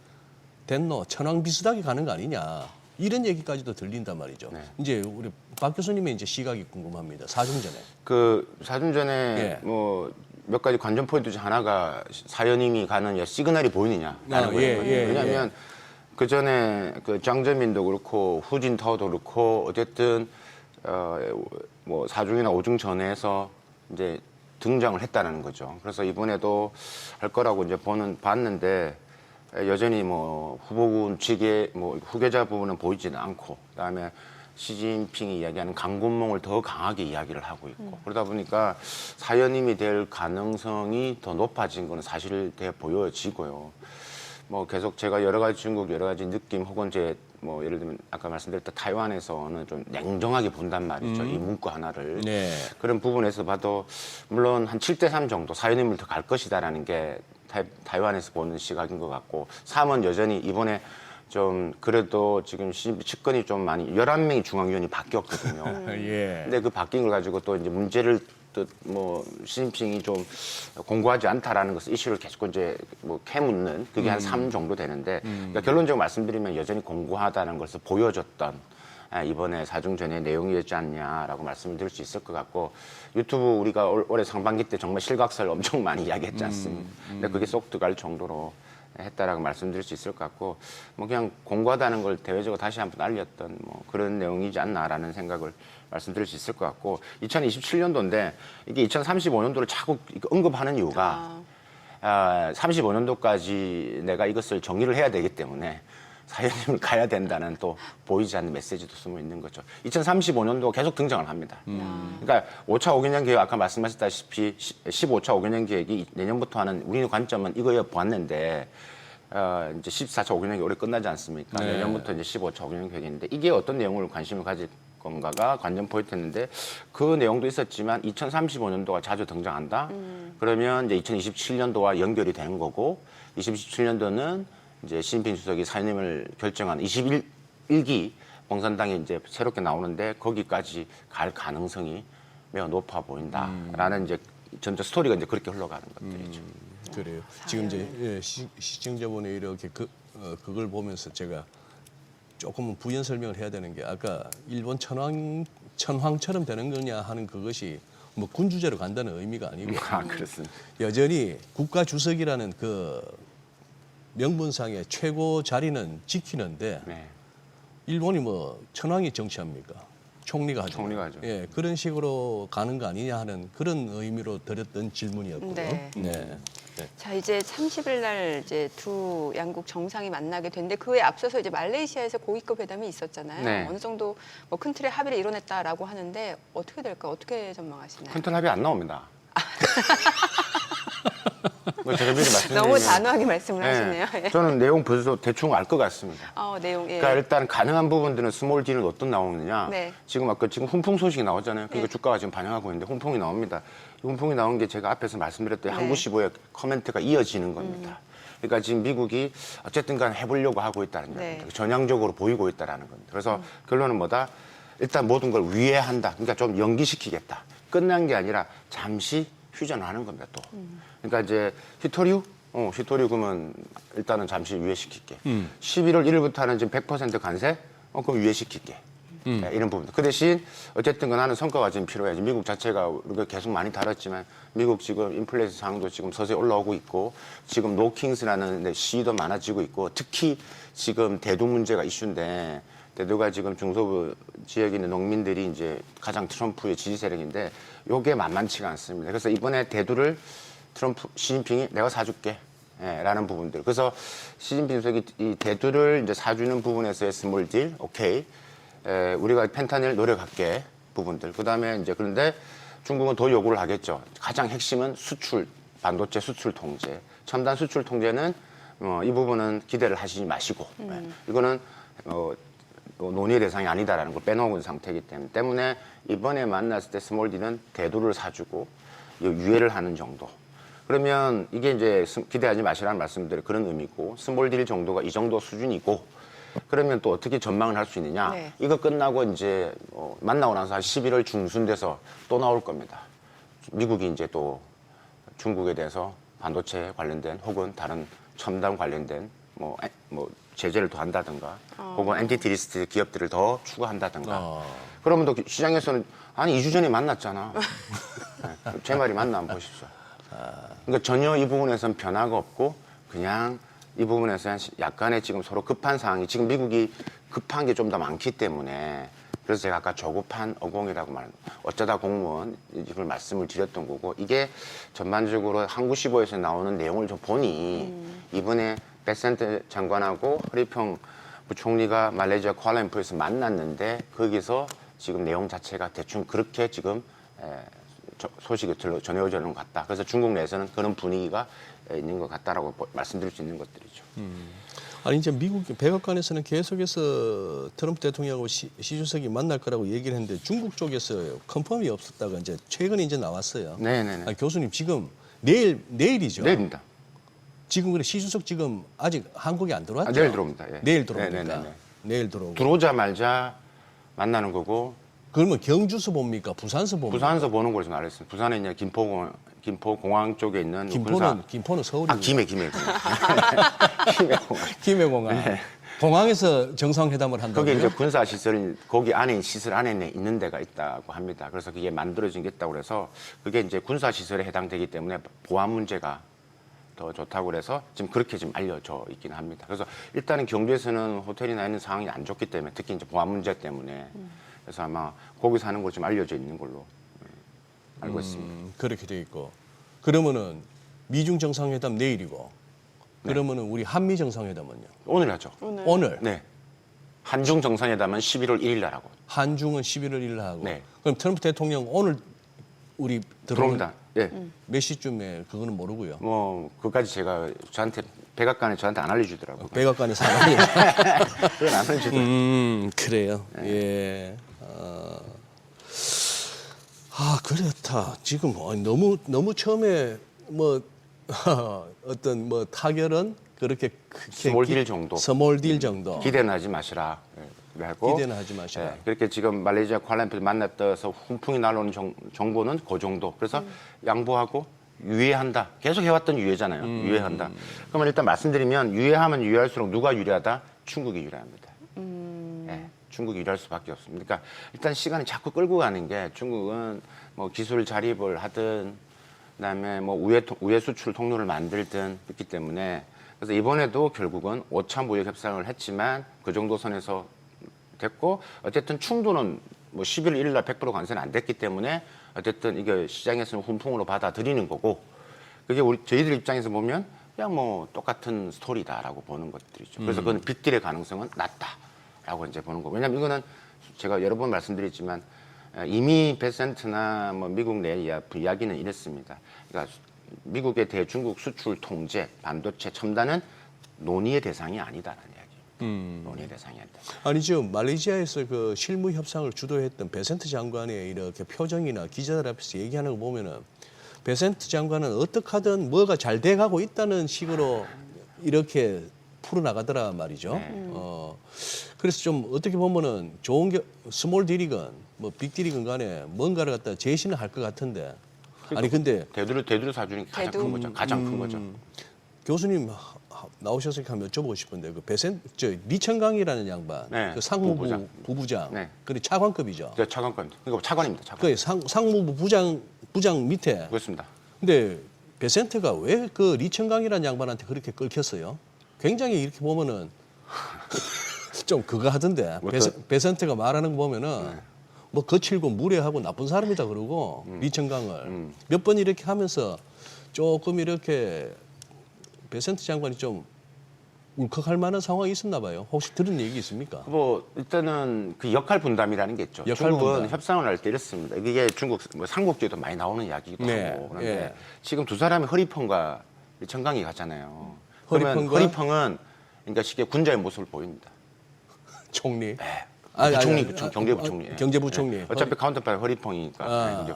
덴노 천황 비슷하게 가는 거 아니냐 이런 얘기까지도 들린단 말이죠. 네. 이제 우리 박 교수님의 이제 시각이 궁금합니다. 사중전에. 그 사중전에 예. 뭐 몇 가지 관전 포인트 중 하나가 사연임이 가는 시그널이 보이느냐라는 거예요. 왜냐하면 그 전에 그 장저민도 그렇고 후진타오도 그렇고 어쨌든 뭐 사중이나 오중 전에서 이제 등장을 했다는 거죠. 그래서 이번에도 할 거라고 이제 봤는데 여전히 뭐 후보군 측의 뭐 후계자 부분은 보이지는 않고 그다음에 시진핑이 이야기하는 강군몽을 더 강하게 이야기를 하고 있고 그러다 보니까 사연임이 될 가능성이 더 높아진 거는 사실돼 보여지고요. 뭐 계속 제가 여러 가지 중국 여러 가지 느낌 혹은 뭐 예를 들면 아까 말씀드렸던 타이완에서는 좀 냉정하게 본단 말이죠. 이 문구 하나를. 네. 그런 부분에서 봐도 물론 한 7대3 정도 사연임을 더 갈 것이다라는 게 타이완에서 보는 시각인 것 같고 3은 여전히 이번에 좀 그래도 지금 측근이 좀 많이 11명이 중앙위원이 바뀌었거든요. 예. 근데 그 바뀐 걸 가지고 또 이제 문제를 또 뭐 시진핑이 좀 공고하지 않다라는 것을 이슈를 계속 이제 뭐 캐묻는 그게 한 3 정도 되는데 그러니까 결론적으로 말씀드리면 여전히 공고하다는 것을 보여줬던 이번에 사중전의 내용이었지 않냐라고 말씀을 드릴 수 있을 것 같고 유튜브 우리가 올해 상반기 때 정말 실각설 엄청 많이 이야기했지 않습니까? 근데 그게 쏙 들어갈 정도로 했다라고 말씀드릴 수 있을 것 같고 뭐 그냥 공고하다는 걸 대외적으로 다시 한번 알렸던 뭐 그런 내용이지 않나라는 생각을 말씀드릴 수 있을 것 같고 2027년도인데 이게 2035년도를 자꾸 언급하는 이유가 35년도까지 내가 이것을 정리를 해야 되기 때문에 사연님을 가야 된다는 또 보이지 않는 메시지도 숨어 있는 거죠. 2035년도 계속 등장을 합니다. 그러니까 5차 5개년 계획 아까 말씀하셨다시피 15차 5개년 계획이 내년부터 하는 우리의 관점은 이거여 보았는데 이제 14차 5개년 계획이 올해 끝나지 않습니까? 네. 내년부터 이제 15차 5개년 계획인데 이게 어떤 내용을 관심을 가질 건가가 관전 포인트였는데 그 내용도 있었지만 2035년도가 자주 등장한다. 그러면 이제 2027년도와 연결이 되는 거고 2027년도는 이제 시진핑 주석이 사임을 결정한 21기 공산당이 이제 새롭게 나오는데 거기까지 갈 가능성이 매우 높아 보인다라는 이제 전체 스토리가 이제 그렇게 흘러가는 것들이죠. 그래요. 지금 이제 시청자분이 이렇게 그걸 보면서 제가 조금은 부연 설명을 해야 되는 게 아까 일본 천황처럼 되는 거냐 하는 그것이 뭐 군주제로 간다는 의미가 아니고 그렇습니다. 여전히 국가 주석이라는 그 명분상의 최고 자리는 지키는데 네. 일본이 뭐 천황이 정치합니까? 총리가 하죠. 총리가 하죠. 예, 그런 식으로 가는 거 아니냐 하는 그런 의미로 드렸던 질문이었고요. 네. 네. 자, 이제 30일 날 이제 두 양국 정상이 만나게 됐는데 그에 앞서서 이제 말레이시아에서 고위급 회담이 있었잖아요. 네. 어느 정도 뭐 큰 틀의 합의를 이뤄냈다라고 하는데 어떻게 될까? 어떻게 전망하시나요? 큰틀 합의 안 나옵니다. 뭐 제가 미리 말씀드리면 너무 단호하게 말씀을 하시네요. 예. 저는 내용 벌써 대충 알 것 같습니다. 내용. 예. 그러니까 일단 가능한 부분들은 스몰 D는 어떤 나오느냐. 네. 지금 아까 지금 훈풍 소식이 나왔잖아요. 그러니까 네. 주가가 지금 반영하고 있는데 훈풍이 나옵니다. 이 훈풍이 나온 게 제가 앞에서 말씀드렸던 네. 한국시보의 커멘트가 이어지는 겁니다. 그러니까 지금 미국이 어쨌든 간 해보려고 하고 있다는 네. 겁니다. 전향적으로 보이고 있다는 겁니다. 그래서 결론은 뭐다? 일단 모든 걸 위해한다. 그러니까 좀 연기시키겠다. 끝난 게 아니라 잠시 휴전하는 겁니다. 또. 그러니까 이제 히토리움은 일단은 잠시 유예시킬게. 11월 1일부터 하는 지금 100% 관세, 그럼 유예시킬게. 네, 이런 부분. 그 대신 어쨌든 나는 성과가 지금 필요해야지. 미국 자체가 우리가 계속 많이 다뤘지만 미국 지금 인플레이션 상황도 지금 서서히 올라오고 있고 지금 노킹스라는 시위도 많아지고 있고 특히 지금 대두 문제가 이슈인데 대두가 지금 중서부 지역에 있는 농민들이 이제 가장 트럼프의 지지 세력인데 요게 만만치가 않습니다. 그래서 이번에 대두를 시진핑이 내가 사줄게. 예, 라는 부분들. 그래서 시진핑 주석이 이 대두를 이제 사주는 부분에서의 스몰 딜, 오케이. 우리가 펜타닐 노력할게 부분들. 그다음에 이제 그런데 중국은 더 요구를 하겠죠. 가장 핵심은 수출, 반도체 수출 통제. 첨단 수출 통제는 이 부분은 기대를 하시지 마시고 이거는 논의의 대상이 아니다라는 걸 빼놓은 상태이기 때문에 이번에 만났을 때 스몰 D는 대두를 사주고 유예를 하는 정도. 그러면 이게 이제 기대하지 마시라는 말씀들이 그런 의미고 스몰 D 정도가 이 정도 수준이고 그러면 또 어떻게 전망을 할 수 있느냐. 네. 이거 끝나고 이제 만나고 나서 한 11월 중순 돼서 또 나올 겁니다. 미국이 이제 또 중국에 대해서 반도체 관련된 혹은 다른 첨단 관련된 뭐 제재를 더 한다든가 혹은 엔티티리스트 기업들을 더 추가한다든가 그러면 또 시장에서는 아니 2주 전에 만났잖아. 네, 제 말이 맞나 한번 보십시오. 그러니까 전혀 이 부분에서는 변화가 없고 그냥 이 부분에서는 약간의 지금 서로 급한 상황이 지금 미국이 급한 게 좀 더 많기 때문에 그래서 제가 아까 조급한 어공이라고 어쩌다 공무원 이걸 말씀을 드렸던 거고 이게 전반적으로 한국시보에서 나오는 내용을 좀 보니 이번에 베센트 장관하고 허리평 부총리가 말레이시아 쿠알라룸푸르에서 만났는데 거기서 지금 내용 자체가 대충 그렇게 지금 소식이 전해오지 않는 것 같다. 그래서 중국 내에서는 그런 분위기가 있는 것 같다라고 말씀드릴 수 있는 것들이죠. 아니 이제 미국 백악관에서는 계속해서 트럼프 대통령하고 시 주석이 만날 거라고 얘기를 했는데 중국 쪽에서 컨펌이 없었다가 이제 최근에 이제 나왔어요. 네네네. 아니, 교수님 지금 내일이죠. 내일입니다. 지금 그래 시 주석 지금 아직 한국에 안 들어왔죠? 내일 들어옵니다. 예. 내일 들어옵니까? 네네네. 내일 들어오고. 들어오자마자 만나는 거고 그러면 경주서 봅니까? 부산서 봅니까? 부산에서 보는 걸 좀 알았습니다. 부산에 있는 김포공항 쪽에 있는 군사. 김포는 서울이고. 김해공항. 김해공항. 네. 공항에서 정상회담을 한다고요? 거기 이제 군사 시설이 거기 안에 시설 안에 있는 데가 있다고 합니다. 그래서 그게 만들어진 게 있다고 그래서 그게 이제 군사 시설에 해당되기 때문에 보안 문제가 더 좋다고 그래서 지금 그렇게 좀 알려져 있긴 합니다. 그래서 일단은 경주에서는 호텔이나 있는 상황이 안 좋기 때문에 특히 이제 보안 문제 때문에 그래서 아마 거기서 하는 걸 좀 알려져 있는 걸로 알고 있습니다. 그렇게 돼 있고. 그러면은 미중 정상회담 내일이고 그러면은 우리 한미 정상회담은요? 오늘 하죠. 오늘. 네. 한중 정상회담은 11월 1일 날 하고. 한중은 11월 1일 하고. 네. 그럼 트럼프 대통령 오늘 우리 들어옵니다. 예. 몇 시쯤에 그거는 모르고요. 뭐 그까지 제가 저한테 백악관에 저한테 안 알려주더라고요. 백악관의 상황이. 그건 안 알려주더라고요. 그래요. 예. 그렇다. 지금 너무 처음에 뭐 어떤 뭐 타결은 그렇게 크게 스몰 딜 정도. 스몰 딜 정도. 기대는 하지 마시라. 하고 기대는 하지 마시라. 예, 그렇게 지금 말레이시아 쿠알라룸푸르 만났다서 훈풍이 날아오는 정보는 그 정도. 그래서 양보하고 유예한다. 계속 해왔던 유예잖아요. 유예한다. 그러면 일단 말씀드리면 유예하면 유예할수록 누가 유리하다? 중국이 유리합니다. 예, 중국이 유리할 수밖에 없습니다. 그러니까 일단 시간이 자꾸 끌고 가는 게 중국은 뭐 기술 자립을 하든 그다음에 뭐 우회 수출 통로를 만들든 그렇기 때문에 그래서 이번에도 결국은 5차 무역 협상을 했지만 그 정도 선에서 됐고 어쨌든 충도는 뭐 11월 1일 날 100% 관세는 안 됐기 때문에 어쨌든 이게 시장에서는 훈풍으로 받아들이는 거고 그게 저희들 입장에서 보면 그냥 뭐 똑같은 스토리다라고 보는 것들이죠. 그래서 그건 빅딜의 가능성은 낮다라고 이제 보는 거고 왜냐하면 이거는 제가 여러 번 말씀드렸지만 이미 베센트나 뭐 미국 내 이야기는 이랬습니다. 그러니까 미국의 대중국 수출 통제, 반도체 첨단은 논의의 대상이 아니다라는 이야기. 논의의 대상이 아니다. 아니죠. 말레이시아에서 그 실무 협상을 주도했던 베센트 장관의 이렇게 표정이나 기자들 앞에서 얘기하는 거 보면은 베센트 장관은 어떻게 하든 뭐가 잘 돼가고 있다는 식으로 이렇게 풀어나가더라 말이죠. 그래서 좀 어떻게 보면은 좋은 스몰 딜이건 뭐 빅 딜이건 간에 뭔가를 갖다 제시는 할 것 같은데 아니 근데 대두를 사주는 게 가장 큰 거죠. 가장 큰 거죠. 교수님 나오셨으니까 한번 여쭤보고 싶은데 그 리천강이라는 양반, 네, 그 상무부 부부장, 네. 그리고 차관급이죠. 차관급입니다. 그러니까 차관입니다. 차관. 그 상무부 부장 밑에. 그렇습니다. 근데 베센트가 왜 그 리천강이라는 양반한테 그렇게 끓겼어요? 굉장히 이렇게 보면은 좀 그거 하던데 베센트가 말하는 거 보면은 뭐 거칠고 무례하고 나쁜 사람이다 그러고 리천강을 몇 번 이렇게 하면서 조금 이렇게 베센트 장관이 좀 울컥할 만한 상황이 있었나 봐요. 혹시 들은 얘기 있습니까? 뭐 일단은 그 역할 분담이라는 게 있죠. 역할 중국은 분담. 협상을 할 때 이랬습니다. 이게 중국 뭐 삼국지에도 많이 나오는 이야기이기도 네, 하고 그런데 예. 지금 두 사람이 허리펑과 청강이 가잖아요. 허리펑과? 허리펑은 그러니까 쉽게 군자의 모습을 보입니다. 총리. 부총리, 경제부총리. 경제부총리. 어차피 카운터파이 허리펑이니까.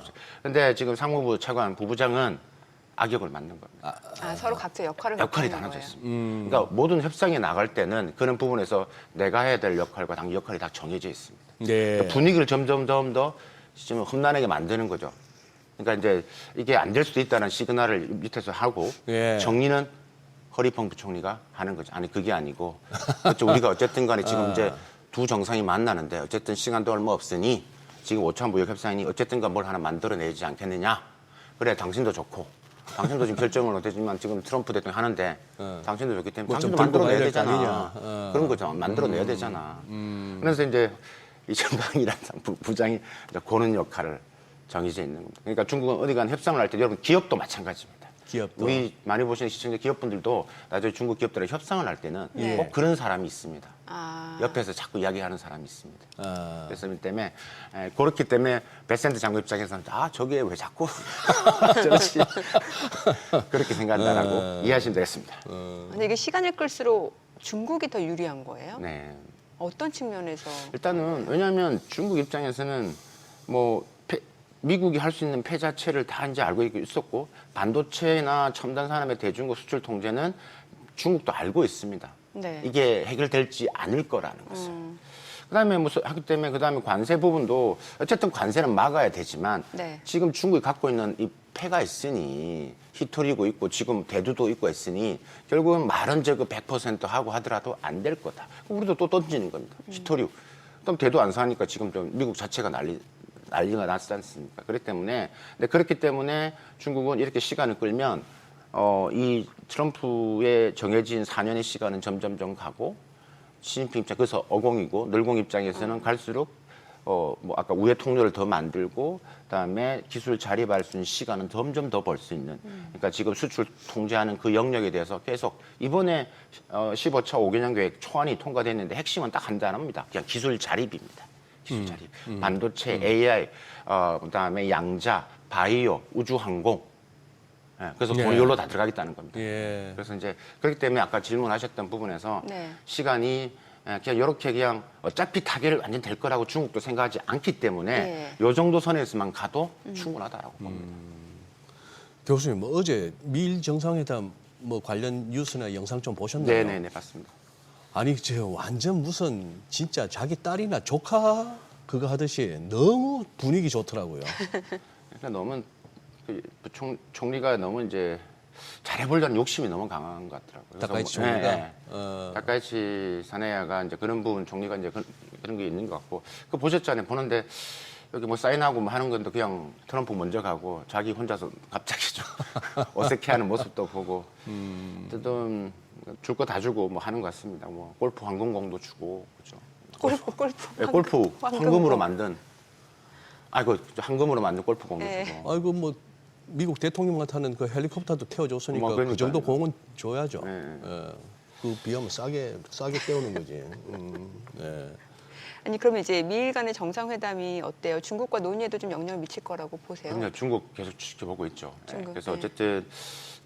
그런데 지금 상무부 차관 부부장은 악역을 맡는 겁니다. 서로 각자 역할이 나눠져 있습니다. 그러니까 모든 협상에 나갈 때는 그런 부분에서 내가 해야 될 역할과 당 역할이 다 정해져 있습니다. 네. 그러니까 분위기를 점점 더 좀 험난하게 만드는 거죠. 그러니까 이제 이게 안 될 수도 있다는 시그널을 밑에서 하고 네. 정리는 허리펑 부총리가 하는 거죠. 아니 그게 아니고 그렇죠. 우리가 어쨌든 간에 지금 이제 두 정상이 만나는데 어쨌든 시간도 얼마 없으니 지금 5차 무역 협상이니 어쨌든 간 뭘 하나 만들어내지 않겠느냐. 그래 당신도 좋고 당신도 지금 결정을 못했지만 지금 트럼프 대통령이 하는데 당신도 좋기 때문에 뭐좀 당신도 들고 가야 만들어내야 될거 되잖아. 아니냐. 그런 거죠. 만들어내야 되잖아. 그래서 이제 이정강이라는 부장이 이제 그런 역할을 정해져 있는 겁니다. 그러니까 중국은 어디 간 협상을 할 때 여러분 기업도 마찬가지입니다. 기업도. 우리 많이 보시는 시청자 기업분들도 나중에 중국 기업들과 협상을 할 때는 꼭 그런 사람이 있습니다. 옆에서 자꾸 이야기하는 사람이 있습니다. 그래서 때문에 그렇기 때문에 베센트 장관 입장에서는 저게 왜 자꾸 저러지 그렇게 생각한다라고 이해하시면 되겠습니다. 근데 이게 시간을 끌수록 중국이 더 유리한 거예요? 네. 어떤 측면에서? 일단은 왜냐하면 중국 입장에서는 뭐 미국이 할 수 있는 자체를 다 이제 알고 있었고 반도체나 첨단 산업의 대중국 수출 통제는 중국도 알고 있습니다. 네. 이게 해결될지 않을 거라는 것을. 그다음에 하기 때문에 그다음에 관세 부분도 어쨌든 관세는 막아야 되지만 네. 지금 중국이 갖고 있는 이 패가 있으니 히토리고 있고 지금 대두도 있고 있으니 결국은 말은 저거 100% 하고 하더라도 안 될 거다. 우리도 또 던지는 겁니다. 히토리. 그럼 대두 안 사니까 지금 좀 미국 자체가 난리가 났지 않습니까? 그렇기 때문에 근데 그렇기 때문에 중국은 이렇게 시간을 끌면 이 트럼프의 정해진 4년의 시간은 점점 가고 시진핑 입장 그래서 어공이고 늘공 입장에서는 갈수록 뭐 아까 우회 통로를 더 만들고 그다음에 기술 자립할 수 있는 시간은 점점 더 벌 수 있는. 그러니까 지금 수출 통제하는 그 영역에 대해서 계속 이번에 15차 5개년 계획 초안이 통과됐는데 핵심은 딱 한 단어입니다. 그냥 기술 자립입니다. 기술 자립. 반도체, AI, 그다음에 양자, 바이오, 우주항공. 예, 그래서 돈이 여기로 다 들어가겠다는 겁니다. 예. 그래서 이제 그렇기 때문에 아까 질문하셨던 부분에서 네. 시간이 그냥 이렇게 그냥 어차피 타결 완전 될 거라고 중국도 생각하지 않기 때문에 요 정도 선에서만 가도 충분하다라고 봅니다. 교수님, 뭐 어제 미일 정상회담 뭐 관련 뉴스나 영상 좀 보셨나요? 네네네 맞습니다. 아니 저 완전 무슨 진짜 자기 딸이나 조카 그거 하듯이 너무 분위기 좋더라고요. 그러니까 너무 총리가 너무 이제 잘해보려는 욕심이 너무 강한 것 같더라고요. 그래서 다카이치 뭐, 총리가. 다카이치 사네야가 이제 그런 부분 총리가 이제 그런 게 있는 것 같고 그 보셨잖아요. 보는데 여기 뭐 사인하고 뭐 하는 건데 그냥 트럼프 먼저 가고 자기 혼자서 갑자기 좀 어색해하는 모습도 보고 어쨌든 줄 거 다 주고 뭐 하는 것 같습니다. 뭐 골프 항공공도 주고 그죠. 골프 황금으로 만든 황금으로 만든 골프공도 주고. 아이고 뭐 미국 대통령만 타는 그 헬리콥터도 태워줬으니까 뭐 그 정도 공은 줘야죠. 네. 예. 그 비하면 싸게 때우는 거지. 네. 아니 그러면 이제 미일 간의 정상회담이 어때요? 중국과 논의에도 좀 영향을 미칠 거라고 보세요? 그럼요. 중국 계속 지켜보고 있죠. 중국, 그래서 네. 어쨌든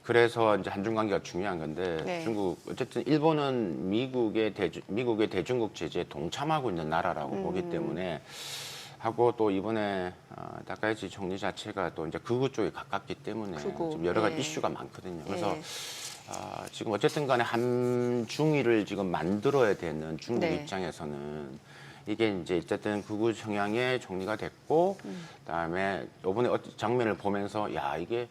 그래서 이제 한중 관계가 중요한 건데 네. 중국 어쨌든 일본은 미국의 대중국 제재에 동참하고 있는 나라라고 보기 때문에 하고 또 이번에 다카이치 총리 자체가 또 이제 극우 쪽에 가깝기 때문에 극우, 좀 여러 가지 네. 이슈가 많거든요. 그래서 네. 지금 어쨌든 간에 한중일을 지금 만들어야 되는 중국 네. 입장에서는 이게 이제 어쨌든 극우 성향의 총리가 됐고 그다음에 이번에 장면을 보면서 야 이게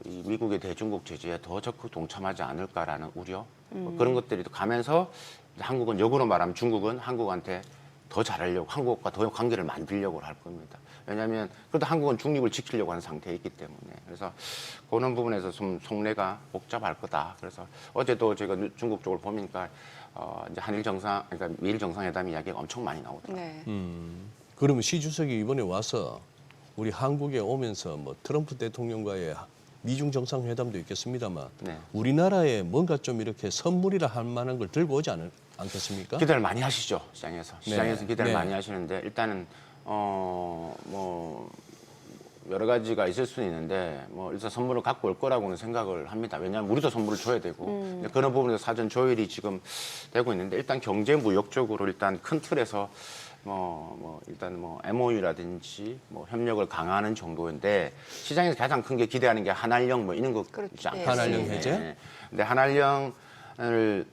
이 미국의 대중국 제재에 더 적극 동참하지 않을까라는 우려 뭐 그런 것들이 또 가면서 한국은 역으로 말하면 중국은 한국한테 더 잘하려고 한국과 더 관계를 만들려고 할 겁니다. 왜냐하면 그래도 한국은 중립을 지키려고 하는 상태에 있기 때문에 그래서 그런 부분에서 좀 속내가 복잡할 거다. 그래서 어제도 제가 중국 쪽을 보니까 이제 한일 정상 그러니까 미일 정상회담 이야기가 엄청 많이 나오더라고요. 네. 그러면 시 주석이 이번에 와서 우리 한국에 오면서 뭐 트럼프 대통령과의 미중 정상회담도 있겠습니다만 네. 우리나라에 뭔가 좀 이렇게 선물이라 할 만한 걸 들고 오지 않겠습니까? 기대를 많이 하시죠 시장에서. 시장에서 기대를 네. 많이 하시는데 일단은 뭐 여러 가지가 있을 수는 있는데 뭐 일단 선물을 갖고 올 거라고는 생각을 합니다. 왜냐하면 우리도 선물을 줘야 되고 이제 그런 부분에서 사전 조율이 지금 되고 있는데 일단 경제 무역적으로 일단 큰 틀에서 일단 MOU라든지 협력을 강화하는 정도인데 시장에서 가장 큰 게 기대하는 게 한알령 뭐 이런 거지 그렇죠. 않겠습니까? 한알령 해제? 네. 근데 한알령을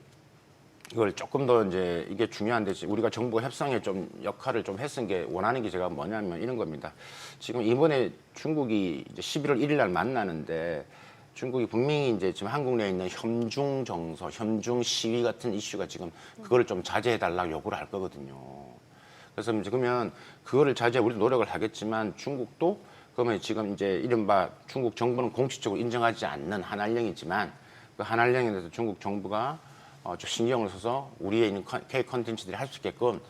이걸 조금 더 이제 이게 중요한데 우리가 정부 협상에 좀 역할을 좀 했은 게 원하는 게 제가 뭐냐면 이런 겁니다. 지금 이번에 중국이 이제 11월 1일 날 만나는데 중국이 분명히 이제 지금 한국 내에 있는 현중 정서, 현중 시위 같은 이슈가 지금 그거를 좀 자제해달라고 요구를 할 거거든요. 그래서 이제 그러면 그거를 자제해 우리도 노력을 하겠지만 중국도 그러면 지금 이제 이른바 중국 정부는 공식적으로 인정하지 않는 한알령이지만 그 한알령에 대해서 중국 정부가 좀 신경을 써서 우리에 있는 K 컨텐츠들이 할 수 있게끔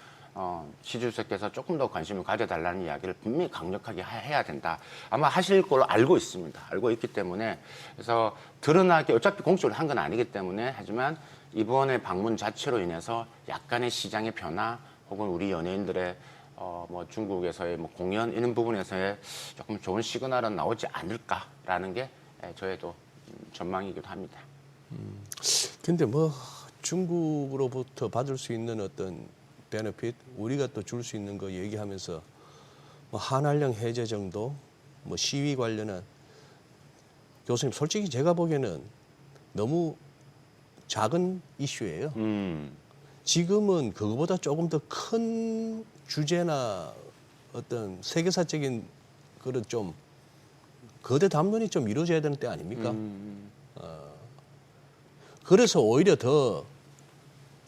시 주석께서 조금 더 관심을 가져달라는 이야기를 분명히 강력하게 해야 된다. 아마 하실 걸로 알고 있습니다. 알고 있기 때문에 그래서 드러나게 어차피 공식적으로 한 건 아니기 때문에 하지만 이번에 방문 자체로 인해서 약간의 시장의 변화 혹은 우리 연예인들의 중국에서의 공연 이런 부분에서의 조금 좋은 시그널은 나오지 않을까라는 게 저희도 전망이기도 합니다. 근데 뭐 중국으로부터 받을 수 있는 어떤 베네핏 우리가 또 줄 수 있는 거 얘기하면서 뭐 한알령 해제 정도 뭐 시위 관련한 교수님 솔직히 제가 보기에는 너무 작은 이슈예요. 지금은 그거보다 조금 더 큰 주제나 어떤 세계사적인 그런 좀 거대 담론이 좀 이루어져야 되는 때 아닙니까? 그래서 오히려 더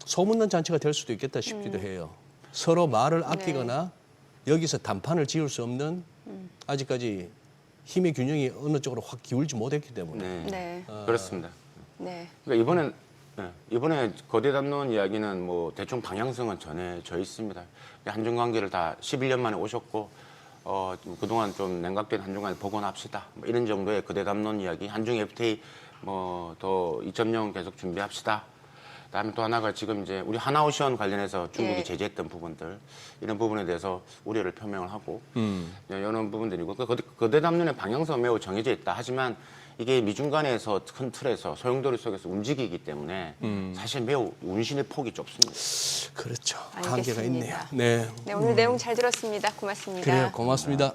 소문난 잔치가 될 수도 있겠다 싶기도 해요. 서로 말을 아끼거나 여기서 단판을 지을 수 없는 아직까지 힘의 균형이 어느 쪽으로 확 기울지 못했기 때문에. 네. 네. 그렇습니다. 네. 그러니까 이번엔 네, 이번에 거대 담론 이야기는 뭐 대충 방향성은 전해져 있습니다. 한중 관계를 다 11년 만에 오셨고 그동안 좀 냉각된 한중 관계 복원합시다. 뭐 이런 정도의 거대 담론 이야기, 한중 FTA 뭐 더 2.0 계속 준비합시다. 그다음에 또 하나가 지금 이제 우리 하나오션 관련해서 중국이 예. 제재했던 부분들 이런 부분에 대해서 우려를 표명을 하고 이런 부분들이고 거대 담론의 방향성은 매우 정해져 있다. 하지만 이게 미중 간에서 큰 틀에서 소용돌이 속에서 움직이기 때문에 사실 매우 운신의 폭이 좁습니다. 그렇죠. 알겠습니다. 한계가 있네요. 네. 네, 오늘 내용 잘 들었습니다. 고맙습니다. 그래요. 고맙습니다.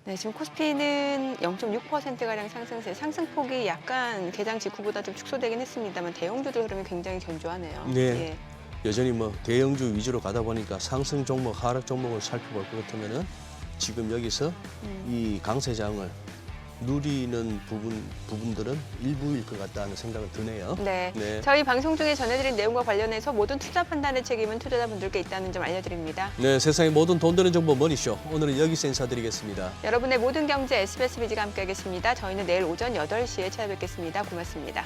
네, 지금 코스피는 0.6%가량 상승세, 상승폭이 약간 개장 직후보다 좀 축소되긴 했습니다만 대형주들 흐름이 굉장히 견조하네요. 네. 예. 여전히 뭐 대형주 위주로 가다 보니까 상승 종목, 하락 종목을 살펴볼 것 같으면은 지금 여기서 이 강세장을 누리는 부분들은 일부일 것 같다는 생각은 드네요. 네. 네. 저희 방송 중에 전해드린 내용과 관련해서 모든 투자 판단의 책임은 투자자분들께 있다는 점 알려드립니다. 네, 세상의 모든 돈 되는 정보 머니쇼. 오늘은 여기서 인사드리겠습니다. 여러분의 모든 경제 SBS 비지가 함께하겠습니다. 저희는 내일 오전 8시에 찾아뵙겠습니다. 고맙습니다.